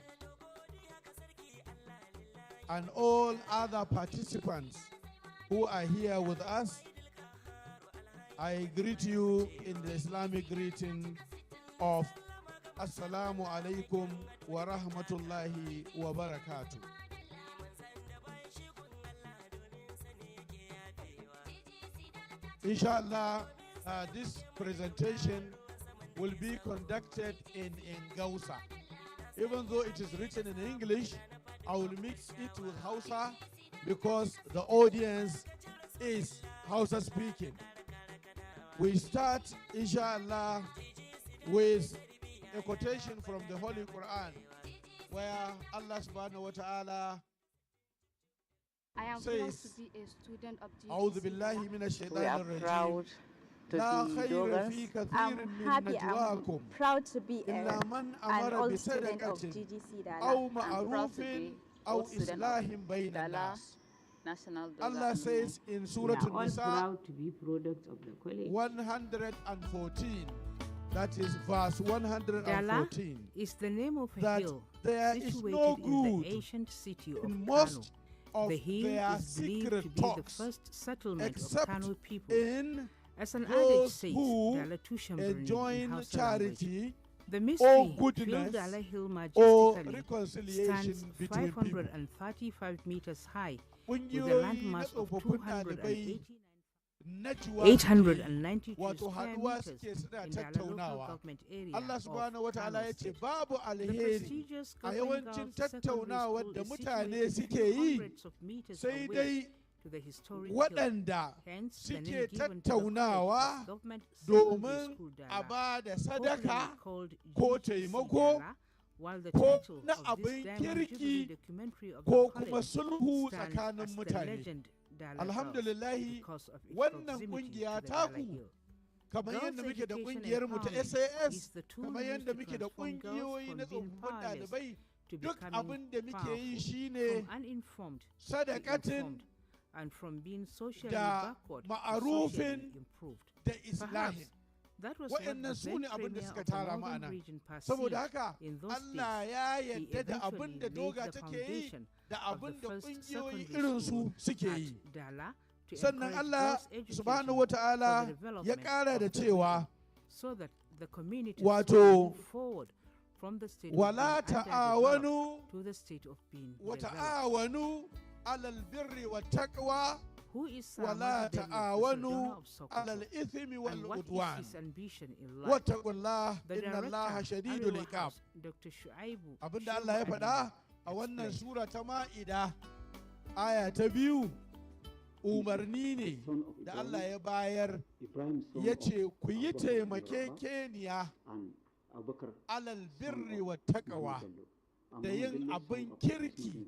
[SPEAKER 17] and all other participants who are here with us, I greet you in the Islamic greeting. of Assalamu alaikum wa rahmatullahi wa barakatuh. Inshallah, this presentation will be conducted in Gausa. Even though it is written in English, I will mix it with Hausa because the audience is Hausa speaking. We start, inshallah, with a quotation from the Holy Quran, where Allah subhanahu wa ta'ala
[SPEAKER 10] I am proud to be a student of
[SPEAKER 17] أعوذ
[SPEAKER 10] GDC.
[SPEAKER 17] بالله من الشيطان
[SPEAKER 11] We are
[SPEAKER 17] الرجيم
[SPEAKER 11] proud to
[SPEAKER 17] لا
[SPEAKER 11] be
[SPEAKER 17] خير في
[SPEAKER 11] DOGGAs.
[SPEAKER 17] كثير
[SPEAKER 12] I'm
[SPEAKER 17] من
[SPEAKER 12] happy,
[SPEAKER 17] نجواكم
[SPEAKER 12] I'm proud to be
[SPEAKER 17] إلا من
[SPEAKER 12] an
[SPEAKER 17] أمر
[SPEAKER 12] old student of
[SPEAKER 17] بصدقة
[SPEAKER 12] GDC Dala.
[SPEAKER 17] أو
[SPEAKER 13] I'm proud
[SPEAKER 17] معروف
[SPEAKER 13] to be
[SPEAKER 17] أو
[SPEAKER 13] old student
[SPEAKER 17] إصلاح
[SPEAKER 13] of
[SPEAKER 17] بين
[SPEAKER 13] DALA,
[SPEAKER 17] الناس.
[SPEAKER 13] National DOGGA
[SPEAKER 17] Allah
[SPEAKER 13] Alumni.
[SPEAKER 17] says in
[SPEAKER 14] We
[SPEAKER 17] Surah
[SPEAKER 14] are all
[SPEAKER 17] An-Nisa
[SPEAKER 14] proud to be products of the college.
[SPEAKER 17] 114, that is verse
[SPEAKER 15] Dala
[SPEAKER 17] 114,
[SPEAKER 15] is the name of a
[SPEAKER 17] that
[SPEAKER 15] hill
[SPEAKER 17] there is
[SPEAKER 15] situated
[SPEAKER 17] no
[SPEAKER 15] in
[SPEAKER 17] good
[SPEAKER 15] the ancient city of
[SPEAKER 17] in
[SPEAKER 15] Kano.
[SPEAKER 17] most of
[SPEAKER 15] The hill
[SPEAKER 17] their
[SPEAKER 15] is believed
[SPEAKER 17] secret
[SPEAKER 15] to be the
[SPEAKER 17] talks
[SPEAKER 15] first settlement of
[SPEAKER 17] except
[SPEAKER 15] Kano people.
[SPEAKER 17] in
[SPEAKER 15] As an adage
[SPEAKER 17] those
[SPEAKER 15] says,
[SPEAKER 17] who
[SPEAKER 15] Dala Tushamburni in
[SPEAKER 17] enjoin
[SPEAKER 15] Hausa language.
[SPEAKER 17] charity
[SPEAKER 15] The
[SPEAKER 17] or
[SPEAKER 15] mystery
[SPEAKER 17] goodness
[SPEAKER 15] filled Dala Hill
[SPEAKER 17] or
[SPEAKER 15] majestically
[SPEAKER 17] reconciliation
[SPEAKER 15] stands
[SPEAKER 17] between people.
[SPEAKER 15] 535 meters high with a
[SPEAKER 17] Ƙungiyoyi na
[SPEAKER 15] landmass of
[SPEAKER 17] tsofaffin ɗalibai na juwa
[SPEAKER 15] 892
[SPEAKER 17] wato
[SPEAKER 15] square
[SPEAKER 17] haduwa
[SPEAKER 15] meters
[SPEAKER 17] suke suna
[SPEAKER 15] in Dala local
[SPEAKER 17] tattaunawa.
[SPEAKER 15] government area
[SPEAKER 17] Allah subhanahu wa
[SPEAKER 15] of
[SPEAKER 17] ta'ala
[SPEAKER 15] Kano
[SPEAKER 17] ya ce
[SPEAKER 15] State.
[SPEAKER 17] babu
[SPEAKER 15] The
[SPEAKER 17] alheri
[SPEAKER 15] prestigious
[SPEAKER 17] a
[SPEAKER 15] Government
[SPEAKER 17] yawancin
[SPEAKER 15] Girls Secondary
[SPEAKER 17] tattaunawar
[SPEAKER 15] School
[SPEAKER 17] da
[SPEAKER 15] is
[SPEAKER 17] mutane
[SPEAKER 15] situated
[SPEAKER 17] suke
[SPEAKER 15] few
[SPEAKER 17] yi
[SPEAKER 15] hundreds of meters
[SPEAKER 17] sai
[SPEAKER 15] away
[SPEAKER 17] dai
[SPEAKER 15] to the historic hill.
[SPEAKER 17] waɗanda
[SPEAKER 15] Hence, the name
[SPEAKER 17] suke
[SPEAKER 15] given to the college
[SPEAKER 17] tattaunawa
[SPEAKER 15] is Government Secondary School
[SPEAKER 17] domin
[SPEAKER 15] Dala,
[SPEAKER 17] a ba da
[SPEAKER 15] popularly
[SPEAKER 17] sadaka
[SPEAKER 15] called
[SPEAKER 17] ko
[SPEAKER 15] GGC
[SPEAKER 17] taimako
[SPEAKER 15] Dala, while the
[SPEAKER 17] ko
[SPEAKER 15] title
[SPEAKER 17] na
[SPEAKER 15] of this
[SPEAKER 17] abin
[SPEAKER 15] Diamond Jubilee
[SPEAKER 17] kirki
[SPEAKER 15] documentary of
[SPEAKER 17] ko
[SPEAKER 15] the
[SPEAKER 17] kuma
[SPEAKER 15] college
[SPEAKER 17] sulhu
[SPEAKER 15] stands
[SPEAKER 17] tsakanin
[SPEAKER 15] as the
[SPEAKER 17] mutane.
[SPEAKER 15] legend Dala Girls
[SPEAKER 17] Alhamdulillahi,
[SPEAKER 15] because of its
[SPEAKER 17] wannan
[SPEAKER 15] proximity to
[SPEAKER 17] kungiya
[SPEAKER 15] the Dala
[SPEAKER 17] taku
[SPEAKER 15] Hill.
[SPEAKER 17] kamar
[SPEAKER 15] Girls
[SPEAKER 17] yadda muke da
[SPEAKER 15] education
[SPEAKER 17] kungiyar mu ta
[SPEAKER 15] empowerment is
[SPEAKER 17] SAS,
[SPEAKER 15] the tool
[SPEAKER 17] kamar
[SPEAKER 15] used
[SPEAKER 17] yadda
[SPEAKER 15] to
[SPEAKER 17] muke da
[SPEAKER 15] transform girls
[SPEAKER 17] kungiyoyi
[SPEAKER 15] from
[SPEAKER 17] na
[SPEAKER 15] being
[SPEAKER 17] tsofaffin
[SPEAKER 15] powerless
[SPEAKER 17] ɗalibai,
[SPEAKER 15] to
[SPEAKER 17] duk
[SPEAKER 15] becoming
[SPEAKER 17] abin da muke yi
[SPEAKER 15] powerful,
[SPEAKER 17] shine
[SPEAKER 15] from uninformed to
[SPEAKER 17] sadakatin
[SPEAKER 15] informed, and from being socially
[SPEAKER 17] da
[SPEAKER 15] backward to
[SPEAKER 17] ma'arufin
[SPEAKER 15] socially improved.
[SPEAKER 17] da islahin.
[SPEAKER 15] Perhaps that was what the
[SPEAKER 17] Waɗannan su
[SPEAKER 15] then
[SPEAKER 17] ne abin da
[SPEAKER 15] premier
[SPEAKER 17] suka
[SPEAKER 15] of the
[SPEAKER 17] tara
[SPEAKER 15] northern
[SPEAKER 17] ma'ana.
[SPEAKER 15] region
[SPEAKER 17] Saboda
[SPEAKER 15] perceived
[SPEAKER 17] haka
[SPEAKER 15] in those
[SPEAKER 17] Allah
[SPEAKER 15] days.
[SPEAKER 17] ya
[SPEAKER 15] He
[SPEAKER 17] yarda da abin
[SPEAKER 15] eventually
[SPEAKER 17] da
[SPEAKER 15] laid
[SPEAKER 17] doga
[SPEAKER 15] the
[SPEAKER 17] take yi
[SPEAKER 15] foundation
[SPEAKER 17] da
[SPEAKER 15] of the
[SPEAKER 17] abin da
[SPEAKER 15] first
[SPEAKER 17] kungiyoyi
[SPEAKER 15] secondary
[SPEAKER 17] irin
[SPEAKER 15] school
[SPEAKER 17] su suke
[SPEAKER 15] at
[SPEAKER 17] yi.
[SPEAKER 15] Dala to
[SPEAKER 17] Sannan
[SPEAKER 15] encourage
[SPEAKER 17] Allah
[SPEAKER 15] girls' education
[SPEAKER 17] subhanahu wa
[SPEAKER 15] for the
[SPEAKER 17] ta'ala ya
[SPEAKER 15] development
[SPEAKER 17] ƙara da
[SPEAKER 15] of the
[SPEAKER 17] cewa
[SPEAKER 15] region, so that the community
[SPEAKER 17] wato
[SPEAKER 15] move forward from the state
[SPEAKER 17] wala
[SPEAKER 15] of being
[SPEAKER 17] ta'awanu
[SPEAKER 15] underdeveloped to the state of being
[SPEAKER 17] wa
[SPEAKER 15] developed.
[SPEAKER 17] ta'awanu alal birri wa taqwa
[SPEAKER 15] Who is
[SPEAKER 17] wala
[SPEAKER 15] Ahmad Bello, the
[SPEAKER 17] ta'awanu
[SPEAKER 15] Sultana of Sokoto?
[SPEAKER 17] alal ithmi wal
[SPEAKER 15] And what is
[SPEAKER 17] udwan
[SPEAKER 15] his ambition in life?
[SPEAKER 17] wattaqullah
[SPEAKER 15] The
[SPEAKER 17] inna Allaha
[SPEAKER 15] director,
[SPEAKER 17] shadidul
[SPEAKER 15] Arewa
[SPEAKER 17] iqab.
[SPEAKER 15] House, Dr. Shuaibu
[SPEAKER 17] Abinda
[SPEAKER 15] Shehu
[SPEAKER 17] Allah ya faɗa a
[SPEAKER 15] Adamu
[SPEAKER 17] wannan
[SPEAKER 15] explained.
[SPEAKER 17] sura ta Ma'ida aya ta 2 umarni ne da Allah ya bayar ya ce ku yi taimakekeniya alal birri wa taqwa da yin abin kirki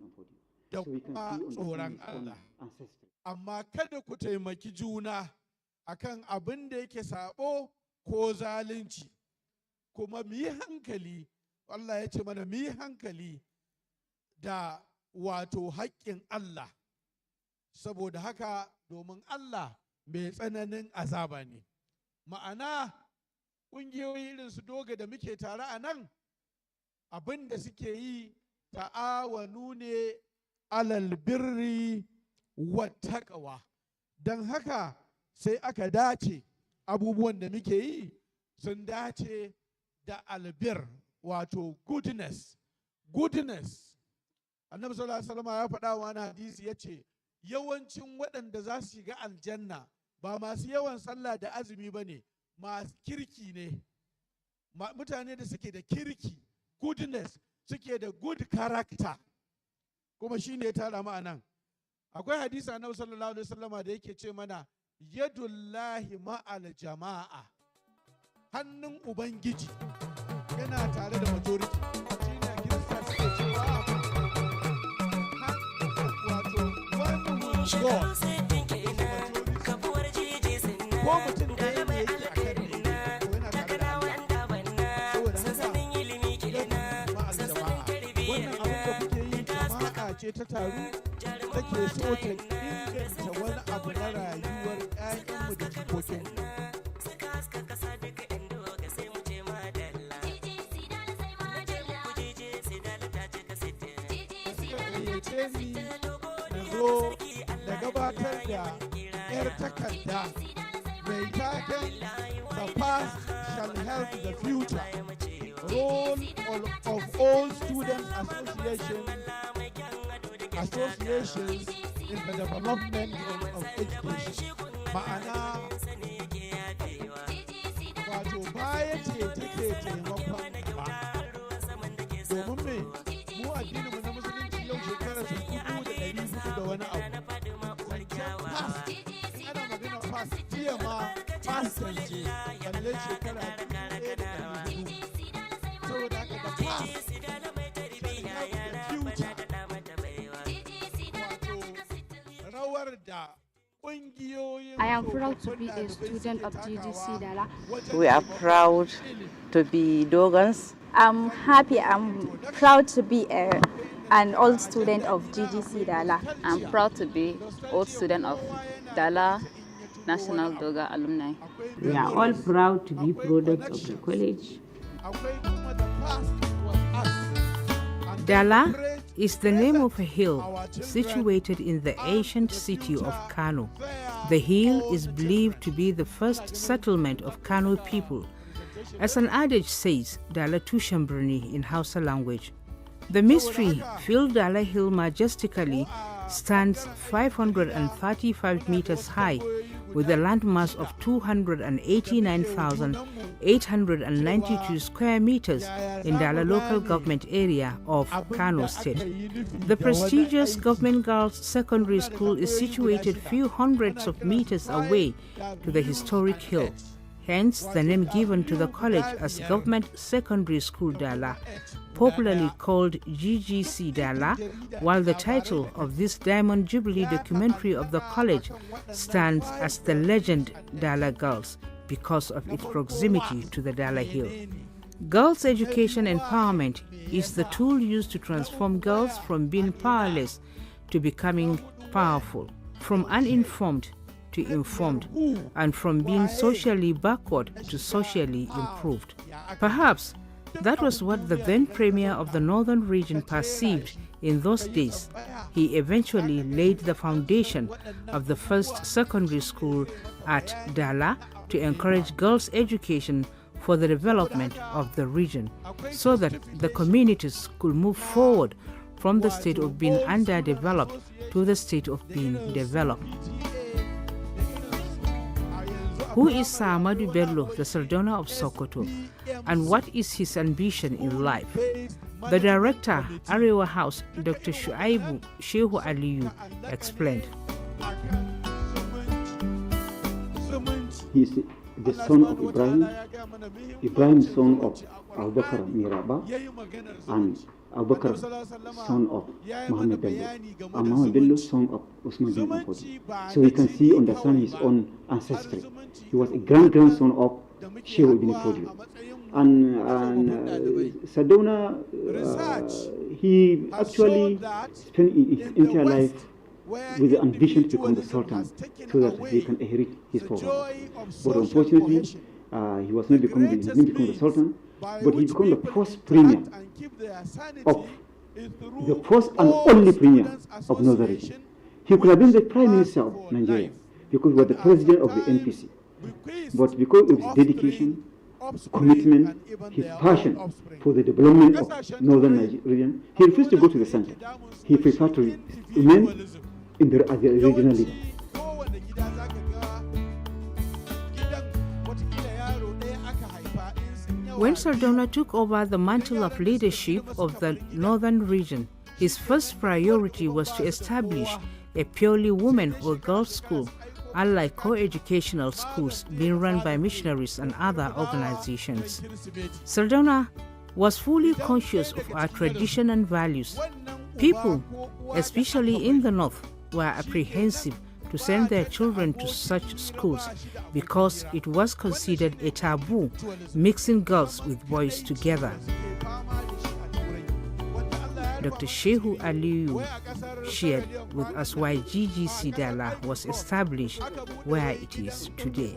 [SPEAKER 17] da kuma tsoron Allah, amma kada ku taimaki juna akan abin da yake sabo ko zalunci. Kuma mu yi hankali, Allah ya ce mana mu yi hankali da wato haƙƙin Allah, saboda haka domin Allah mai tsananin azaba ne. Ma'ana ƙungiyoyi irin su doga da muke tare a nan, abin da suke yi ta'awanu ne alal birri wa taqwa. Don haka sai aka dace abubuwan da muke yi sun dace da albir wato goodness. Annabi sallallahu alaihi wasallam ya faɗa wa wani hadisi ya ce yawancin waɗanda za su shiga aljanna ba masu yawan sallah da azumi ba ne, masu kirki ne, mutane da suke da kirki, goodness, suke da good character. Kuma shi ne ya tara mu a nan. Akwai hadisi annabi sallallahu alaihi wasallama da yake ce mana yadullahi ma'al jama'a, hannun ubangiji yana tare da majority. Shi ne kirista suke cewa wato one with God is majority. Ko mutum ɗaya ne yake a kan ne ko yana tare da Allah. Ce ta taru take so ta inganta wani abu na rayuwar 'ya'yanmu da jikokinmu. Gayyace ni na zo da gabatar da 'yar takarda mai taken the past shall help the future. Role of all student associations in the development of education. Ma'ana wato baya ce take taimakon ba. Domin me mu addinin mu na musulunci yau shekarar 1400 da wani abu. Past ana magana past jiya ma past ce balle shekara 1400. Saboda haka da past
[SPEAKER 10] I am proud to be a student of GGC Dala.
[SPEAKER 11] We are proud to be Dogans.
[SPEAKER 12] I'm happy, I'm proud to be an old student of GGC Dala.
[SPEAKER 13] I'm proud to be old student of DALA, National DOGGA Alumni.
[SPEAKER 14] We are all proud to be products of the college.
[SPEAKER 15] Dala is the name of a hill situated in the ancient city of Kano. The hill is believed to be the first settlement of Kano people. As an adage says, Dala Tushambrani in Hausa language. The mystery-filled Dala Hill majestically stands 535 meters high with a landmass of 289,892 square meters in Dala local government area of Kano State. The prestigious Government Girls Secondary School is situated few hundreds of meters away to the historic hill. Hence, the name given to the college as Government Secondary School Dala, popularly called GGC Dala, while the title of this Diamond Jubilee documentary of the college stands as The Legend Dala Girls because of its proximity to the Dala Hill. Girls' education empowerment is the tool used to transform girls from being powerless to becoming powerful, from uninformed to informed, and from being socially backward to socially improved. Perhaps that was what the then Premier of the Northern Region perceived in those days. He eventually laid the foundation of the first secondary school at Dala to encourage girls' education for the development of the region, so that the communities could move forward from the state of being underdeveloped to the state of being developed. Who is Samadou Bello, the Sardauna of Sokoto, and what is his ambition in life? The director, Arewa House, Dr. Shuaibu Shehu Aliyu, explained.
[SPEAKER 18] He is the son of Ibrahim son of Abubakar Miraba, and Abubakar son of Muhammad Bello, and Muhammad Bello son of Usman bin Affan. So we can see, understand his own ancestry. He was a grandson of Shehu ibn Fodio. And Sardauna, he actually spent his entire life with the ambition to become the Sultan so that he can inherit his power. But unfortunately, he was not become the Sultan, but he became the first premier of the first and only premier of Northern Region. He could have been the Prime Minister of Nigeria because he was the president of the NPC. But because of his dedication, commitment, his passion for the development of Northern Nigeria, he refused to go to the center. He preferred to remain as the regional leader.
[SPEAKER 15] When Sardauna took over the mantle of leadership of the northern region, his first priority was to establish a purely women or girls school, unlike co-educational schools being run by missionaries and other organizations. Sardauna was fully conscious of our tradition and values. People, especially in the north, were apprehensive to send their children to such schools because it was considered a taboo mixing girls with boys together. Dr. Shehu Aliyu shared with us why GGC Dala was established where it is today.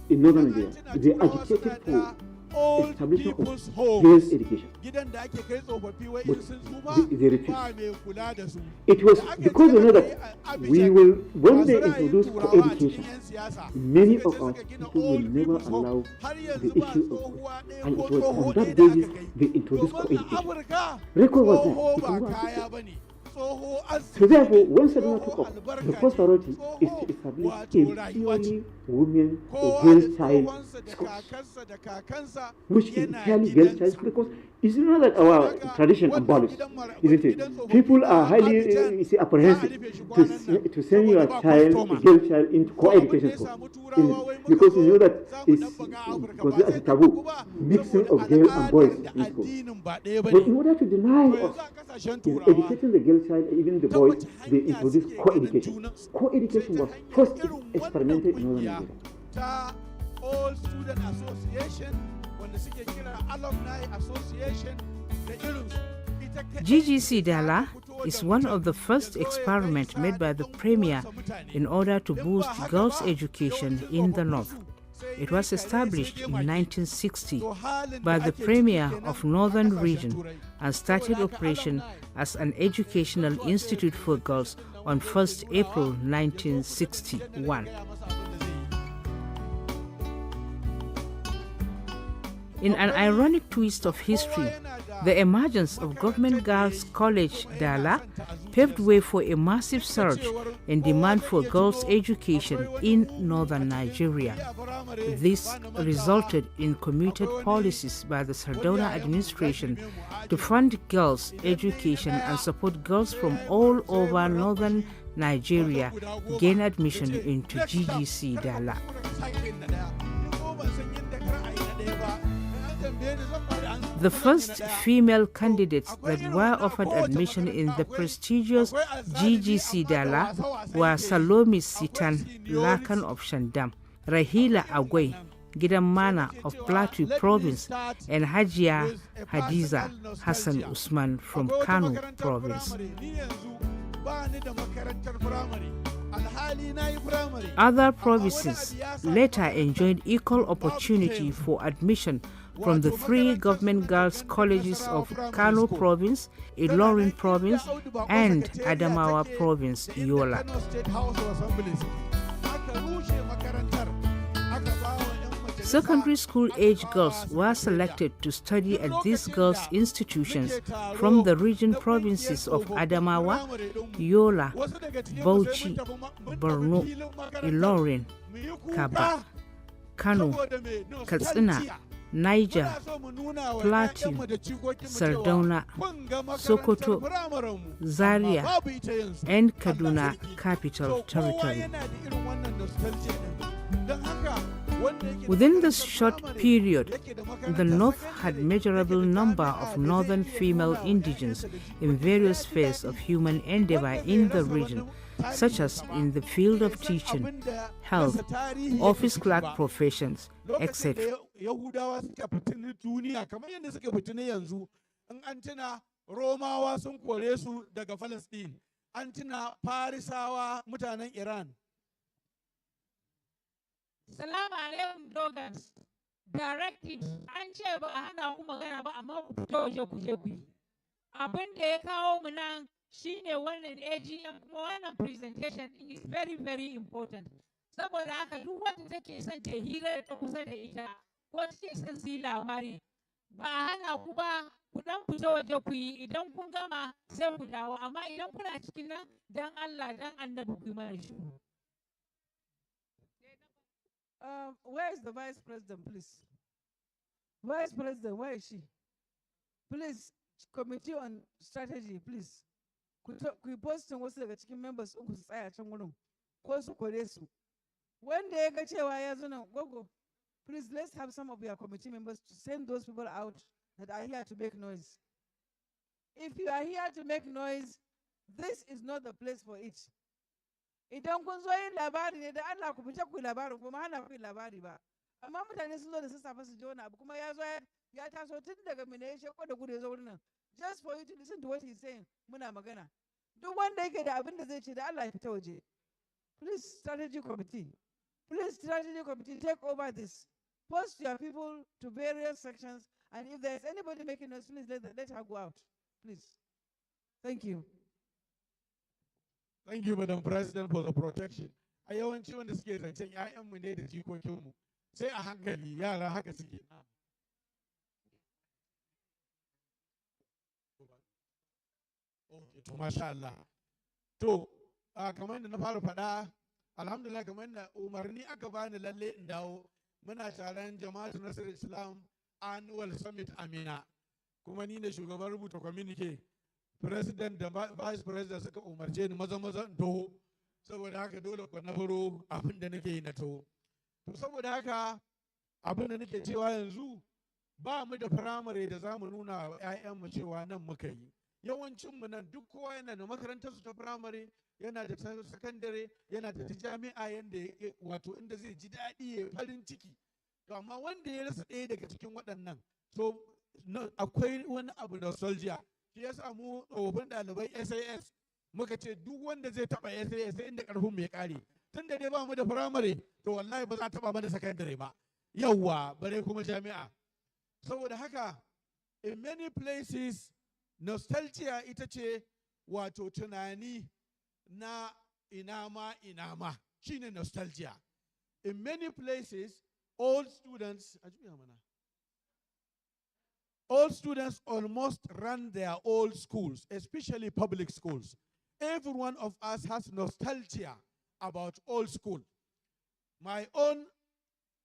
[SPEAKER 18] In Northern Nigeria, they agitated for
[SPEAKER 17] old
[SPEAKER 18] establishment
[SPEAKER 17] people's
[SPEAKER 18] of
[SPEAKER 17] homes.
[SPEAKER 18] girls' education.
[SPEAKER 17] Gidan da ake kai tsofaffi wai
[SPEAKER 18] But
[SPEAKER 17] in sun tsufa
[SPEAKER 18] they refused.
[SPEAKER 17] ba mai kula da su.
[SPEAKER 18] It was
[SPEAKER 17] Da aka
[SPEAKER 18] because
[SPEAKER 17] je
[SPEAKER 18] they know
[SPEAKER 17] aka yi
[SPEAKER 18] that
[SPEAKER 17] Abidjan,
[SPEAKER 18] we will, when
[SPEAKER 17] masu
[SPEAKER 18] they
[SPEAKER 17] ra'ayin
[SPEAKER 18] introduce
[SPEAKER 17] turawa a cikin
[SPEAKER 18] co-education,
[SPEAKER 17] 'yan siyasa,
[SPEAKER 18] many
[SPEAKER 17] suka
[SPEAKER 18] of
[SPEAKER 17] je
[SPEAKER 18] our
[SPEAKER 17] suka gina
[SPEAKER 18] people will
[SPEAKER 17] old
[SPEAKER 18] never
[SPEAKER 17] people's home.
[SPEAKER 18] allow
[SPEAKER 17] Har
[SPEAKER 18] the
[SPEAKER 17] yanzu ba
[SPEAKER 18] issue of,
[SPEAKER 17] tsohuwa ɗaya
[SPEAKER 18] and
[SPEAKER 17] ko
[SPEAKER 18] it was
[SPEAKER 17] tsoho
[SPEAKER 18] on
[SPEAKER 17] ɗaya
[SPEAKER 18] that
[SPEAKER 17] da aka
[SPEAKER 18] basis
[SPEAKER 17] kai.
[SPEAKER 18] they introduced
[SPEAKER 17] Domin a
[SPEAKER 18] co-education.
[SPEAKER 17] Afirka,
[SPEAKER 18] Record was
[SPEAKER 17] tsoho
[SPEAKER 18] that.
[SPEAKER 17] ba kaya ba ne. Tsoho
[SPEAKER 18] So
[SPEAKER 17] arziki
[SPEAKER 18] therefore,
[SPEAKER 17] ne.
[SPEAKER 18] when Sedona took
[SPEAKER 17] Tsoho
[SPEAKER 18] up, the
[SPEAKER 17] albarka
[SPEAKER 18] first
[SPEAKER 17] ne.
[SPEAKER 18] priority is
[SPEAKER 17] Tsoho
[SPEAKER 18] to establish
[SPEAKER 17] wato
[SPEAKER 18] a
[SPEAKER 17] rayuwa ce.
[SPEAKER 18] purely women or
[SPEAKER 17] Kowa
[SPEAKER 18] girl
[SPEAKER 17] da
[SPEAKER 18] child
[SPEAKER 17] tsohonsa da
[SPEAKER 18] schools,
[SPEAKER 17] kakarsa da kakansa
[SPEAKER 18] which is
[SPEAKER 17] yana
[SPEAKER 18] purely girl child
[SPEAKER 17] gidansa.
[SPEAKER 18] school, because it's not that our tradition
[SPEAKER 17] Wannan
[SPEAKER 18] abolished,
[SPEAKER 17] gidan
[SPEAKER 18] isn't
[SPEAKER 17] gidan
[SPEAKER 18] it?
[SPEAKER 17] tsofaffi
[SPEAKER 18] People are
[SPEAKER 17] na
[SPEAKER 18] highly
[SPEAKER 17] Abidjan
[SPEAKER 18] you see,
[SPEAKER 17] za a
[SPEAKER 18] apprehensive
[SPEAKER 17] rufe shi
[SPEAKER 18] to,
[SPEAKER 17] kwanan nan
[SPEAKER 18] to send your
[SPEAKER 17] saboda ba
[SPEAKER 18] child, a
[SPEAKER 17] kwastoma.
[SPEAKER 18] girl child, into
[SPEAKER 17] To abin da
[SPEAKER 18] co-education
[SPEAKER 17] ya
[SPEAKER 18] school,
[SPEAKER 17] samu
[SPEAKER 18] isn't
[SPEAKER 17] turawa wai
[SPEAKER 18] it?
[SPEAKER 17] muka
[SPEAKER 18] Because you know
[SPEAKER 17] zo
[SPEAKER 18] that
[SPEAKER 17] za mu
[SPEAKER 18] it's
[SPEAKER 17] ɗabbaga Afirka
[SPEAKER 18] was
[SPEAKER 17] ba
[SPEAKER 18] as
[SPEAKER 17] zai
[SPEAKER 18] a
[SPEAKER 17] ɗabbagu
[SPEAKER 18] taboo,
[SPEAKER 17] ba
[SPEAKER 18] mixing
[SPEAKER 17] saboda
[SPEAKER 18] of girls and boys
[SPEAKER 17] al'adar da
[SPEAKER 18] in school.
[SPEAKER 17] addinin ba ɗaya ba
[SPEAKER 18] But in
[SPEAKER 17] ne.
[SPEAKER 18] order to
[SPEAKER 17] To
[SPEAKER 18] deny
[SPEAKER 17] yanzu
[SPEAKER 18] us
[SPEAKER 17] a ƙasashen
[SPEAKER 18] is
[SPEAKER 17] turawa
[SPEAKER 18] educating the girl child, even the
[SPEAKER 17] ta
[SPEAKER 18] boys,
[SPEAKER 17] wace
[SPEAKER 18] they
[SPEAKER 17] hanya
[SPEAKER 18] introduced
[SPEAKER 17] suke ganin
[SPEAKER 18] co-education.
[SPEAKER 17] junansu.
[SPEAKER 18] Co-education
[SPEAKER 17] Sai ta
[SPEAKER 18] was
[SPEAKER 17] hanyar
[SPEAKER 18] first
[SPEAKER 17] irin wannan
[SPEAKER 18] experimented in Northern
[SPEAKER 17] ƙungiya
[SPEAKER 18] Nigeria.
[SPEAKER 17] ta All Student Association wanda suke kira Alumni Association da irinsu. Ita kaɗai
[SPEAKER 15] GGC Dala is one of the first experiments made by the Premier in order to boost girls' education in the North. It was established in 1960 by the Premier of Northern Region and started operation as an educational institute for girls on 1st April 1961. In an ironic twist of history, the emergence of Government Girls College Dala paved way for a massive surge in demand for girls' education in northern Nigeria. This resulted in committed policies by the Sardauna administration to fund girls' education and support girls from all over northern Nigeria gain admission into GGC Dala. The first female candidates that were offered admission in the prestigious GGC Dala were Salome Sitan Lakan of Shandam, Rahila Agway, Gidan Mana of Plateau Province, and Hajia Hadiza Hassan Usman from Kano Province. Other provinces later enjoyed equal opportunity for admission from the three government girls' colleges of Kano Province, Ilorin Province, and Adamawa Province, Yola. Secondary school-age girls were selected to study at these girls' institutions from the region provinces of Adamawa, Yola, Bauchi, Borno, Ilorin, Kaba, Kano, Katsina, Niger, Plateau, Sardauna, Sokoto, Zaria, and Kaduna Capital Territory. Within this short period, the North had measurable number of northern female indigents in various phases of human endeavor in the region, such as in the field of teaching, health, office clerk professions, etc.
[SPEAKER 17] Romawa sun kore su daga Palestine, an tuna Farisawa mutanen Iran.
[SPEAKER 19] Salamu alaikum Doggans. Directives an ce ba a hana ku magana ba amma ku fito waje ku je ku yi. Abin da ya kawo mu nan shine wannan AGM kuma wannan presentation is very very important. Saboda haka duk wanda take son ta hira ta kusa da ita ko take son su yi labari ba a hana ku ba ku dan fito waje ku yi idan kun gama sai ku dawo amma idan kuna cikin nan dan Allah dan Annabi ku yi mana shiru.
[SPEAKER 5] Where is the Vice President, please? Vice President, where is she? Please, Committee on Strategy, please. Ku postin wasu daga cikin members uku su tsaya can wurin ko su kore su. Wanda ya ga cewa ya zo nan gogo, please let's have some of your committee members to send those people out that are here to make noise. If you are here to make noise, this is not the place for it. Idan kun zo yin labari ne da Allah ku fita ku yi labarin kuma hana ku yi labari ba. Amma mutane sun zo da sassafe su ji wani abu kuma ya zo ya taso tun daga mina ya sheko da gudu ya zo wurin nan. Just for you to listen to what he's saying, muna magana. Duk wanda yake da abin da zai ce da Allah ya fita waje. Please, strategy committee. Please, strategy committee, take over this. post your people to various sections, and if there's anybody making noise, please let her go out, please. Thank you.
[SPEAKER 17] Thank you, Madam President, for the protection. A yawanci wanda suke zancen 'ya'yanmu ne da jikokinmu, sai a hankali yara haka suke. To, masha Allah. To, kamar yadda na fara faɗa, alhamdulillah, kamar yadda umarni aka bani lalle in dawo, muna taron Jama'atu Nasarar Islam Annual Summit Amina, kuma ni ne shugaban rubuta communique. President da Vice President suka umarce ni maza in taho, saboda haka dole ku na faro abin da nake yi na taho. To saboda haka abin da nake cewa yanzu ba mu da firamare da za mu nuna wa 'ya'yanmu cewa nan muka yi. Yawancinmu nan duk kowa yana da makarantarsu ta firamare, yana da sakandare, yana da ta jami'a, yanda wato inda zai ji daɗi ya farin ciki. To amma wanda ya rasa ɗaya daga cikin waɗannan, so akwai wani abu nostalgia. Shi ya samu tsofaffin ɗalibai SAS muka ce duk wanda zai taɓa SAS sai inda ƙarfin mai ƙare. Tun da dai ba mu da firamare, to wallahi ba za a taɓa mana sakandare ba. Yawwa, bare kuma jami'a. Saboda haka, in many places, nostalgia ita ce wato tunani na ina ma shine nostalgia. In many places, all students almost run their old schools, especially public schools. Every one of us has nostalgia about old school. My own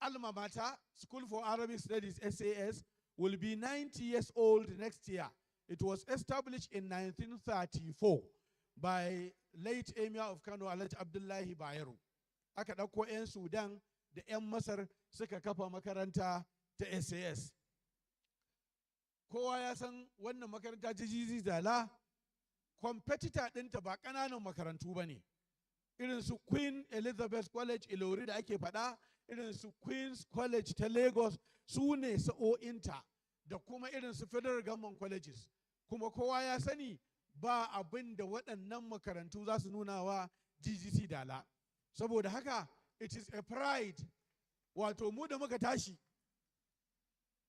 [SPEAKER 17] alma mater, School for Arabic Studies, SAS, will be 90 years old next year. It was established in 1934 by late Emir of Kano, Alhaji Abdullahi Bayero. Aka ɗauko 'yan Sudan da 'yan Masar suka kafa makaranta ta SAS. Kowa ya san wannan makaranta ta jizi dala, competitor ɗinta ba ƙananan makarantu ba ne. Irin su Queen Elizabeth College Ilori da ake faɗa, irin su Queen's College ta Lagos, su ne sa'o'inta, da kuma irin su Federal Government Colleges. Kuma kowa ya sani ba abin da waɗannan makarantu za su nuna wa GGC dala. Saboda haka, it is a pride. Wato mu da muka tashi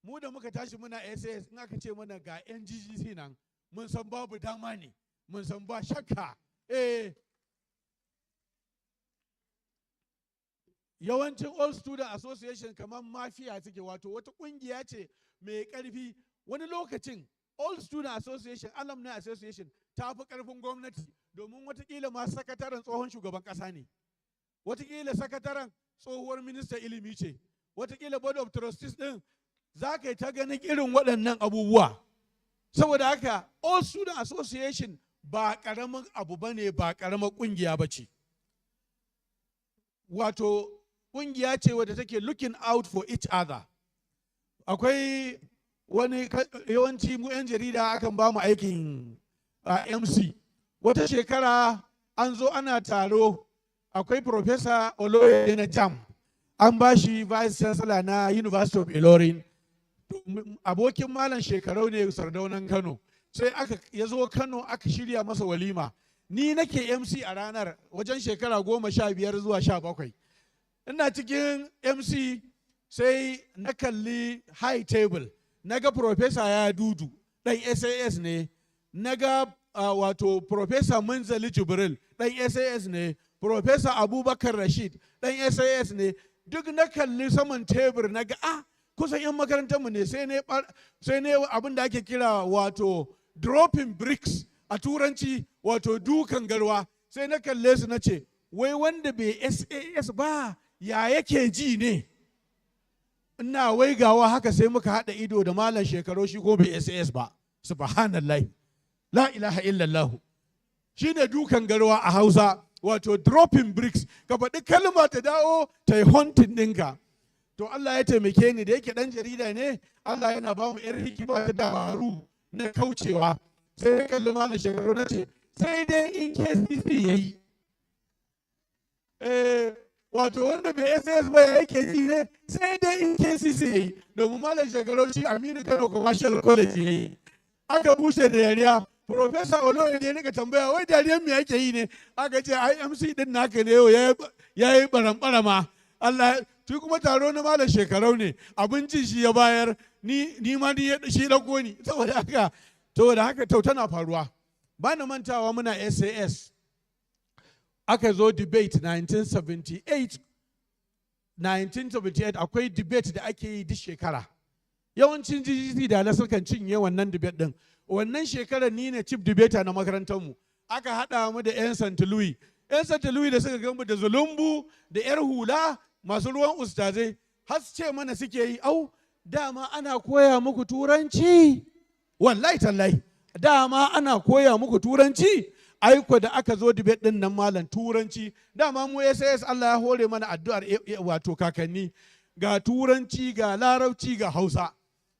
[SPEAKER 17] muna SAS, in aka ce mana ga 'yan GGC nan, mun san babu dama ne, mun san ba shakka. Yawancin All Student Association kamar mafiya take, wato wata ƙungiya ce mai ƙarfi. Wani lokacin All Student Association, Alumni Association ta fi ƙarfin gwamnati, domin watakila ma sakataren tsohon shugaban ƙasa ne, watakila sakataren tsohuwar ministan ilimi ce, watakila Board of Trustees ɗin za ka yi ta ganin irin waɗannan abubuwa. Saboda haka All Student Association ba ƙaramin abu ba ne, ba ƙaramar ƙungiya ba ce. Wato ƙungiya ce wadda take looking out for each other. Akwai wani yawanci mu 'yan jarida akan ba mu aikin MC. Wata shekara an zo ana taro, akwai Professor Oloye na Jam, an ba shi Vice Chancellor na University of Ilorin. Abokin malam shekarau ne Sardaunan Kano. Sai ya zo Kano aka shirya masa walima. Ni nake MC a ranar wajen shekara 15 zuwa 17. Ina cikin MC sai na kalli high table, na ga Professor ya dudu, ɗan SAS ne, na ga wato Professor Munzali Jibril, ɗan SAS ne, Professor Abubakar Rashid, ɗan SAS ne, duk na kalli saman tebur na ga kusan 'yan makarantarmu ne, sai ne abin da ake kira wato dropping bricks a turanci, wato dukan garwa. Sai na kalle su na ce, wai wanda bai SAS ba ya yake ji ne? Ina waigawa haka sai muka haɗa ido da malam shekaru, shi ko bai SAS ba. Subhanallah, la ilaha illallah. Shi ne dukan garwa a Hausa, wato dropping bricks. Ka faɗi kalma ta dawo ta yi haunting ɗinka. To Allah ya taimake ni, da yake ɗan jarida ne, Allah yana ba mu 'yar hikima ta dabaru na kaucewa. Sai ya kalli malam shekaru na ce, sai dai in KCC ya yi. Wato wanda bai SAS ba ya yake ji ne, sai dai in KCC ya yi. Domin malam shekaru shi Aminu Kano Commercial College ya yi. Aka bushe da yariya. Professor Oloye ne nika tambaya, wai dariyar me yake yi ne? Aka ce IMC din naka ne yau ya yi barambarama. Allah, shi kuma taro na malam shekarau ne abincin shi ya bayar ni ma shi ɗauko ni saboda haka tana faruwa. Ba na mantawa muna SAS aka zo debate 1978 akwai debate da ake yi duk shekara. Yawancin GGC da sukan cinye wannan debate din. Wannan shekarar ni ne chief debater na makarantarmu. Aka haɗa mu da 'yan St. Louis. 'Yan St. Louis da suka gamu da zulumbu da 'yar hula masu ruwan ustazai har ce mana suke yi, au dama ana koya muku turanci. Wallahi tallahi dama ana koya muku turanci. Aiko da aka zo debate din nan malam turanci. Dama mu SAS Allah ya hore mana addu'ar wato kakanni. Ga turanci ga larabci ga Hausa.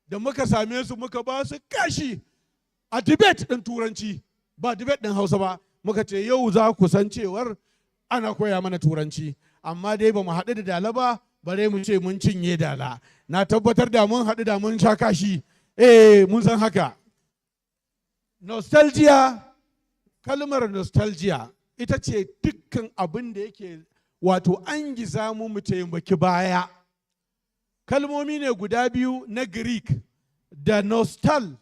[SPEAKER 17] Da muka same su muka ba su kashi a debate din turanci ba debate din Hausa ba. Muka ce yau za ku san cewar ana koya mana turanci. Amma dai ba mu haɗu da dala ba, bare mu ce mun cinye dala. Na tabbatar da mun haɗu da mun sha kashi. Mun san haka. Nostalgia, kalmar nostalgia ita ce dukkan abin da yake wato an giza mu taimaki baya. Kalmomi ne guda biyu na Greek da nostal.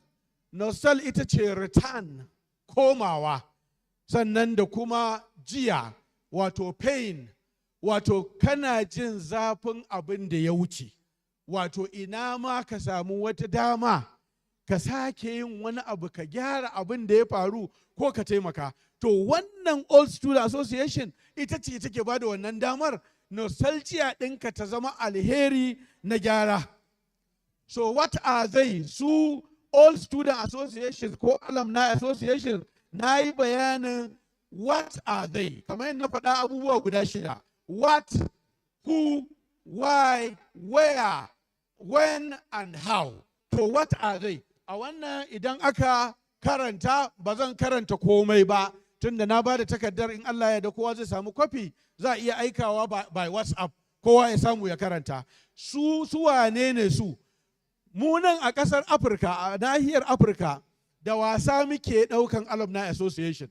[SPEAKER 17] Nostal ita ce return, komawa. Sannan da kuma jiya, wato pain, wato kana jin zafin abin da ya wuce. Wato ina ma ka samu wata dama ka sake yin wani abu ka gyara abin da ya faru ko ka taimaka. To wannan Old Student Association ita ce take ba da wannan damar nostalgia ɗinka ta zama alheri na gyara. So what are they? Su Old Student Association ko Alumni Association na yi bayanin what are they? Kamar yadda na faɗa abubuwa guda shida. What, who, why, where, when, and how. To what are they? A wannan idan aka karanta ba zan karanta komai ba tunda na ba da takardar in Allah ya da kowa zai samu kwafi za a iya aikawa by WhatsApp kowa ya samu ya karanta. Su wane ne su? Mu nan a ƙasar Afirka, a nahiyar Afirka da wasa muke ɗaukan Alumni Association.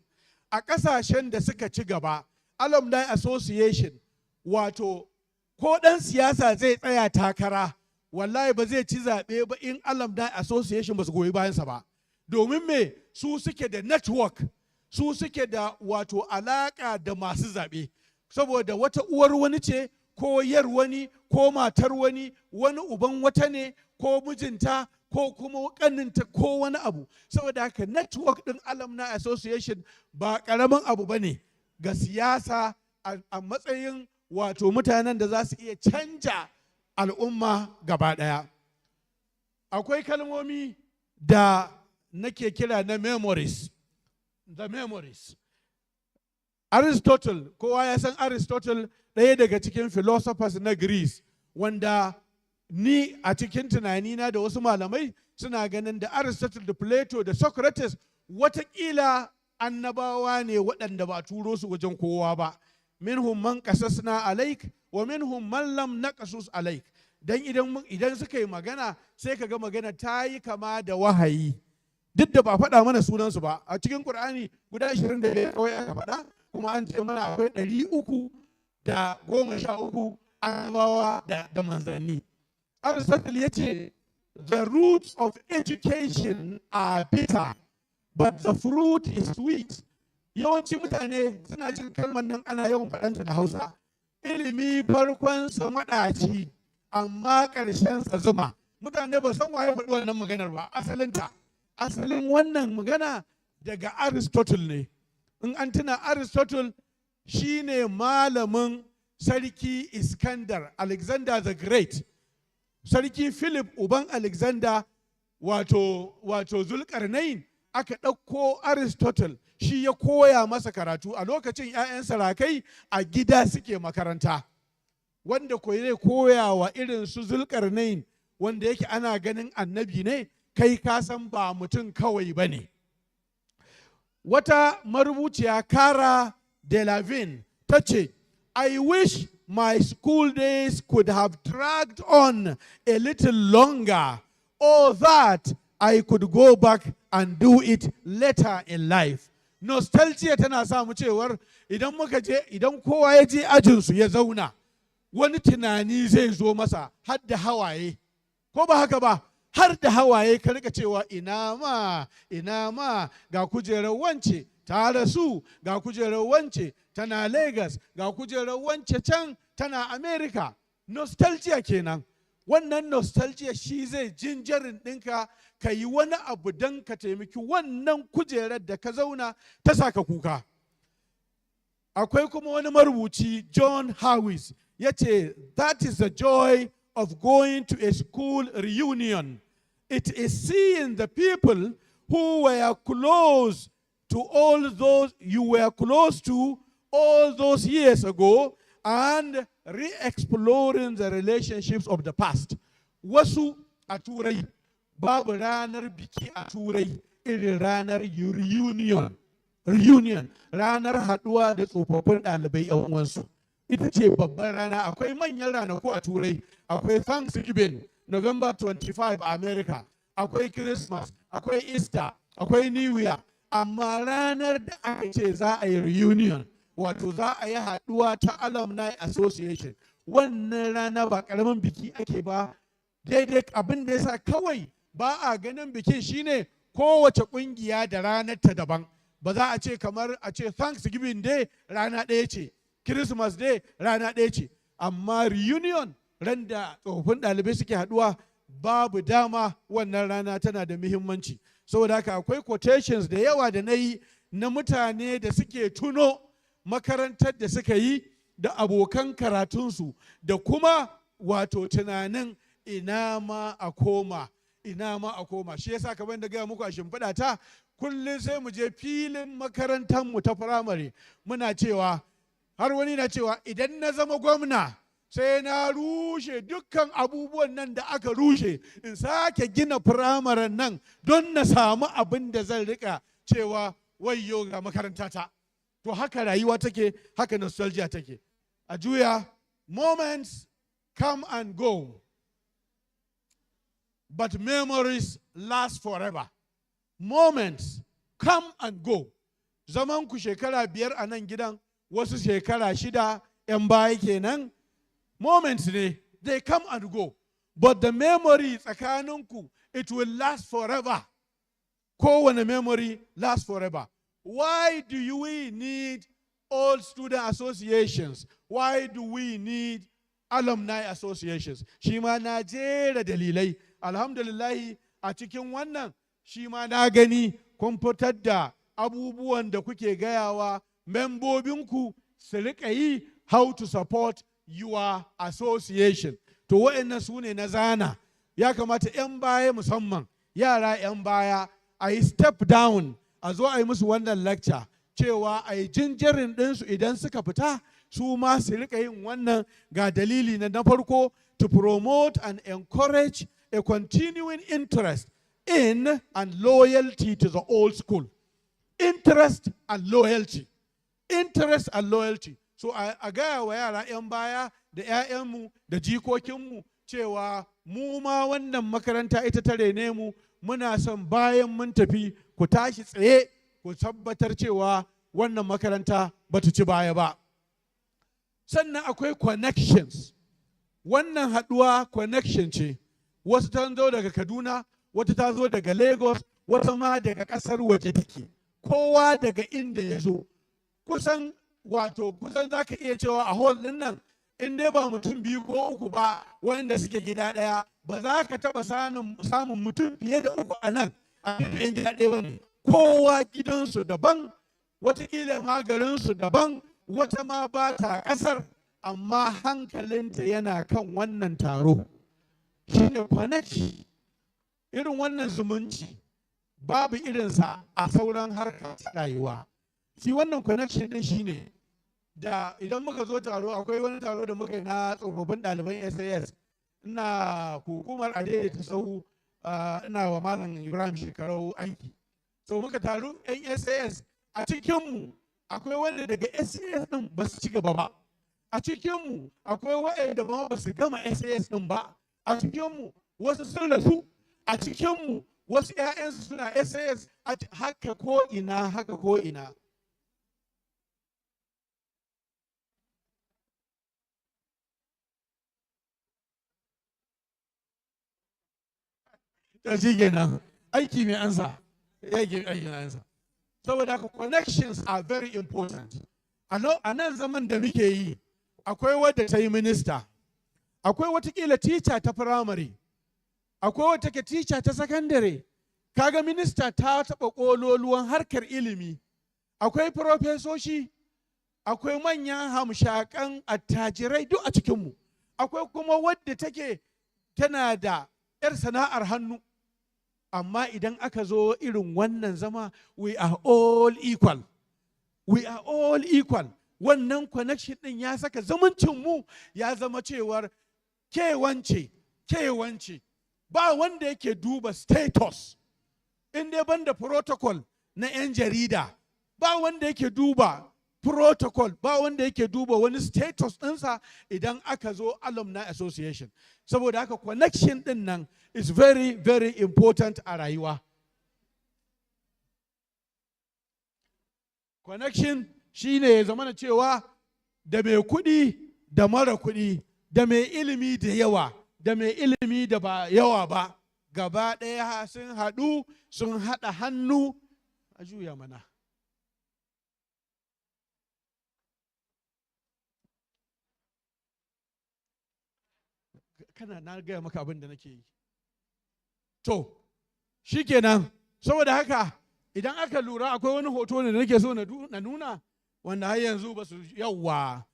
[SPEAKER 17] A ƙasashen da suka ci gaba, Alumni Association wato ko ɗan siyasa zai tsaya takara wallahi ba zai ci zaɓe ba in Alumni Association ba su goyi bayansa ba. Domin me su suke da network, su suke da wato alaƙa da masu zaɓe. Saboda wata uwar wani ce ko yar wani ko matar wani, wani uban wata ne ko mijinta ko kuma ƙaninta ko wani abu. Saboda haka network ɗin Alumni Association ba ƙaramin abu ba ne ga siyasa a matsayin wato mutanen da za su iya canja al'umma gaba ɗaya. Akwai kalmomi da nake kira na memories. The memories. Aristotle, kowa ya san Aristotle ɗaya daga cikin philosophers na Greece, wanda ni a cikin tunanina da wasu malamai suna ganin da Aristotle da Plato da Socrates watakila annabawa ne waɗanda ba turo su wajen kowa ba. Minhum man qasasna alaik wa minhum man lam naqasus alaik. Dan idan suka yi magana sai kaga magana ta yi kama da wahayi. Duk da ba faɗa mana sunansu ba. A cikin Qur'ani guda 25 kawai aka faɗa, kuma an ce mana akwai 313 annabawa da manzanni. Aristotle ya ce, the roots of education are bitter, but the fruit is sweet. Yawanci mutane suna jin kalmar nan ana yawan faɗanta da Hausa. Ilimi farkonsa maɗaci, amma ƙarshensa zuma. Mutane ba san waye faɗi wannan maganar ba, asalinta. Asalin wannan magana daga Aristotle ne. In an tuna Aristotle shine malamin Sarki Iskandar, Alexander the Great. Sarki Philip uban Alexander wato Zulkarnain aka ɗauko Aristotle shi ya koya masa karatu. A lokacin 'ya'yan sarakai a gida suke makaranta. Wanda zai koya wa irin su Zulkarnain wanda yake ana ganin annabi ne, kai ka san ba mutum kawai ba ne. Wata marubuciya Cara Delevingne ta ce, I wish my school days could have dragged on a little longer, or that I could go back and do it later in life. Nostalgia tana sa mu cewar idan kowa ya je ajinsu ya zauna, wani tunani zai zo masa har da hawaye, ko ba haka ba, har da hawaye ka rika cewa ina ma ga kujerar wance ta rasu, ga kujerar wance tana Lagos, ga kujerar wance can tana America. Nostalgia kenan. Wannan nostalgia shi zai jinjarin ɗinka ka yi wani abu don ka taimaki wannan kujerar da ka zauna ta saka kuka. Akwai kuma wani marubuci John Hawes ya ce, that is the joy of going to a school reunion. It is seeing the people who were close to all those you were close to all those years ago and re-exploring the relationships of the past. Wasu a Turai babu ranar biki a Turai irin ranar reunion, ranar haɗuwa da tsofaffin ɗalibai 'yan uwansu. Ita ce babban rana. Akwai manyan ranaku a Turai, akwai Thanksgiving, November 25 a America, akwai Christmas, akwai Easter, akwai New Year, amma ranar da aka ce za a yi reunion, wato za a yi haɗuwa ta Alumni Association, wannan rana ba ƙaramin biki ake ba. Daidai abin da yasa kawai ba a ganin bikin shine kowace ƙungiya da ranar ta daban. Ba za a ce kamar a ce Thanksgiving Day rana ɗaya ce, Christmas Day rana ɗaya ce, amma reunion ran da tsofaffin ɗalibai suke haɗuwa babu dama, wannan rana tana da muhimmanci. Saboda haka akwai quotations da yawa da na yi na mutane da suke tuno makarantar da suka yi da abokan karatunsu da kuma wato tunanin ina ma a koma. Shi yasa kamar da gaya muku a shimfiɗa ta, kullum sai mu je filin makarantarmu ta firamare muna cewa, har wani na cewa idan na zama gwamna sai na rushe dukkan abubuwan nan da aka rushe, in sake gina firamaren nan don na samu abin da zan rika cewa wayyo ga makarantata. To haka rayuwa take, haka nostalgia take. A juya, moments come and go, but memories last forever. Moments come and go. Zaman ku shekara 5 a nan gidan, wasu shekara 6 'yan baya kenan. Moments ne, they come and go. But the memory tsakaninku, it will last forever. Kowane memory lasts forever. Why do we need all student associations? Why do we need alumni associations? Shi ma na jera dalilai. Alhamdulillahi a cikin wannan shi ma na gani kun fitar da abubuwan da kuke gayawa membobinku su riƙa yi, how to support your association. To wa'annan su ne na zana. Ya kamata 'yan baya musamman, yara 'yan baya, a yi step down, a zo a yi musu wannan lecture cewa a yi jinjirin ɗinsu idan suka fita su ma su riƙa yin wannan. Ga dalili na farko, to promote and encourage a continuing interest in and loyalty to the old school. Interest and loyalty. Interest and loyalty. So a gaya wa yara 'yan baya da 'ya'yanmu da jikokinmu cewa mu ma wannan makaranta ita ta rene mu, muna son bayan mun tafi ku tashi tsaye ku tabbatar cewa wannan makaranta ba ta ci baya ba. Sannan akwai connections. Wannan haɗuwa connection ce. Wasu ta zo daga Kaduna, wata ta zo daga Lagos, wata ma daga ƙasar waje take. Kowa daga inda ya zo. Kusan za ka iya cewa a hall ɗin nan, in dai ba mutum 2 ko 3 ba wanda suke gida ɗaya, ba za ka taɓa samun mutum fiye da 3 a nan a cikin gida ɗaya ba ne. Kowa gidansu daban, watakila ma garinsu daban, wata ma ba ta ƙasar, amma hankalinta yana kan wannan taro. Shi ne connection. Irin wannan zumunci babu irinsa a sauran harkar rayuwa. Shi wannan connection din shi ne da idan muka zo taro, akwai wani taro da muka yi na tsofaffin ɗaliban SAS, ina hukumar adaidaita sahu, ina wa Malam Ibrahim shekarau aiki. So muka taru 'yan SAS, a cikinmu akwai wanda daga SAS ɗin ba su ci gaba ba. A cikinmu akwai waɗanda ba su gama SAS ɗin ba. A cikinmu wasu sun rasu. A cikinmu wasu 'ya'yansu suna SAS, haka ko ina. to shi kenan aiki mai ansa aiki mai ansa. Saboda haka connections are very important. A nan zaman da muke yi akwai wadda ta yi minista, akwai watakila teacher ta firamare, akwai wata ke teacher ta sakandare. Kaga minista ta taɓa ƙololuwan harkar ilimi, akwai profesoshi, akwai manyan hamshakan attajirai duk a cikinmu, akwai kuma wadda take tana da 'yar sana'ar hannu. Amma idan aka zo irin wannan zama, we are all equal. We are all equal. Wannan connection ɗin ya saka zumuncinmu ya zama cewar kewance. Ba wanda yake duba status. In dai banda protocol na 'yan jarida, ba wanda yake duba protocol, ba wanda yake duba wani status ɗinsa idan aka zo Alumni Association. Saboda haka connection ɗin nan is very, very important a rayuwa. Connection shi ne ya zama cewa da mai kuɗi da mara kuɗi, da mai ilimi da yawa, da mai ilimi da ba yawa ba, gaba ɗaya sun haɗu sun haɗa hannu a juya mana. Kana na gaya maka abin da nake yi. To, shi kenan, saboda haka idan aka lura akwai wani hoto ne da nake so na nuna wanda har yanzu ba su yawa.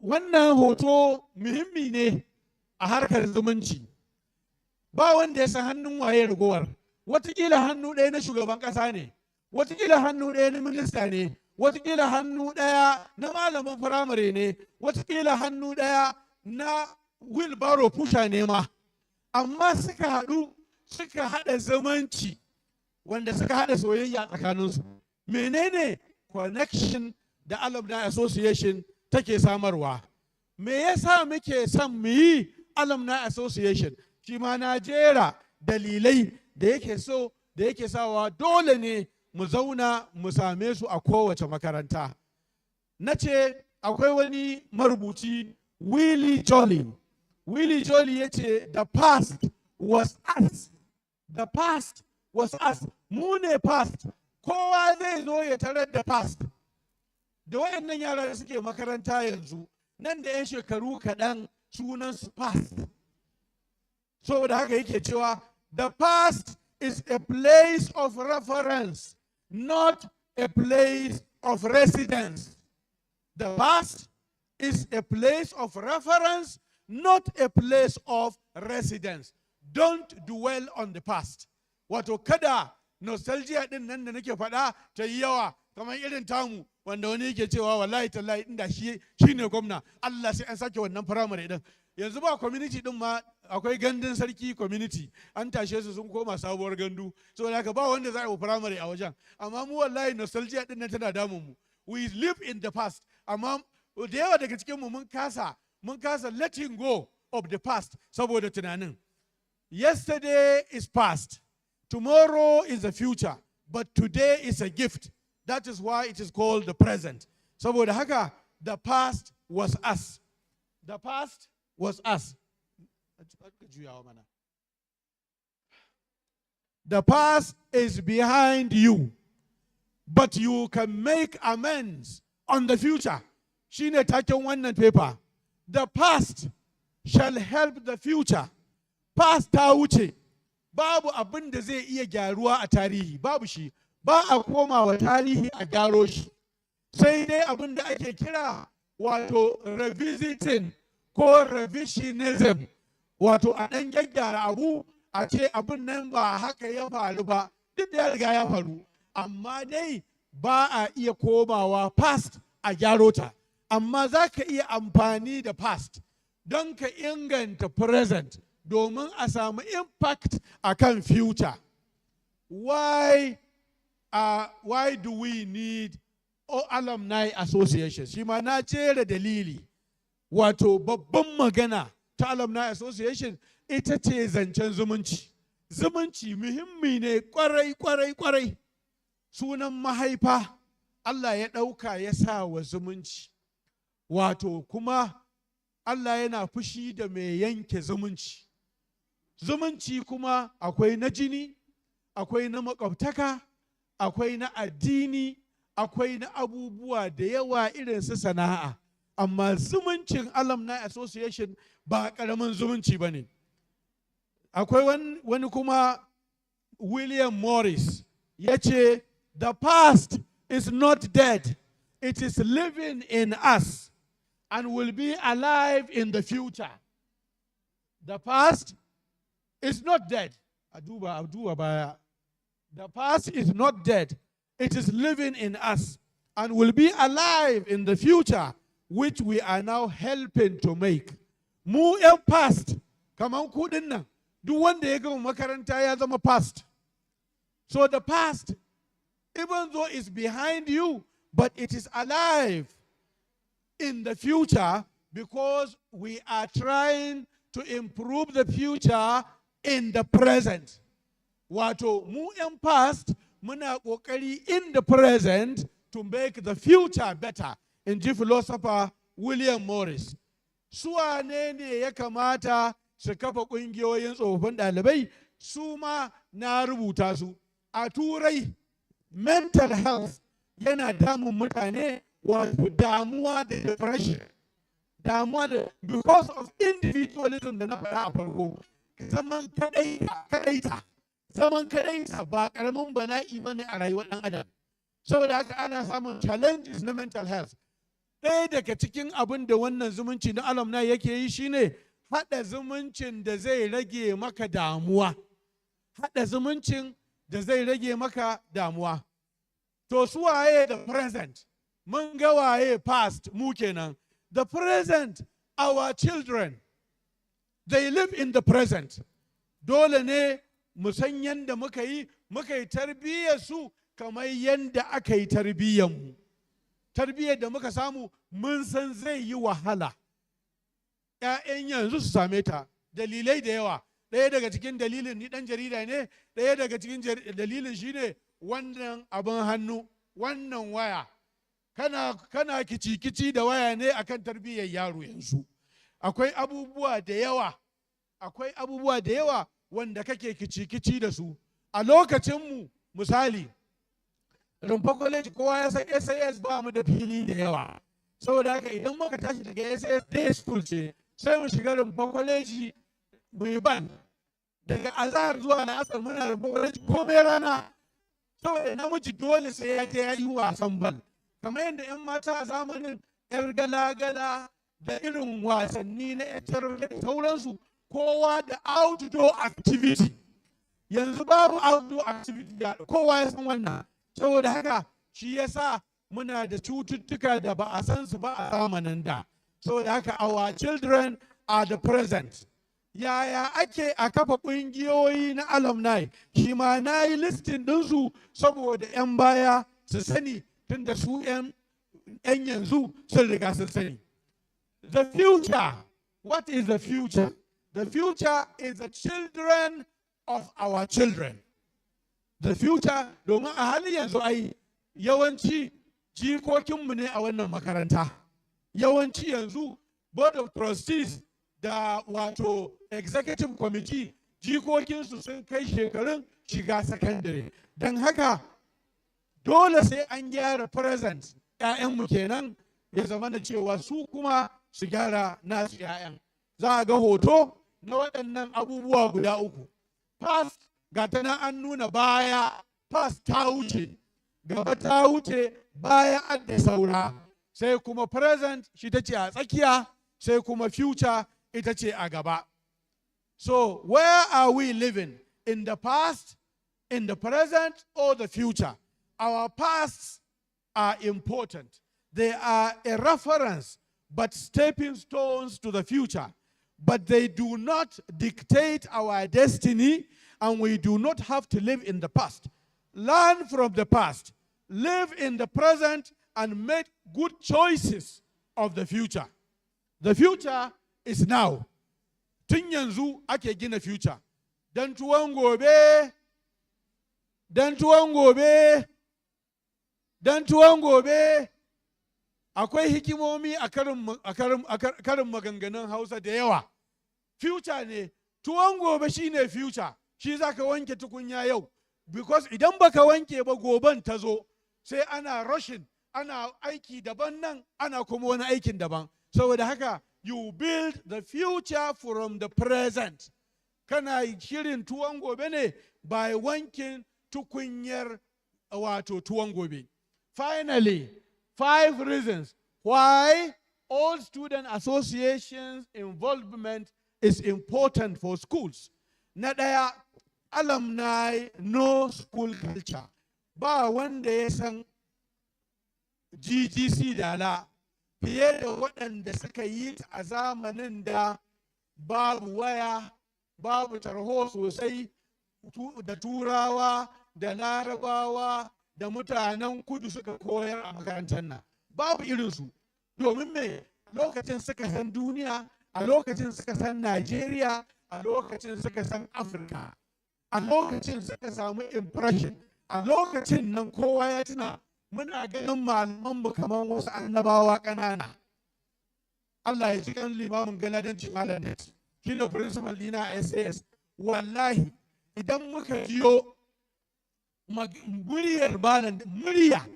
[SPEAKER 17] Wannan hoto muhimmi ne a harkar zumunci. Ba wanda ya san hannun waye ragowar. Wataƙila hannu ɗaya na shugaban ƙasa ne, wataƙila hannu ɗaya na minista ne, wataƙila hannu ɗaya na malamin firamare ne, wataƙila hannu ɗaya na wheelbarrow pusher ne ma. Amma suka haɗu suka haɗa zumunci wanda suka haɗa soyayya tsakaninsu. Menene connection da Alumni Association take samarwa? Me yasa muke son mu yi Alumni Association? Shi ma na jera dalilai da yake sawa dole ne mu zauna mu same su a kowace makaranta. Na ce akwai wani marubuci Willie Jolly. Willie Jolly ya ce the past was us. The past was us. Mu ne past. Kowa zai zo ya tarar da past. Da wayannan yara da suke makaranta yanzu, nan da 'yan shekaru kaɗan sunansu past. Saboda haka yake cewa the past is a place of reference, not a place of residence. The past is a place of reference, not a place of residence. Don't dwell on the past. Wato kada nostalgia din nan da nake faɗa ta yi yawa kamar irin tamu wanda wani yake cewa wallahi tallahi inda shi ne gwamna Allah sai an sake wannan firamare din. Yanzu ba community din ma akwai gandun sarki community an tashe su sun koma sabuwar gandu saboda haka ba wanda za a yi firamare a wajen. Amma mu wallahi nostalgia din nan tana damun mu. We live in the past. Amma da yawa daga cikin mu mun kasa letting go of the past saboda tunanin. Yesterday is past. Tomorrow is the future. But today is a gift. That is why it is called the present. Saboda haka, the past was us. The past was us. The past is behind you. But you can make amends on the future. Shine taken wannan paper. The past shall help the future. Past ta wuce. Babu abin da zai iya gyaruwa a tarihi, babu shi. Ba a komawa tarihi a gyaro shi. Sai dai abin da ake kira wato revisiting ko revisionism. Wato a ɗan gyaggyara abu a ce abin nan ba haka ya faru ba. Duk da ya riga ya faru. Amma dai ba a iya komawa past a gyaro ta. Amma za ka iya amfani da past don ka inganta present domin a samu impact akan future. Why do we need Alumni Association? Shi ma na jera dalili. Wato babban magana ta Alumni Association ita ce zancen zumunci. Zumunci muhimmi ne kwarai. Sunan mahaifa Allah ya ɗauka ya sa wa zumunci. Wato kuma Allah yana fushi da mai yanke zumunci. zumunci kuma akwai na jini, akwai na makwabtaka, akwai na addini, akwai na abubuwa da yawa irin su sana'a. Amma zumuncin Alumni Association ba ƙaramin zumunci ba ne. Akwai wani kuma William Morris ya ce, the past is not dead, it is living in us and will be alive in the future. The past is not dead. Aduba baya. The past is not dead, it is living in us and will be alive in the future, which we are now helping to make. Mu 'yan past, kaman kudin nan, duk wanda ya gama makaranta ya zama past. So the past, even though it's behind you, but it is alive in the future because we are trying to improve the future in the present. Wato, mu 'yan past, muna ƙoƙari in the present to make the future better, in ji philosopher William Morris. Su wane ne ya kamata su kafa ƙungiyoyin tsofaffin ɗalibai? Su ma na rubuta su. A Turai, mental health yana damun mutane, wato damuwa da depression. Damuwa da, because of individualism da na faɗa a farko, zaman kadaita. Zaman kadaita ba ƙaramin bala'i ba ne a rayuwar ɗan adam. Saboda haka ana samun challenges na mental health. Ɗaya daga cikin abin da wannan zumunci na alumni yake yi shine haɗa zumuncin da zai rage maka damuwa. Haɗa zumuncin da zai rage maka damuwa. To su waye the present? Mun ga waye past mu kenan. The present, our children, they live in the present. Dole ne mu san yanda muka yi tarbiyyar su kamar yanda aka yi tarbiyyar mu. Tarbiyyar da muka samu mun san zai yi wahala. ‘Ya'yan yanzu su same ta, dalilai da yawa. Ɗaya daga cikin dalilin, ni ɗan jarida ne, ɗaya daga cikin dalilin shine wannan abin hannu, wannan waya. Kana kici-kici da waya ne akan tarbiyyar yaro yanzu. Akwai abubuwa da yawa wanda kake kici-kici da su. A lokacinmu, misali, Rumfa College kowa ya san SAS ba mu da fili da yawa. Saboda haka idan muka tashi daga SAS day school ce, sai mu shiga Rumfa College mu yi ban. Daga azahar zuwa na asar muna Rumfa College komai rana. Saboda namiji dole sai ya je ya yi wasan bal. Kamar yadda 'yan mata a zamanin 'yar gala-gala da irin wasanni na 'yar sauransu, kowa da outdoor activity. Yanzu babu outdoor activity da kowa ya san wannan. Saboda haka shi yasa muna da cututtuka da ba a san su ba a zamanin da. Saboda haka our children are the present. Yaya ake a kafa ƙungiyoyi na alumni? Shi ma na yi listin ɗinsu saboda 'yan baya su sani, tun da su 'yan yanzu sun riga sun sani. The future. What is the future? The future is the children of our children. The future, domin a halin yanzu ai yawanci jikokinmu ne a wannan makaranta. Yawanci yanzu Board of Trustees da wato Executive Committee jikokinsu sun kai shekarun shiga secondary. Don haka dole sai an gyara present 'ya'yanmu kenan, ya zama da cewa su kuma su gyara nasu 'ya'yan. Za a ga hoto na waɗannan abubuwa guda uku. Past, ga ta nan an nuna baya, past ta wuce, gaba ta wuce, baya an da saura. Sai kuma present shi ta ce a tsakiya, sai kuma future ita ce a gaba. So where are we living? In the past, in the present, or the future? Our pasts are important. They are a reference, but stepping stones to the future. But they do not dictate our destiny, and we do not have to live in the past. Learn from the past, live in the present, and make good choices of the future. The future is now. Tun yanzu ake gina future. Dan tuwon gobe, dan tuwon gobe, dan tuwon gobe. Akwai hikimomi a karin maganganun Hausa da yawa. Future ne, tuwon gobe shine future, shi za ka wanke tukunya yau, because idan baka wanke ba goben ta zo sai ana rushing, ana aiki daban nan, ana kuma wani aikin daban. Saboda haka you build the future from the present. Kana shirin tuwon gobe ne by wankin tukunyar wato tuwon gobe. Finally, 5 reasons why all student associations involvement is important for schools. Na ɗaya, alumni no school culture. Ba wanda ya san GGC Dala fiye da waɗanda suka yi a zamanin da babu waya, babu tarho sosai, da turawa, da larabawa, da mutanen kudu suka koyar a makarantar nan. Babu irinsu. Domin me? Lokacin suka san duniya, a lokacin suka san Najeriya, a lokacin suka san Afirka, a lokacin suka samu impression, a lokacin nan kowa ya tuna muna ganin malamanmu kamar wasu annabawa ƙanana. Allah ya ji kan limamin galadanci malam net, shi ne principal dina SAS. Wallahi idan muka jiyo muryar malam, murya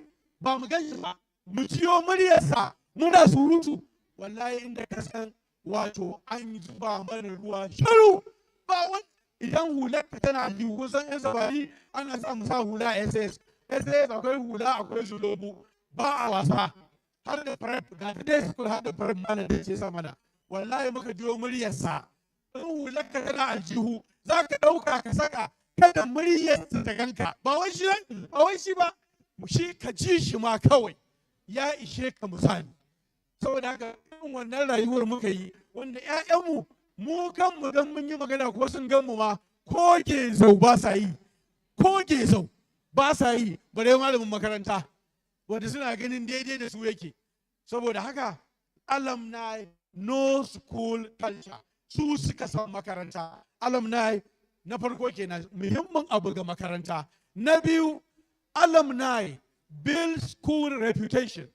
[SPEAKER 17] ba mu gan shi ba, mu jiyo muryarsa muna surutu, wallahi inda ka san wato an zuba mana ruwa shiru. Ba wani idan hular ka tana jiwu, kun san yan sabari ana sa mu sa hula SS akwai hula akwai zulobu, ba a wasa, har da prep ga dai school har da prep mana da ce sama da. Wallahi muka jiyo muryarsa, in hular ka tana aljihu za ka ɗauka ka saka kada muryarsa ta ganka, ba wai shi ba, shi ka ji shi ma kawai ya ishe ka misali. Saboda haka irin wannan rayuwar muka yi, wanda 'ya'yanmu mu kanmu don mun yi magana ko sun gan mu ma ko gezau ba sa yi, ko gezau ba sa yi, bare malamin makaranta wanda suna ganin daidai da su yake. Saboda haka alumni no school culture, su suka san makaranta. Alumni na farko kenan muhimmin abu ga makaranta. Na biyu, alumni build school reputation.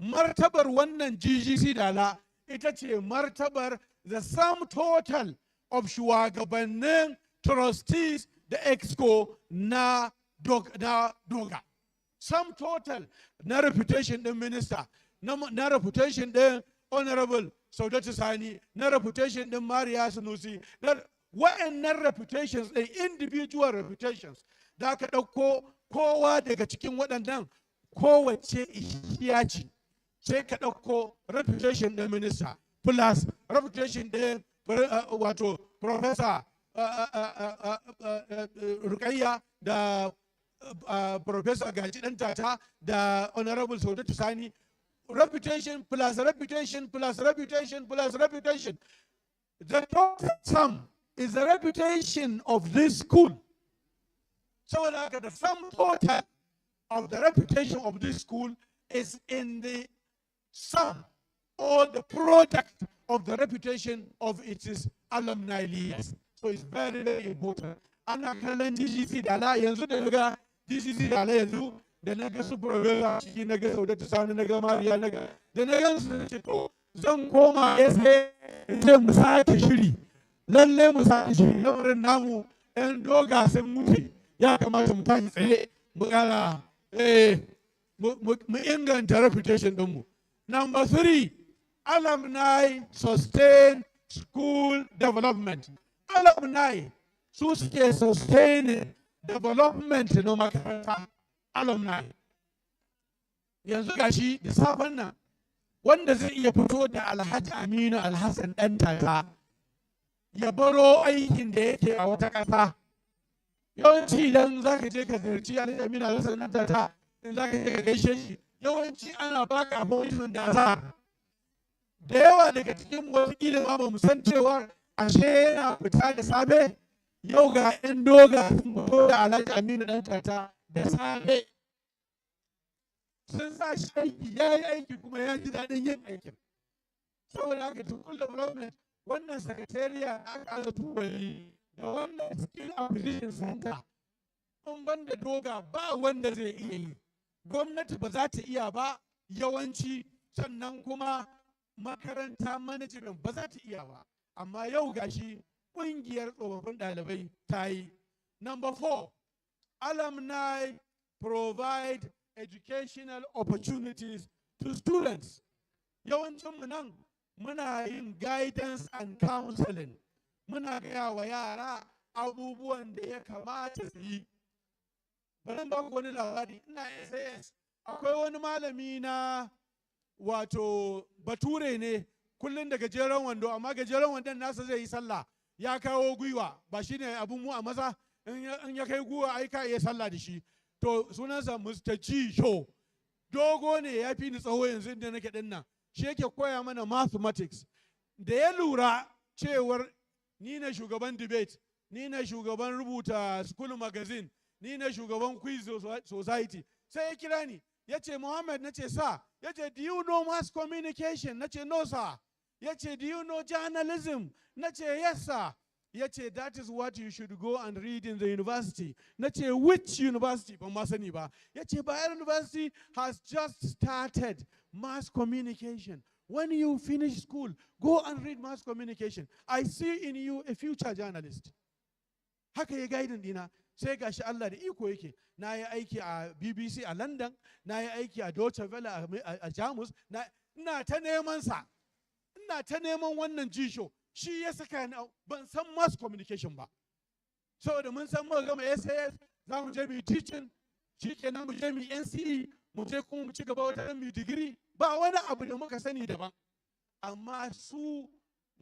[SPEAKER 17] Martabar wannan GGC Dala ita ce martabar the sum total of shugabannin trustees da exco na DOGGA. Sum total na reputation din minister, na reputation din honorable Saudatu Sani, na reputation din Mariya Sunusi, wa'annan reputations din individual reputations da aka ɗauko kowa daga cikin waɗannan kowace ishiya ce. Sai ka ɗauko reputation ɗin minista plus reputation ɗin wato professor Rukayya da professor Gaji ɗan tata da honorable Saudatu Sani. Reputation plus reputation plus reputation plus reputation. The total sum is the reputation of this school. So like the sum total of the reputation of this school is in the sum or the product of the reputation of its alumni leaders. So it's very, very important. Ana kallon DGC Dala yanzu da naga DGC Dala yanzu da naga su professor ciki naga Saudatu Sani naga Mariya naga da naga su ce to zan koma SA in ce mu sake shiri. Lalle mu sake shiri lamarin namu yan doga sun mutu, ya kamata mu tashi tsaye mu kara mu inganta reputation ɗinmu. Number 3, alumni sustain school development. Alumni su suke sustain development na makaranta. Alumni. Yanzu gashi da safen nan wanda zai iya fito da Alhaji Aminu Alhassan ɗan tata ya baro aikin da yake a wata ƙasa. Yawanci idan za ka je ka ziyarci Alhaji Aminu Alhassan ɗan tata, za ka je ka gaishe shi, yawanci ana baka appointment da azhar. Da yawa daga cikin watakila ma ba mu san cewa ashe yana fita da safe. Yau ga 'yan doga sun fito da Alhaji Aminu ɗan tata da safe. Sun sa shi aiki, ya yi aiki kuma ya ji daɗin yin aikin. Saboda haka school development, wannan secretariat da aka aza tubali da wannan skill acquisition center, in banda doga ba wanda zai iya yi. Gwamnati ba za ta iya ba yawanci, sannan kuma makaranta management ba za ta iya ba. Amma yau gashi ƙungiyar tsofaffin ɗalibai ta yi. Number 4, alumni provide educational opportunities to students. Yawancinmu nan muna yin guidance and counseling. Muna gaya wa yara abubuwan da ya kamata su yi. Bari ba ku wani labari, ina SAS, akwai wani malami na wato bature ne, kullum da gajeren wando, amma gajeren wandon nasa zai yi sallah, ya kawo gwiwa, ba shi ne abin mu a maza, in ya kai gwiwa ai ka iya sallah da shi. To sunansa Mr. G Show, dogo ne, ya fi ni tsawo yanzu inda nake ɗin nan, shi yake koya mana mathematics. Da ya lura cewar ni na shugaban debate, ni na shugaban rubuta school magazine, ni na shugaban quiz society, sai ya kira ni ya ce, Muhammad, na ce sa, ya ce, do you know mass communication? Na ce, no sir. Ya ce, do you know journalism? Na ce, yes sir. Ya ce, that is what you should go and read in the university. Na ce, which university? Ban ma sani ba. Ya ce, Bayero University has just started mass communication. When you finish school, go and read mass communication. I see in you a future journalist. Haka ya gaidin dina. Sai gashi Allah da iko yake, na yi aiki a BBC a London, na yi aiki a Deutsche Welle a Jamus, ina ta neman sa, ina ta neman wannan jisho, shi ya saka ni ban san mass communication ba. Saboda mun san muka gama SAS, za mu je mu teaching, shi kenan mu je mu NCE, mu je kuma mu ci gaba wata mu digiri, ba wani abu da muka sani daban. Amma su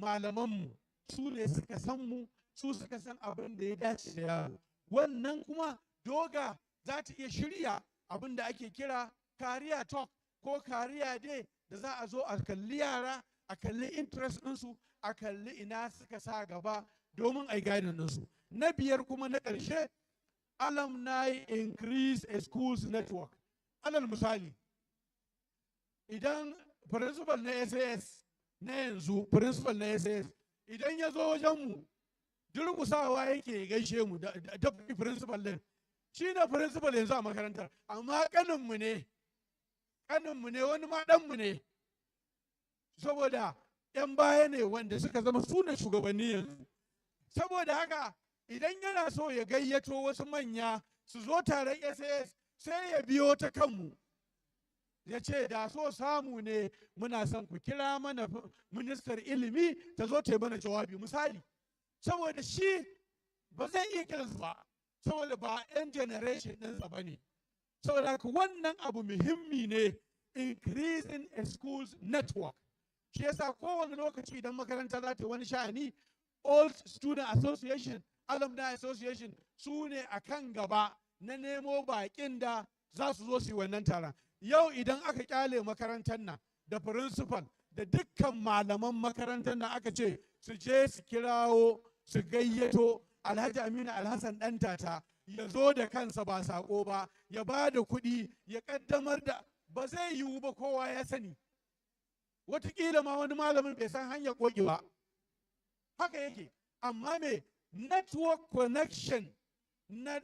[SPEAKER 17] malamanmu, su ne suka san mu, su suka san abin da ya dace da yaro. Wannan kuma DOGGA za ta iya shirya abin da ake kira career talk ko career day, da za a zo a kalli yara, a kalli interest ɗinsu, a kalli ina suka sa gaba domin a yi guidance ɗinsu. Na biyar kuma na ƙarshe, alumni increase a school's network. Alal misali, idan principal na SAS na yanzu, principal na SAS, idan ya zo wajenmu, durkusawa yake gaishe mu da deputy principal din, shi ne principal yanzu a makarantar, amma kaninmu ne, wani ma ɗanmu ne, saboda 'yan baya ne wanda suka zama su ne shugabanni yanzu. Saboda haka idan yana so ya gayyato wasu manya su zo taron SAS, sai ya biyo ta kanmu, ya ce da so samu ne muna son ku kira mana ministar ilimi ta zo ta yi mana jawabi misali. Saboda shi ba zai iya kiransu ba, saboda ba 'yan generation ɗinsa ba ne. Saboda haka wannan abu muhimmi ne, increasing a school's network. Shi yasa kowane lokaci idan makaranta za ta wani sha'ani, Old Student Association, Alumni Association su ne a kan gaba na nemo baƙin da za su zo su yi wannan taron. Yau idan aka kyale makarantar nan da principal da dukkan malaman makarantar nan aka ce su je su kirawo su gayyato Alhaji Aminu Alhassan ɗan tata ya zo da kansa ba saƙo ba, ya ba da kuɗi, ya ƙaddamar da, ba zai yiwu ba, kowa ya sani. Wataƙila ma wani malamin bai san hanyar ƙoƙi ba. Haka yake, amma me network connection na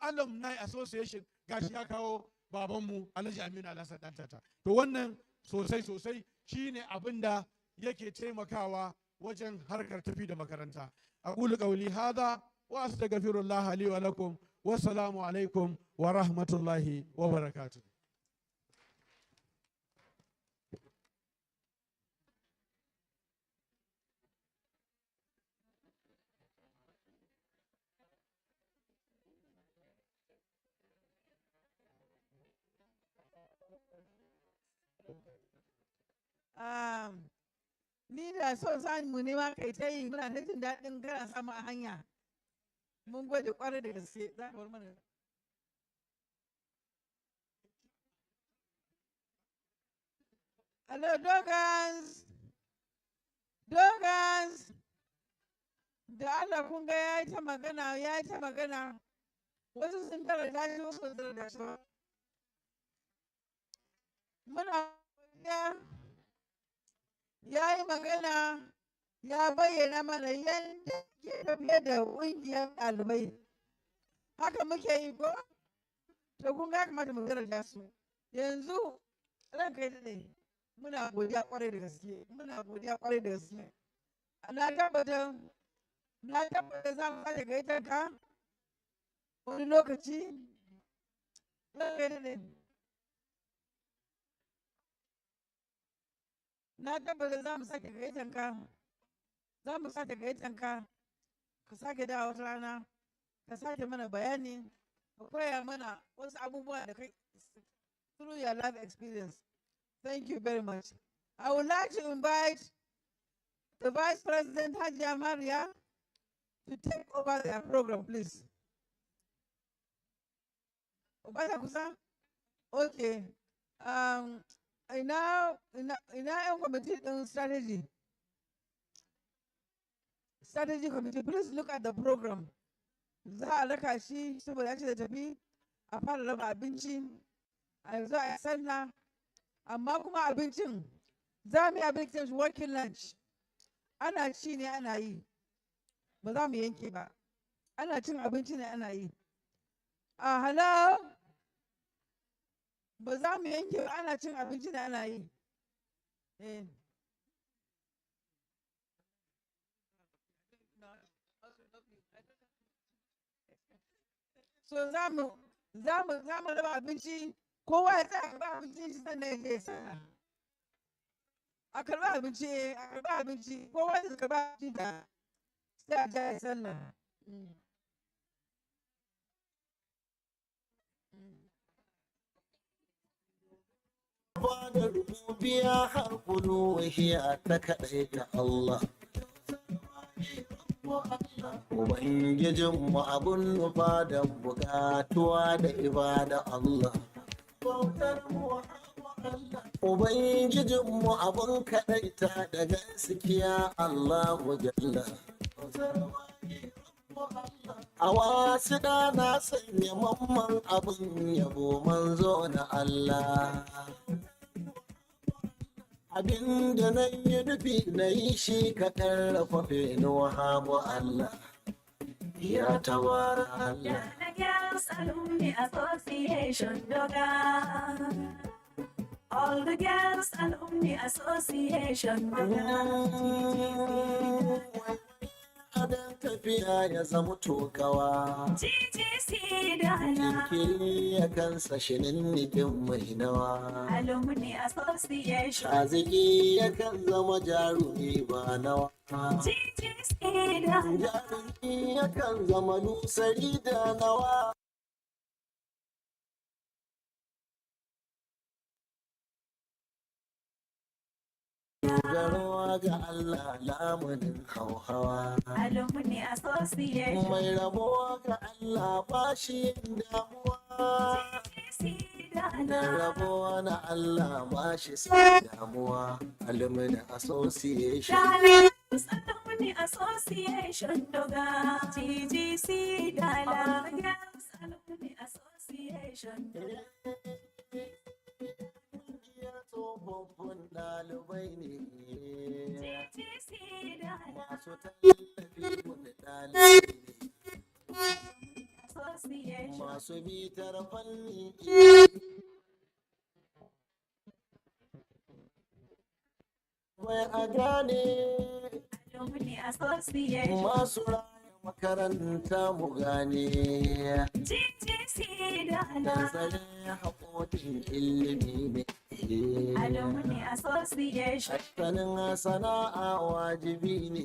[SPEAKER 17] Alumni Association gashi ya kawo babanmu Alhaji Aminu Alhassan ɗan tata. To wannan sosai shine abin da yake taimakawa wajen harkar tafi da makaranta. أقول قولي هذا وأستغفر الله لي ولكم والسلام عليكم ورحمة الله وبركاته.
[SPEAKER 7] Ni da son samu ne ma kai ta yi, muna ta jin daɗin kana samu a hanya. Mun gode ƙwarai da gaske, za ka bar mana. Hello, Doggans. Da Allah kun ga ya yi ta magana, wasu sun tara da shi, wasu sun tara da shi. Muna ya yi magana, ya bayyana mana yadda ke tafiye da ƙungiyar ɗalibai. Haka muke yi ko? To kun ga kamata mu daraja su. Yanzu ranka yi daɗe, muna godiya ƙwarai da gaske. Na tabbatar Na tabbata za mu sake gaitar ka wani lokaci. Na tabbata za mu sake gaitar ka. Za mu sake gaitar ka. Ka sake dawo wata rana. Ka sake mana bayani. Ka koya mana wasu abubuwa da kai through your life experience. Thank you very much. I would like to invite the Vice President Hajia Maria to take over their program, please. Obata Kusa? Okay. Ina yan committee din strategy committee, please look at the program. Za a raka shi saboda ya ce da tafi a fara raba abinci a yanzu a sallah, amma kuma abincin za mu yi abincin working lunch. Ana ci ne ana yi, ba za mu yanke ba. Ana cin abinci ne ana yi. Hello? Ba za mu yanke ba, ana cin abinci ne ana yi. So za mu raba abinci, kowa ya tsaya karɓa abincin shi sannan ya je sana. A karɓa abinci, kowa ya karɓa abinci da sai a je sallah.
[SPEAKER 9] da rububiya har uluhiya ta kaɗai ta Allah. Ubangijinmu abun nufa da bukatuwa da ibada Allah. Ubangijinmu abun kaɗaita da gaskiya Allahu Jalla. A wasu na sanya mamman abin yabo manzo na Allah. Abin da na yi nufi na yi shi ka ƙarfafe ni wahabu Allah. Ya tawara Allah.
[SPEAKER 8] Alumni Association DOGGA. All the girls Alumni Association DOGGA.
[SPEAKER 9] Adan tafiya ya zama tokawa.
[SPEAKER 8] GGC dala.
[SPEAKER 9] Jinkiri ya kansa shinin nufin mai nawa.
[SPEAKER 8] Alumni Association.
[SPEAKER 9] Shaziki ya kan zama jarumi ba nawa.
[SPEAKER 8] GGC dala.
[SPEAKER 9] Jarumi ya kan zama lusari da nawa. Dogarawa ga Allah lamunin hauhawa.
[SPEAKER 8] Alumni Association.
[SPEAKER 9] Mai rabuwa ga Allah ba shi damuwa. Da rabuwa na Allah ba shi sa damuwa. Alumni Association.
[SPEAKER 8] Alumni Association DOGGA. GGC dala. Alumni Association.
[SPEAKER 9] Tsofaffin ɗalibai ne masu tallafi wani ɗalibai ne masu bitar fanni mai a gane masu raya makaranta mu gane da tsare haƙoƙin ilimi ne.
[SPEAKER 8] Alumni Association.
[SPEAKER 9] Hakkanin sana'a wajibi ne.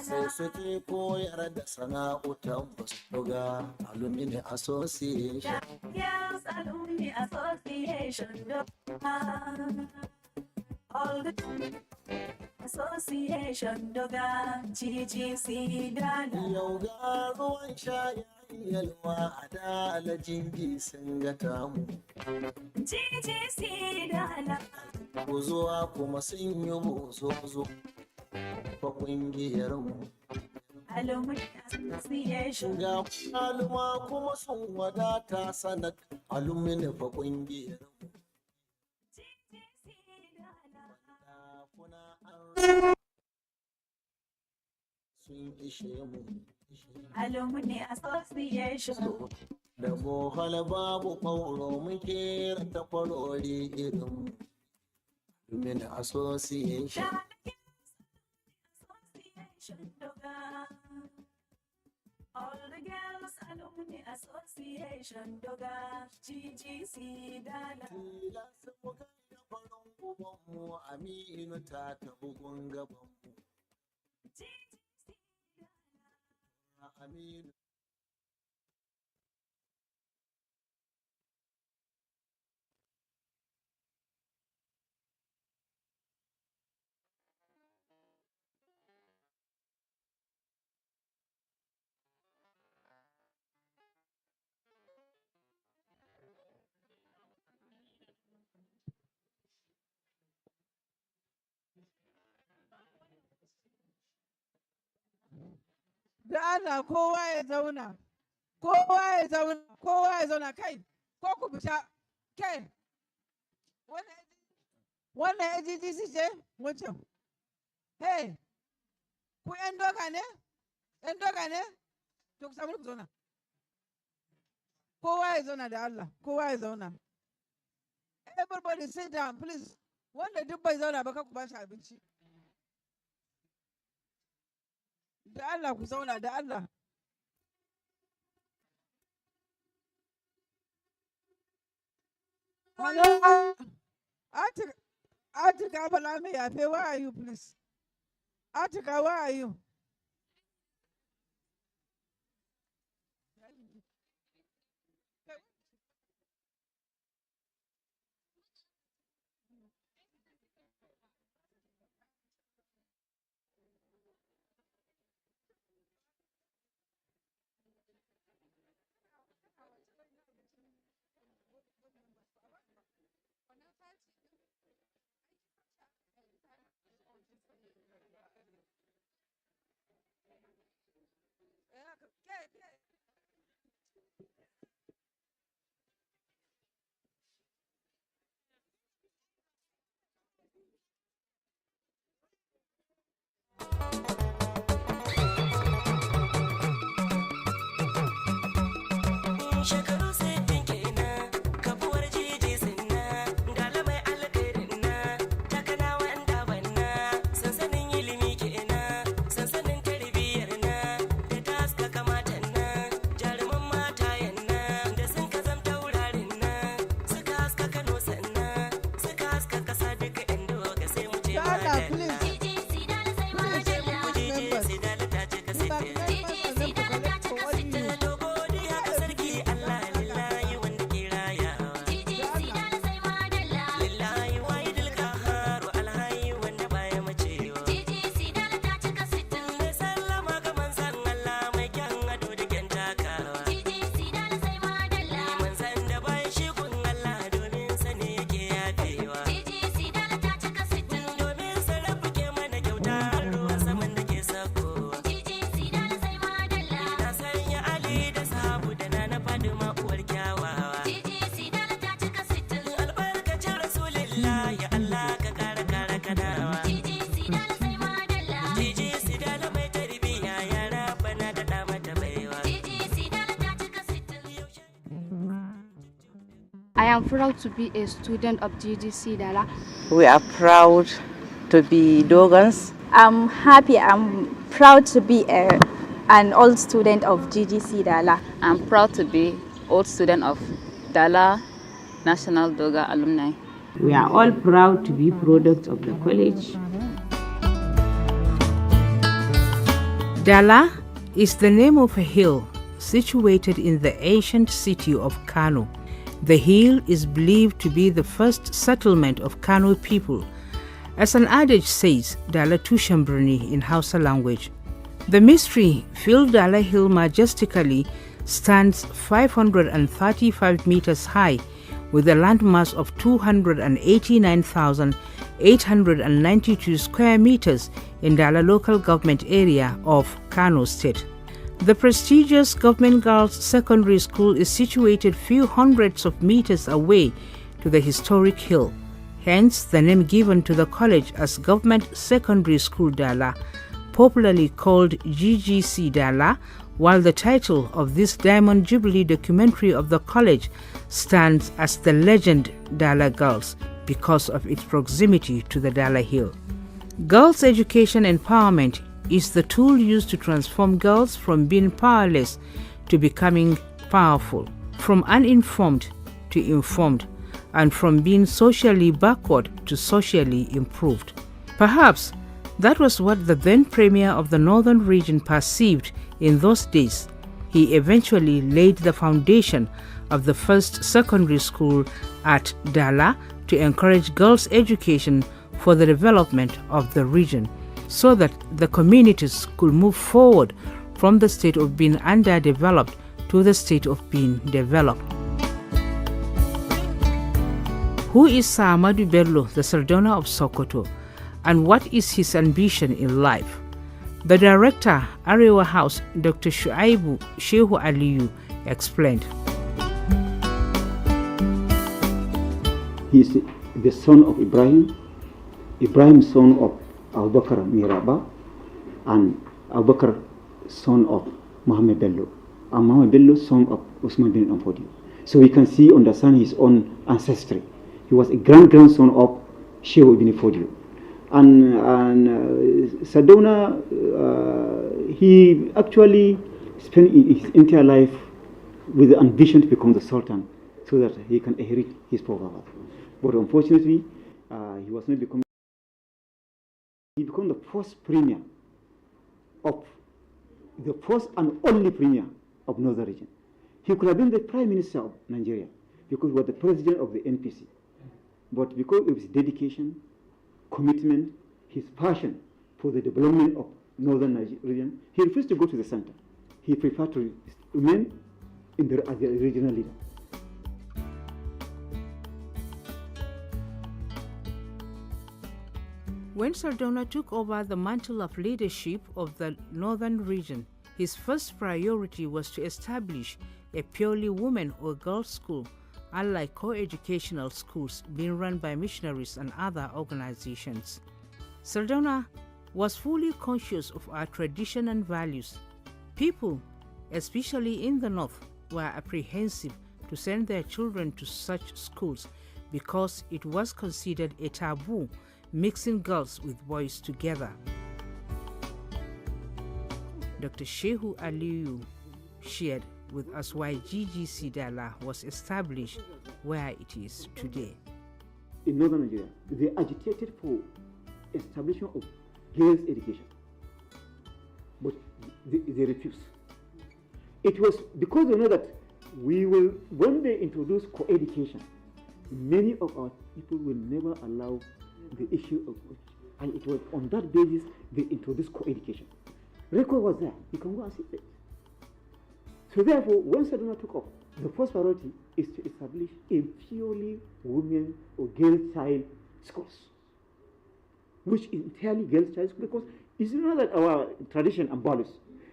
[SPEAKER 9] Sai suke koyar da sana'utan basu buga Alumni Association.
[SPEAKER 8] Yes, Alumni Association. All the Association DOGGA. GGC dala.
[SPEAKER 9] Yau ga ruwan shayi yalwa a dala jingi sun ga tamu.
[SPEAKER 8] GGC dala.
[SPEAKER 9] Buzuwa kuma sun yi buzo fa ƙungiyar mu.
[SPEAKER 8] Alumni Association.
[SPEAKER 9] Ga maluma kuma sun wadata sanad alumni fa ƙungiyar mu. Sun ishe mu.
[SPEAKER 8] Alumni Association.
[SPEAKER 9] Da bohal babu ƙwauro muke ta kwarori irin Alumni Association.
[SPEAKER 8] DOGGA. All the girls Alumni Association DOGGA, GGC Dala.
[SPEAKER 9] Aminu ta taɓa gabanmu. Aminu.
[SPEAKER 7] Da Allah kowa ya zauna. Kowa ya zauna. Kowa ya zauna kai. Ko ku fita. Kai. Wannan AGGC ce? Wancan. Hey. Ku ‘yan doga ne? ‘Yan doga ne? To ku samu ku zauna. Kowa ya zauna da Allah. Kowa ya zauna. Everybody sit down, please. Wanda duk bai zauna ba ka ku ba shi abinci. Da Allah ku zauna da Allah. Hello? Atika Balame Yafe, where are you, please? Atika, where are you?
[SPEAKER 16] Shekaru 60 kenan kafuwar GGC na dala mai alkhairin na takana wanda banna sansanin ilimi kenan sansanin tarbiyyar na da ta haska kamatan na jaruman matayen na da sun kazam taurarin na suka haska Kano sannan suka haska kasa duka yan doga sai mu ce madalla GGC dala sai madalla GGC dala ta cika sitin GGC dala ta cika sitin
[SPEAKER 10] I am proud to be a student of GGC Dala.
[SPEAKER 11] We are proud to be Dogans.
[SPEAKER 12] I'm happy, I'm proud to be an old student of GGC Dala.
[SPEAKER 13] I'm proud to be old student of DALA, National DOGGA Alumni.
[SPEAKER 14] We are all proud to be products of the college.
[SPEAKER 15] Dala is the name of a hill situated in the ancient city of Kano. The hill is believed to be the first settlement of Kano people. As an adage says, Dala Tushambrani in Hausa language. The mystery-filled Dala Hill majestically stands 535 meters high with a landmass of 289,892 square meters in Dala local government area of Kano State. The prestigious Government Girls Secondary School is situated few hundreds of meters away to the historic hill. Hence, the name given to the college as Government Secondary School Dala, popularly called GGC Dala, while the title of this Diamond Jubilee documentary of the college stands as the legend Dala Girls because of its proximity to the Dala Hill. Girls' education empowerment is the tool used to transform girls from being powerless to becoming powerful, from uninformed to informed, and from being socially backward to socially improved. Perhaps that was what the then Premier of the Northern Region perceived in those days. He eventually laid the foundation of the first secondary school at Dala to encourage girls' education for the development of the region, so that the communities could move forward from the state of being underdeveloped to the state of being developed. Who is Sir Ahmadu Bello, the Sardauna of Sokoto, and what is his ambition in life? The director, Arewa House, Dr. Shuaibu Shehu Aliyu, explained.
[SPEAKER 18] He is the son of Ibrahim, son of Abu Bakr Miraba, and Abu Bakr, son of Muhammad Bello, and Muhammad Bello, son of Usman bin Affan. So we can understand his own ancestry. He was a grandson of Shehu ibn Fodio. And Sardauna, he actually spent his entire life with the ambition to become the Sultan so that he can inherit his forefather. But unfortunately, he was not becoming. He became the first premier of the first and only premier of Northern region. He could have been the Prime Minister of Nigeria because he was the president of the NPC. But because of his dedication, commitment, his passion for the development of Northern region, he refused to go to the center. He preferred to remain as the regional leader.
[SPEAKER 15] When Sardauna took over the mantle of leadership of the Northern region, his first priority was to establish a purely women or girls school, unlike co-educational schools being run by missionaries and other organizations. Sardauna was fully conscious of our tradition and values. People, especially in the north, were apprehensive to send their children to such schools because it was considered a taboo mixing girls with boys together. Dr. Shehu Aliyu shared with us why GGC Dala was established where it is today.
[SPEAKER 18] In Northern Nigeria, they agitated for establishment of girls' education, but they refused. It was because they know that we will, when they introduce co-education, many of our people will never allow the issue of, and it was on that basis they introduced co-education. Record was there, you can go and see it. So therefore, when Sardauna took off, the first priority is to establish a purely women or girl child schools, which is entirely girl child schools, because it's not that our tradition and values,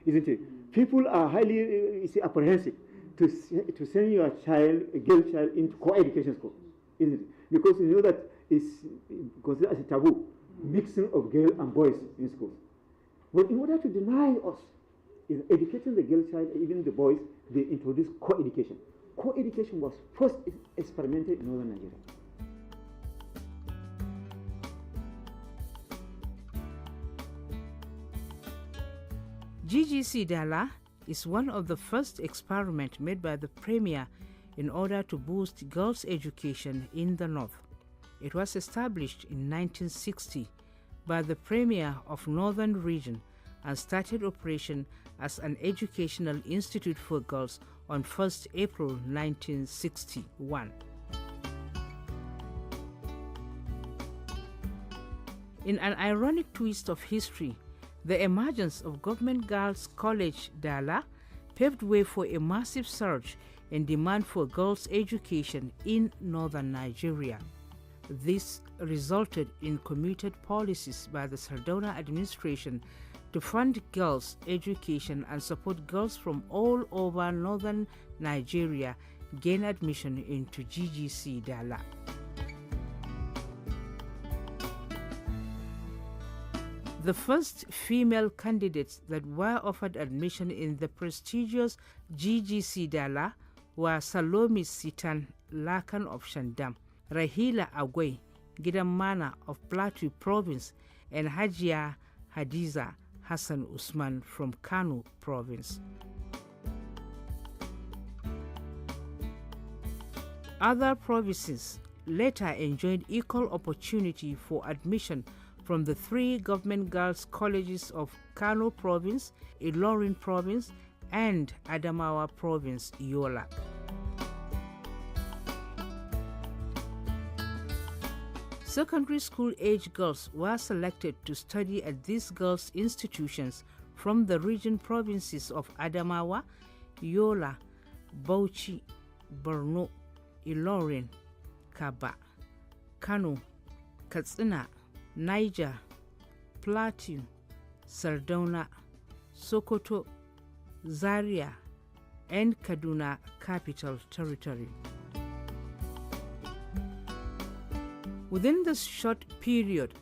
[SPEAKER 18] isn't it? People are highly apprehensive to send your child, a girl child, into co-education school, isn't it? Because you know that it's considered as a taboo, mixing of girls and boys in schools. But in order to deny us in educating the girl child, even the boys, they introduced co-education. Co-education was first experimented in Northern Nigeria.
[SPEAKER 15] GGC Dala is one of the first experiments made by the Premier in order to boost girls' education in the North. It was established in 1960 by the Premier of Northern Region and started operation as an educational institute for girls on 1st April 1961. In an ironic twist of history, the emergence of Government Girls College Dala paved way for a massive surge in demand for girls' education in northern Nigeria. This resulted in committed policies by the Sardauna administration to fund girls' education and support girls from all over northern Nigeria gain admission into GGC Dala. The first female candidates that were offered admission in the prestigious GGC Dala were Salome Sitan Lakan of Shandam, Rahila Agway, Gidan Mana of Plateau Province, and Hajia Hadiza Hassan Usman from Kano province. Other provinces later enjoyed equal opportunity for admission from the 3 government girls' colleges of Kano province, Ilorin province, and Adamawa province, Yola. Secondary school age girls were selected to study at these girls' institutions from the region provinces of Adamawa, Yola, Bauchi, Borno, Ilorin, Kaba, Kano, Katsina, Niger, Plateau, Sardauna, Sokoto, Zaria, and Kaduna Capital Territory. Within this short period,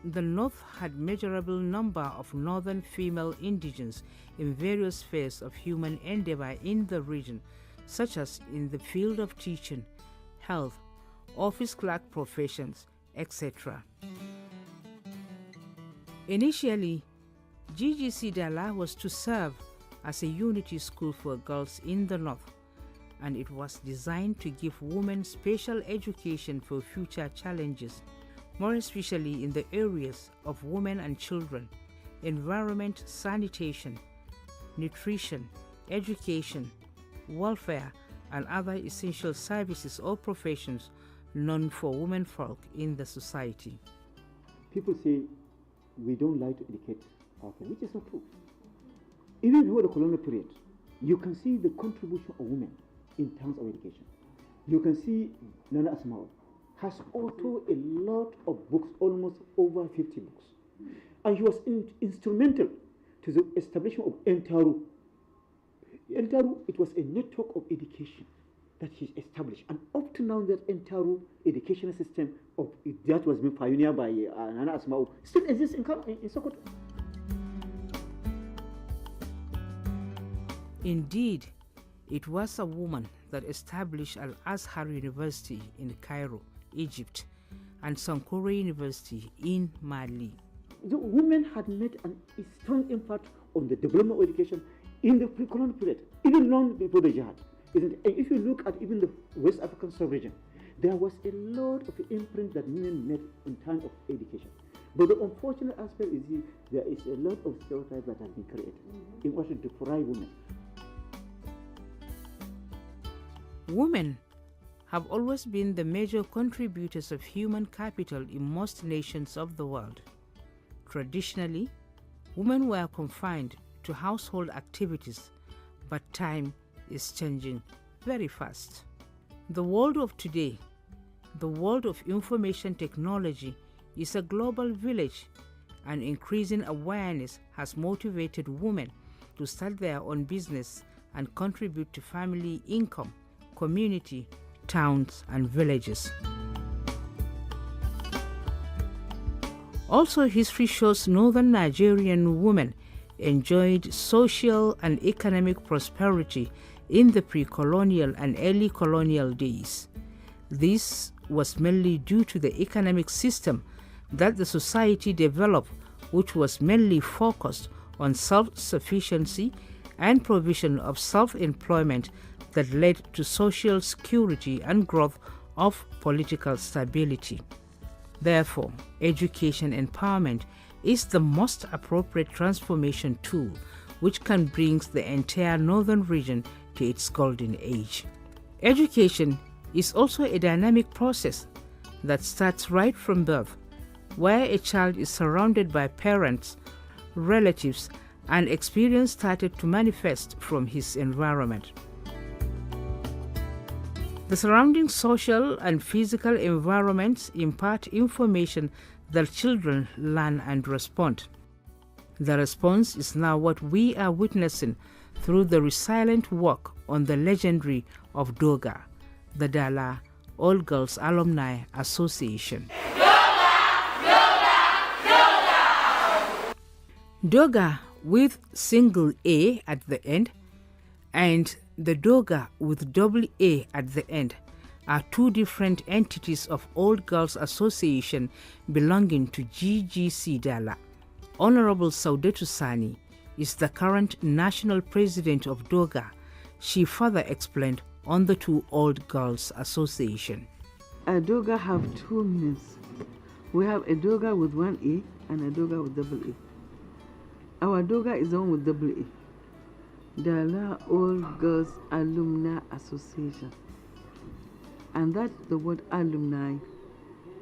[SPEAKER 15] the North had measurable number of northern female indigents in various spheres of human endeavor in the region, such as in the field of teaching, health, office clerk professions, etc. Initially, GGC Dala was to serve as a unity school for girls in the North, and it was designed to give women special education for future challenges, more especially in the areas of women and children, environment, sanitation, nutrition, education, welfare, and other essential services or professions known for women folk in the society.
[SPEAKER 18] People say we don't like to educate our people, which is not true. Even before the colonial period, you can see the contribution of women in terms of education. You can see Nana Asmao has authored a lot of books, almost over 50 books. And he was instrumental to the establishment of Entaru. Entaru, it was a network of education that he established. And up to now, that Entaru educational system that was being pioneered by Nana Asmao still exists in Sokoto.
[SPEAKER 15] Indeed, it was a woman that established Al-Azhar University in Cairo, Egypt, and Sankore University in Mali.
[SPEAKER 18] The women had made a strong impact on the development of education in the pre-colonial period, even long before the jihad. And if you look at even the West African sub-region, there was a lot of imprint that women made in terms of education. But the unfortunate aspect is there is a lot of stereotypes that have been created in order to deprive women.
[SPEAKER 15] Women have always been the major contributors of human capital in most nations of the world. Traditionally, women were confined to household activities, but time is changing very fast. The world of today, the world of information technology, is a global village, and increasing awareness has motivated women to start their own business and contribute to family income, community, towns, and villages. Also, history shows northern Nigerian women enjoyed social and economic prosperity in the pre-colonial and early colonial days. This was mainly due to the economic system that the society developed, which was mainly focused on self-sufficiency and provision of self-employment that led to social security and growth of political stability. Therefore, education empowerment is the most appropriate transformation tool which can bring the entire northern region to its golden age. Education is also a dynamic process that starts right from birth, where a child is surrounded by parents, relatives, and experience started to manifest from his environment. The surrounding social and physical environments impart information that children learn and respond. The response is now what we are witnessing through the resilient work on the legendary of DOGAA, the Dala All Girls Alumni Association. DOGGA with single A at the end and the DOGGA with double A at the end are two different entities of All Girls Association belonging to GGC Dala. Honorable Saudatu Sani is the current national president of DOGGA. She further explained on the two Old Girls Association.
[SPEAKER 11] DOGGA have two meanings. We have a DOGGA with one E and a DOGGA with double E. Our DOGGA is the one with double E. Dala Old Girls Alumni Association. And that the word alumni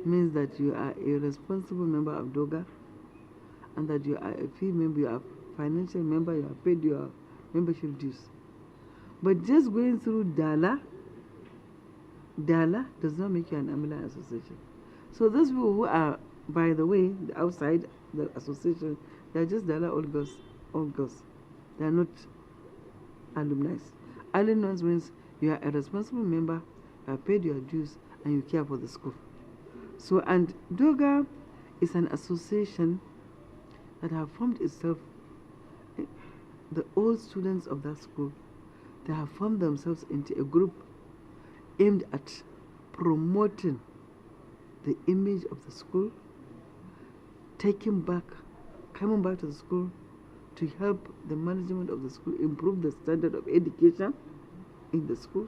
[SPEAKER 11] means that you are a responsible member of DOGGA and that you are a fee member, you are a financial member, you have paid your membership dues. But just going through dala does not make you an alumni association. So those people who are, by the way, outside the association, they are just dala old girls. They are not alumni. Alumni means you are a responsible member, you have paid your dues, and you care for the school. So, and DOGGA is an association that have formed itself. The old students of that school, they have formed themselves into a group aimed at promoting the image of the school, coming back to the school to help the management of the school improve the standard of education in the school,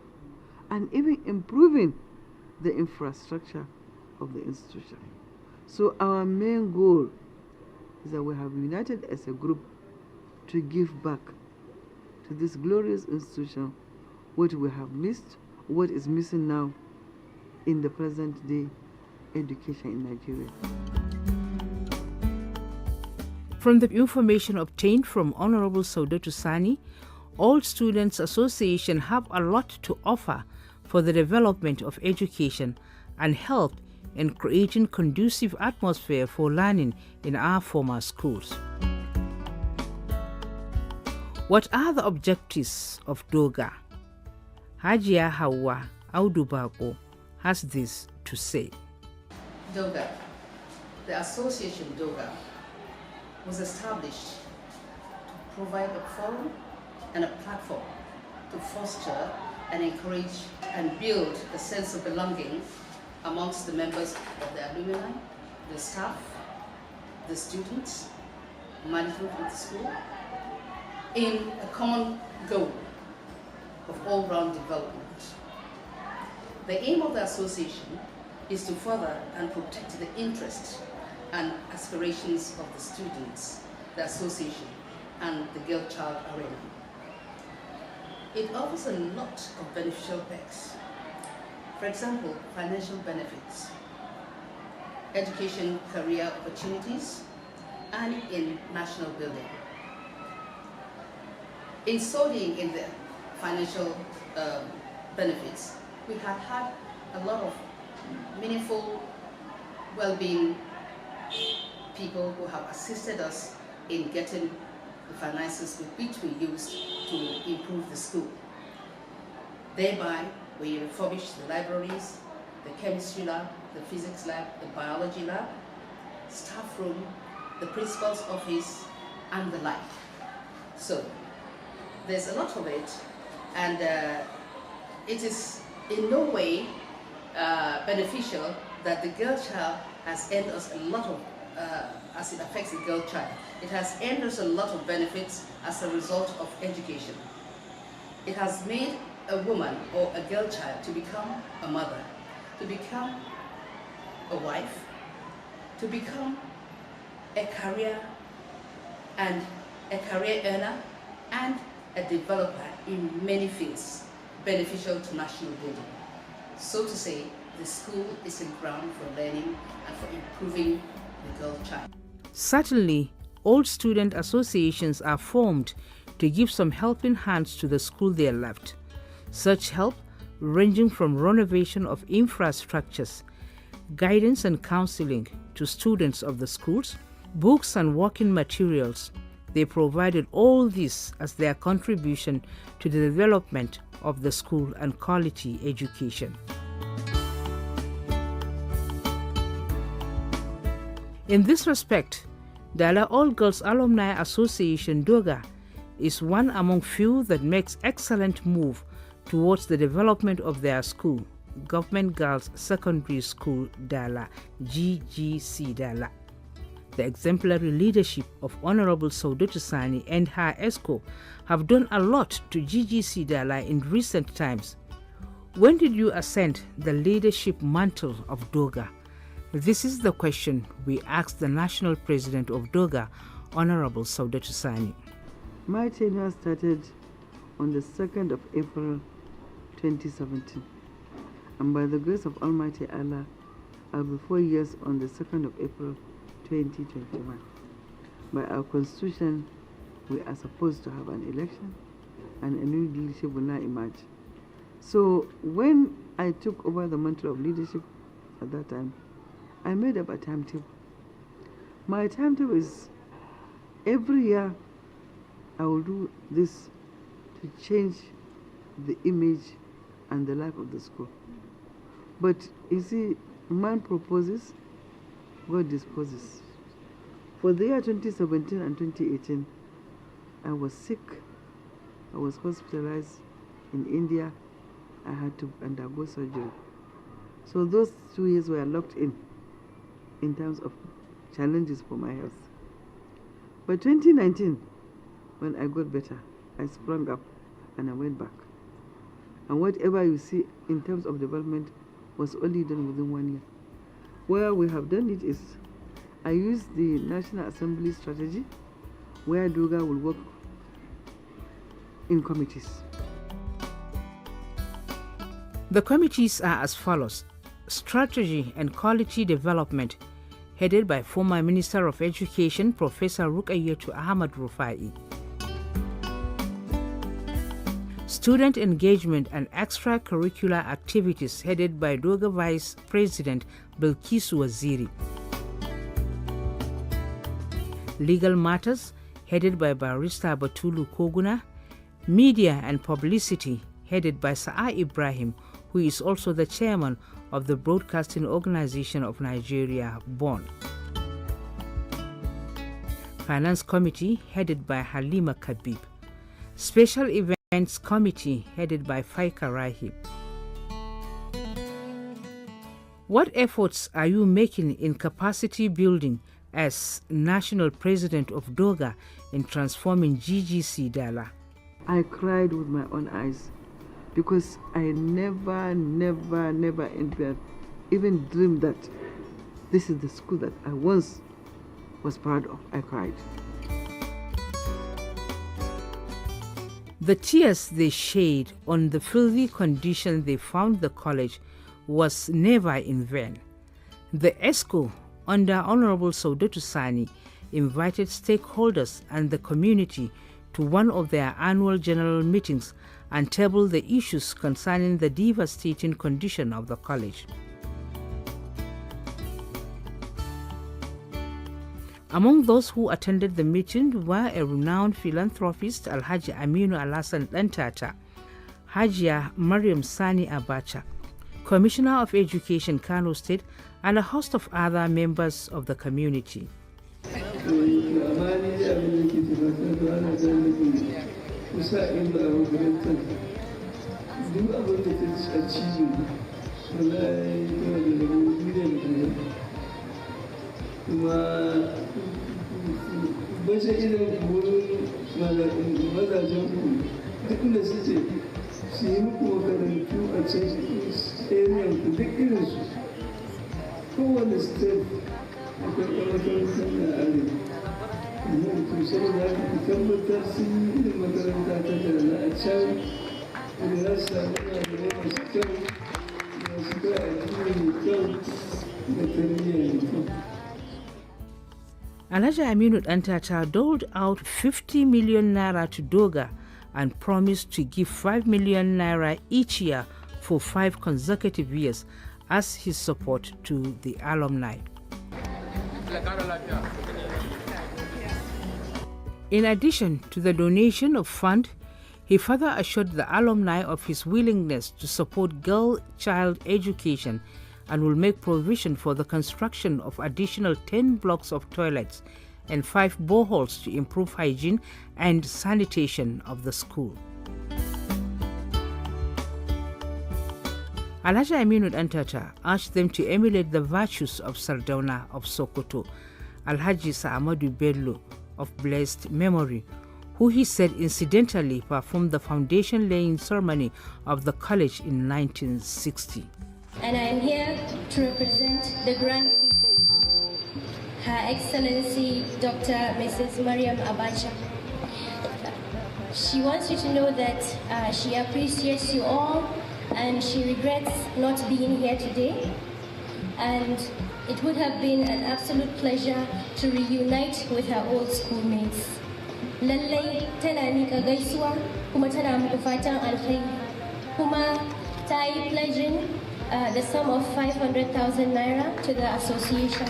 [SPEAKER 11] and even improving the infrastructure of the institution. So our main goal is that we have united as a group to give back to this glorious institution what we have missed, what is missing now in the present day education in Nigeria.
[SPEAKER 15] From the information obtained from Honorable Saudatu Sani, All Students Association have a lot to offer for the development of education and help in creating conducive atmosphere for learning in our former schools. What are the objectives of DOGGA? Hajia Hawa Audubako has this to say.
[SPEAKER 20] DOGGA, the association DOGGA, was established to provide a forum and a platform to foster and encourage and build a sense of belonging amongst the members of the alumni, the staff, the students, management of the school, in a common goal of all-round development. The aim of the association is to further and protect the interests and aspirations of the students, the association, and the girl-child arena. It offers a lot of beneficial perks. For example, financial benefits, education career opportunities, and in national building. In studying in the financial benefits, we have had a lot of meaningful well-being people who have assisted us in getting the finances with which we used to improve the school. Thereby, we refurbished the libraries, the chemistry lab, the physics lab, the biology lab, staff room, the principal's office, and the like. So, there's a lot of it, and it is in no way beneficial that the girl child has earned us a lot of, as it affects the girl child. It has earned us a lot of benefits as a result of education. It has made a woman or a girl child to become a mother, to become a wife, to become a career earner, and a developer in many fields, beneficial to national building. So to say, the school is a ground for learning and for improving the girl child.
[SPEAKER 15] Certainly, all student associations are formed to give some helping hands to the school they left. Such help ranging from renovation of infrastructures, guidance and counseling to students of the schools, books and working materials. They provided all this as their contribution to the development of the school and quality education. In this respect, the All Girls Alumni Association DOGGA is one among few that makes excellent move towards the development of their school, Government Girls Secondary School DALA, GGC DALA. The exemplary leadership of Honorable Saudatu Sani and her ESCO have done a lot to GGC Dala in recent times. When did you ascend the leadership mantle of DOGGA? This is the question we asked the National President of DOGGA, Honorable Saudatu Sani.
[SPEAKER 11] My tenure started on the 2nd of April 2017, and by the grace of Almighty Allah, I'll be 4 years on the 2nd of April 2021. By our constitution, we are supposed to have an election and a new leadership will now emerge. So when I took over the mantle of leadership at that time, I made up a timetable. My timetable is every year I will do this to change the image and the life of the school. But you see, man proposes, God disposes. For the year 2017 and 2018, I was sick. I was hospitalized in India. I had to undergo surgery. So those 2 years were locked in terms of challenges for my health. But 2019, when I got better, I sprung up and I went back. And whatever you see in terms of development was only done within 1 year. Where we have done it is, I used the National Assembly strategy, where DOGGA will work in committees.
[SPEAKER 15] The committees are as follows: Strategy and Quality Development, headed by former Minister of Education, Professor Ruqayyatu Ahmad Rufai. Student Engagement and Extracurricular Activities, headed by DOGGA Vice President Bilkisu Waziri. Legal Matters, headed by Barrister Batulu Koguna. Media and Publicity, headed by Sa'a Ibrahim, who is also the chairman of the Broadcasting Organization of Nigeria, BON. Finance Committee, headed by Halima Kabib. Special Events Committee, headed by Faika Rahib. What efforts are you making in capacity building as National President of DOGGA in transforming GGC Dala?
[SPEAKER 11] I cried with my own eyes because I never even dreamed that this is the school that I once was proud of. I cried.
[SPEAKER 15] The tears they shed on the filthy condition they found the college was never in vain. The ESCO, under Honorable Saudatu Sani, invited stakeholders and the community to one of their annual general meetings and tabled the issues concerning the devastating condition of the college. Among those who attended the meeting were a renowned philanthropist, Alhaji Aminu Alasan Dantata, Hajia Mariam Sani Abacha, Commissioner of Education Kano State, and a host of other members of the community. Alhaji Aminu Dantata doled out 50 million naira to DOGGA and promised to give 5 million naira each year for 5 consecutive years as his support to the alumni. In addition to the donation of fund, he further assured the alumni of his willingness to support girl-child education and will make provision for the construction of additional 10 blocks of toilets and 5 boreholes to improve hygiene and sanitation of the school. Alhaji Aminu Dantata urged them to emulate the virtues of Sardauna of Sokoto Alhaji Sa'amadu Bello of blessed memory, who he said incidentally performed the foundation laying ceremony of the college in 1960.
[SPEAKER 21] And I am here to represent the Grand Her Excellency Dr. Mrs. Mariam Abacha. She wants you to know that she appreciates you all and she regrets not being here today. And it would have been an absolute pleasure to reunite with her old schoolmates. Lallai tana mika gaisuwa kuma tana muku fatan alkhairi kuma ta yi pledging the sum of 500,000 naira to the association.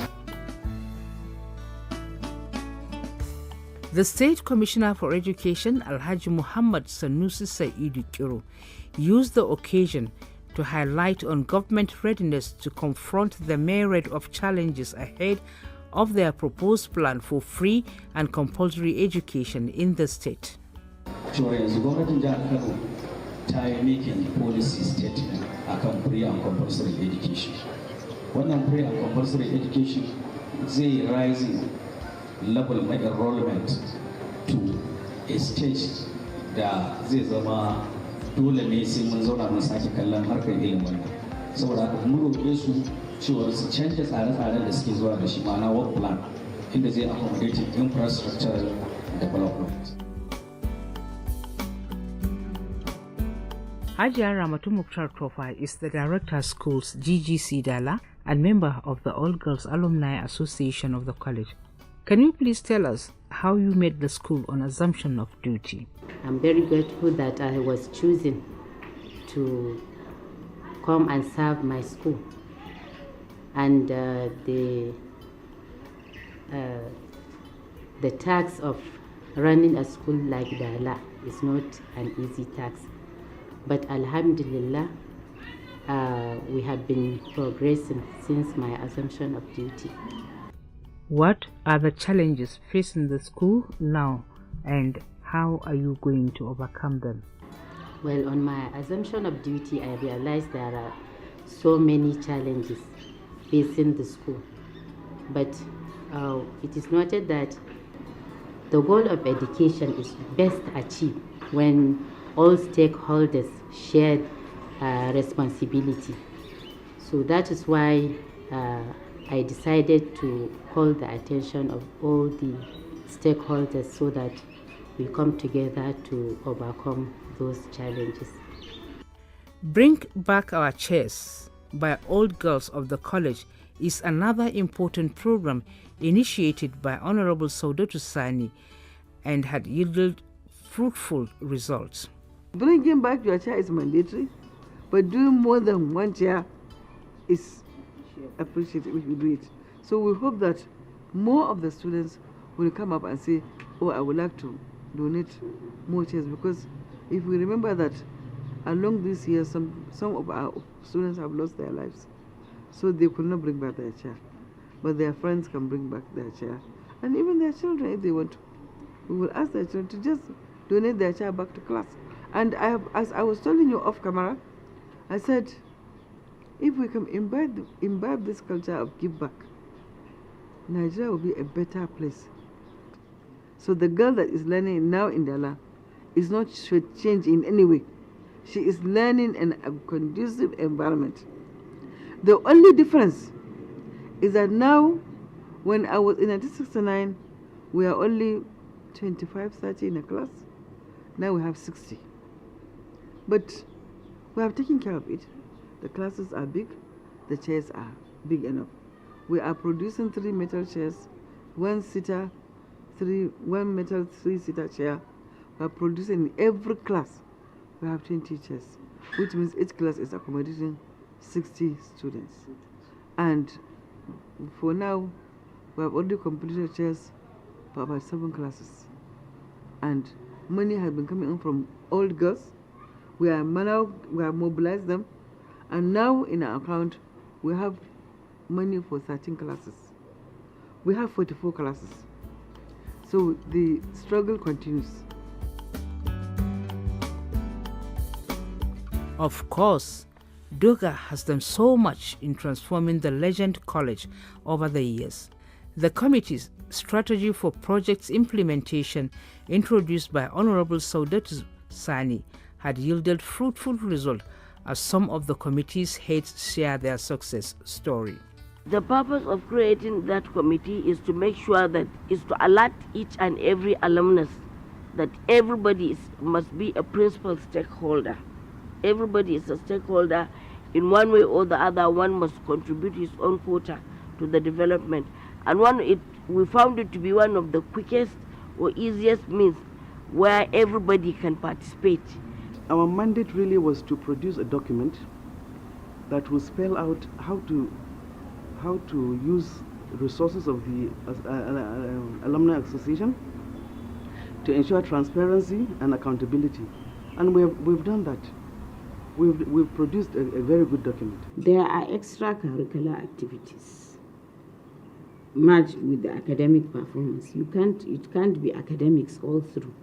[SPEAKER 15] The State Commissioner for Education, Alhaji Muhammad Sanusi Saidu Kiro, used the occasion to highlight on government readiness to confront the myriad of challenges ahead of their proposed plan for free and compulsory education in the state.
[SPEAKER 22] Gwamnatin jihar Kano ta yi making policy statement akan free and compulsory education. Wannan free and compulsory education zai rising level na enrollment to a stage da zai zama dole ne sai mun zauna mun sake kallon harkar ilimin nan. Saboda haka mun roƙe su cewa su canja tsare-tsaren da suke zuwa da shi ma'ana work plan inda zai accommodate infrastructural development.
[SPEAKER 15] Hajiya Ramatu Mukhtar Tofa is the Director of Schools GGC Dala and member of the All Girls Alumni Association of the college. Can you please tell us how you made the school on assumption of duty?
[SPEAKER 14] I'm very grateful that I was chosen to come and serve my school. And the task of running a school like Dala is not an easy task. But Alhamdulillah, we have been progressing since my assumption of duty.
[SPEAKER 15] What are the challenges facing the school now, and how are you going to overcome them?
[SPEAKER 14] Well, on my assumption of duty, I realized there are so many challenges facing the school. But it is noted that the goal of education is best achieved when all stakeholders share responsibility. So that is why I decided to call the attention of all the stakeholders so that we come together to overcome those challenges.
[SPEAKER 15] Bring Back Our Chairs by Old Girls of the college is another important program initiated by Honorable Saudatu Sani and had yielded fruitful results.
[SPEAKER 11] Bringing back your chair is mandatory, but doing more than one chair is appreciated if you do it. So we hope that more of the students will come up and say, oh, I would like to donate more chairs, because if we remember that along this year, some of our students have lost their lives. So they could not bring back their chair. But their friends can bring back their chair. And even their children, if they want to. We will ask their children to just donate their chair back to class. And as I was telling you off camera, I said, if we can imbibe this culture of give back, Nigeria will be a better place. So the girl that is learning now in Dala is not changed in any way. She is learning in a conducive environment. The only difference is that now, when I was in 1969, we are only 25, 30 in a class. Now we have 60. But we have taken care of it. The classes are big, the chairs are big enough. We are producing 3 metal chairs, 1 seater, 1 metal 3-seater chair. We are producing in every class. We have 20 chairs, which means each class is accommodating 60 students. And for now, we have already completed chairs for about 7 classes. And money has been coming in from old girls. We have mobilized them. And now in our account, we have money for 13 classes. We have 44 classes. So the struggle continues.
[SPEAKER 15] Of course, DOGGA has done so much in transforming the legend college over the years. The committee's strategy for projects implementation, introduced by Honorable Saudat Sani, had yielded fruitful result, as some of the committee's heads share their success story.
[SPEAKER 2] The purpose of creating that committee is to make sure that is to alert each and every alumnus that everybody must be a principal stakeholder. Everybody is a stakeholder in one way or the other. One must contribute his own quota to the development. And we found it to be one of the quickest or easiest means where everybody can participate.
[SPEAKER 3] Our mandate really was to produce a document that will spell out how to use resources of the Alumni Association to ensure transparency and accountability. And we've done that. We've produced a very good document.
[SPEAKER 14] There are extracurricular activities merged with the academic performance. It can't be academics all through.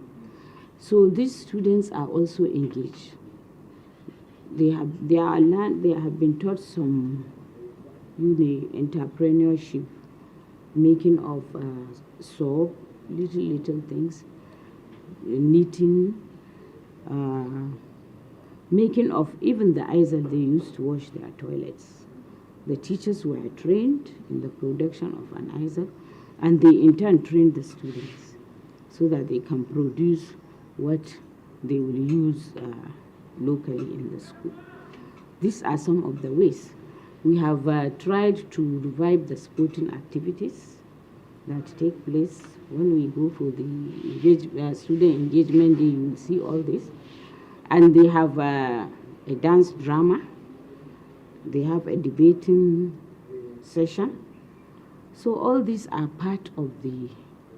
[SPEAKER 14] So these students are also engaged. They have been taught some entrepreneurship, making of soap, little things, knitting, making of even the eyes that they use to wash their toilets. The teachers were trained in the production of an ISA, and they in turn trained the students so that they can produce what they will use locally in the school. These are some of the ways. We have tried to revive the sporting activities that take place. When we go for the student engagement day, you will see all this. And they have a dance drama. They have a debating session. So all these are part of the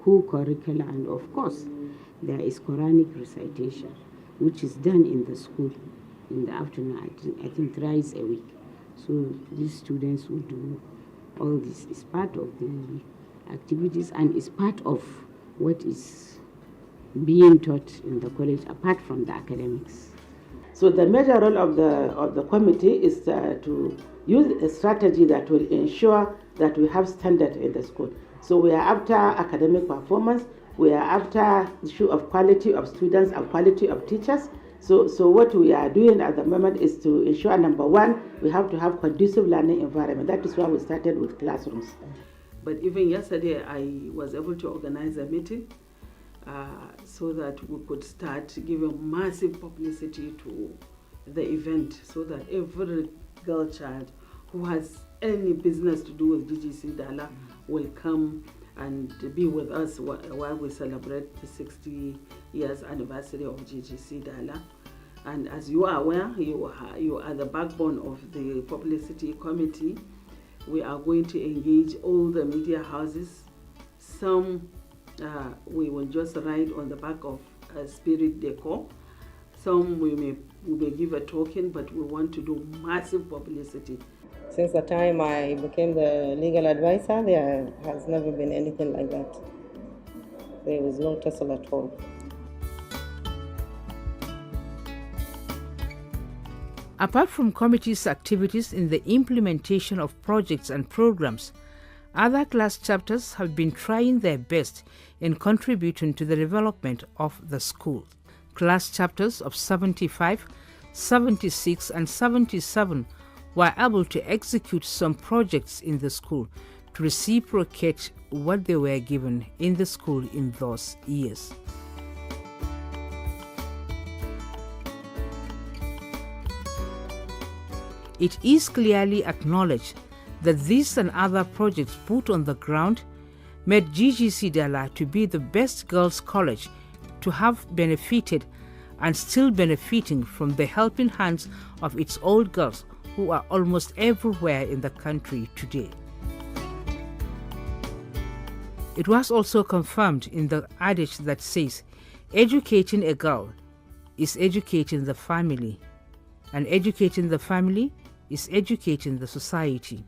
[SPEAKER 14] co-curricular, and of course, there is Quranic recitation, which is done in the school in the afternoon, I think thrice a week. So these students will do all this. It's part of the activities and it's part of what is being taught in the college apart from the academics.
[SPEAKER 11] So the major role of the committee is to use a strategy that will ensure that we have standard in the school. So we are after academic performance, we are after issue of quality of students and quality of teachers. So what we are doing at the moment is to ensure, number one, we have to have conducive learning environment. That is why we started with classrooms. But even yesterday, I was able to organize a meeting so that we could start giving massive publicity to the event so that every girl child who has any business to do with DGC DALA will come and be with us while we celebrate the 60 years anniversary of GGC DALA. And as you are aware, you are the backbone of the publicity committee. We are going to engage all the media houses. Some we will just ride on the back of spirit decor. Some we may give a token, but we want to do massive publicity.
[SPEAKER 23] Since the time I became the legal advisor, there has never been anything like that. There was no tussle at all.
[SPEAKER 15] Apart from committee's activities in the implementation of projects and programs, other class chapters have been trying their best in contributing to the development of the school. Class chapters of 75, 76 and 77 were able to execute some projects in the school to reciprocate what they were given in the school in those years. It is clearly acknowledged that these and other projects put on the ground made GGC DALA to be the best girls' college to have benefited and still benefiting from the helping hands of its old girls who are almost everywhere in the country today. It was also confirmed in the adage that says, educating a girl is educating the family, and educating the family is educating the society.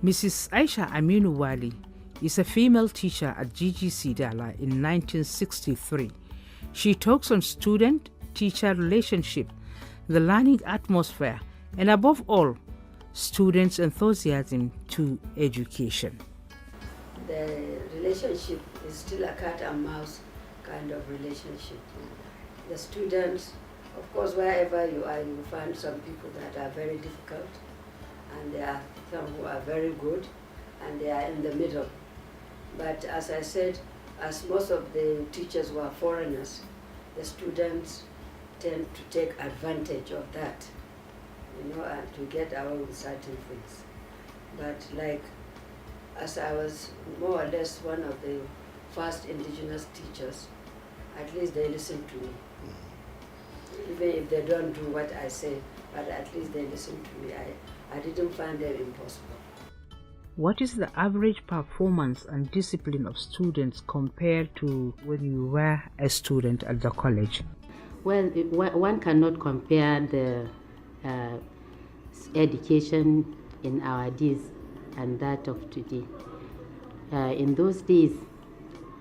[SPEAKER 15] Mrs. Aisha Aminu Wali is a female teacher at GGC Dala in 1963. She talks on student-teacher relationship, the learning atmosphere, and above all, students' enthusiasm to education.
[SPEAKER 1] The relationship is still a cat and mouse kind of relationship. The students, of course, wherever you are, you find some people that are very difficult, and there are some who are very good, and they are in the middle. But as I said, as most of the teachers were foreigners, the students tend to take advantage of that, and to get away with certain things. But like, as I was more or less one of the first indigenous teachers, at least they listen to me. Even if they don't do what I say, but at least they listen to me. I didn't find them impossible.
[SPEAKER 15] What is the average performance and discipline of students compared to when you were a student at the college?
[SPEAKER 14] Well, one cannot compare the education in our days and that of today. In those days,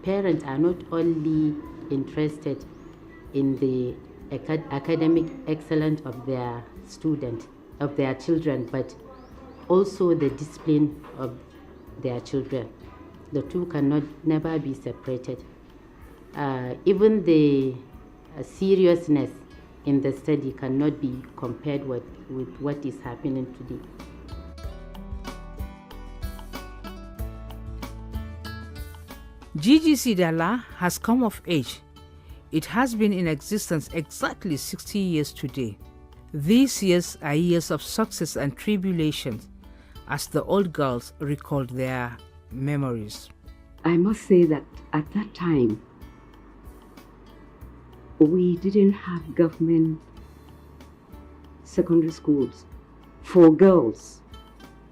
[SPEAKER 14] parents are not only interested in the academic excellence of their children, but also the discipline of their children. The two cannot never be separated. Even the seriousness in the study cannot be compared with what is happening today.
[SPEAKER 15] GGC Dala has come of age. It has been in existence exactly 60 years today. These years are years of success and tribulations, as the old girls recalled their memories.
[SPEAKER 4] I must say that at that time, we didn't have government secondary schools for girls.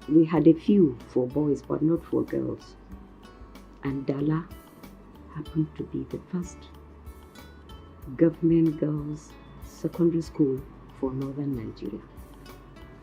[SPEAKER 4] We had a few for boys, but not for girls. And Dala happened to be the first government girls secondary school for northern Nigeria.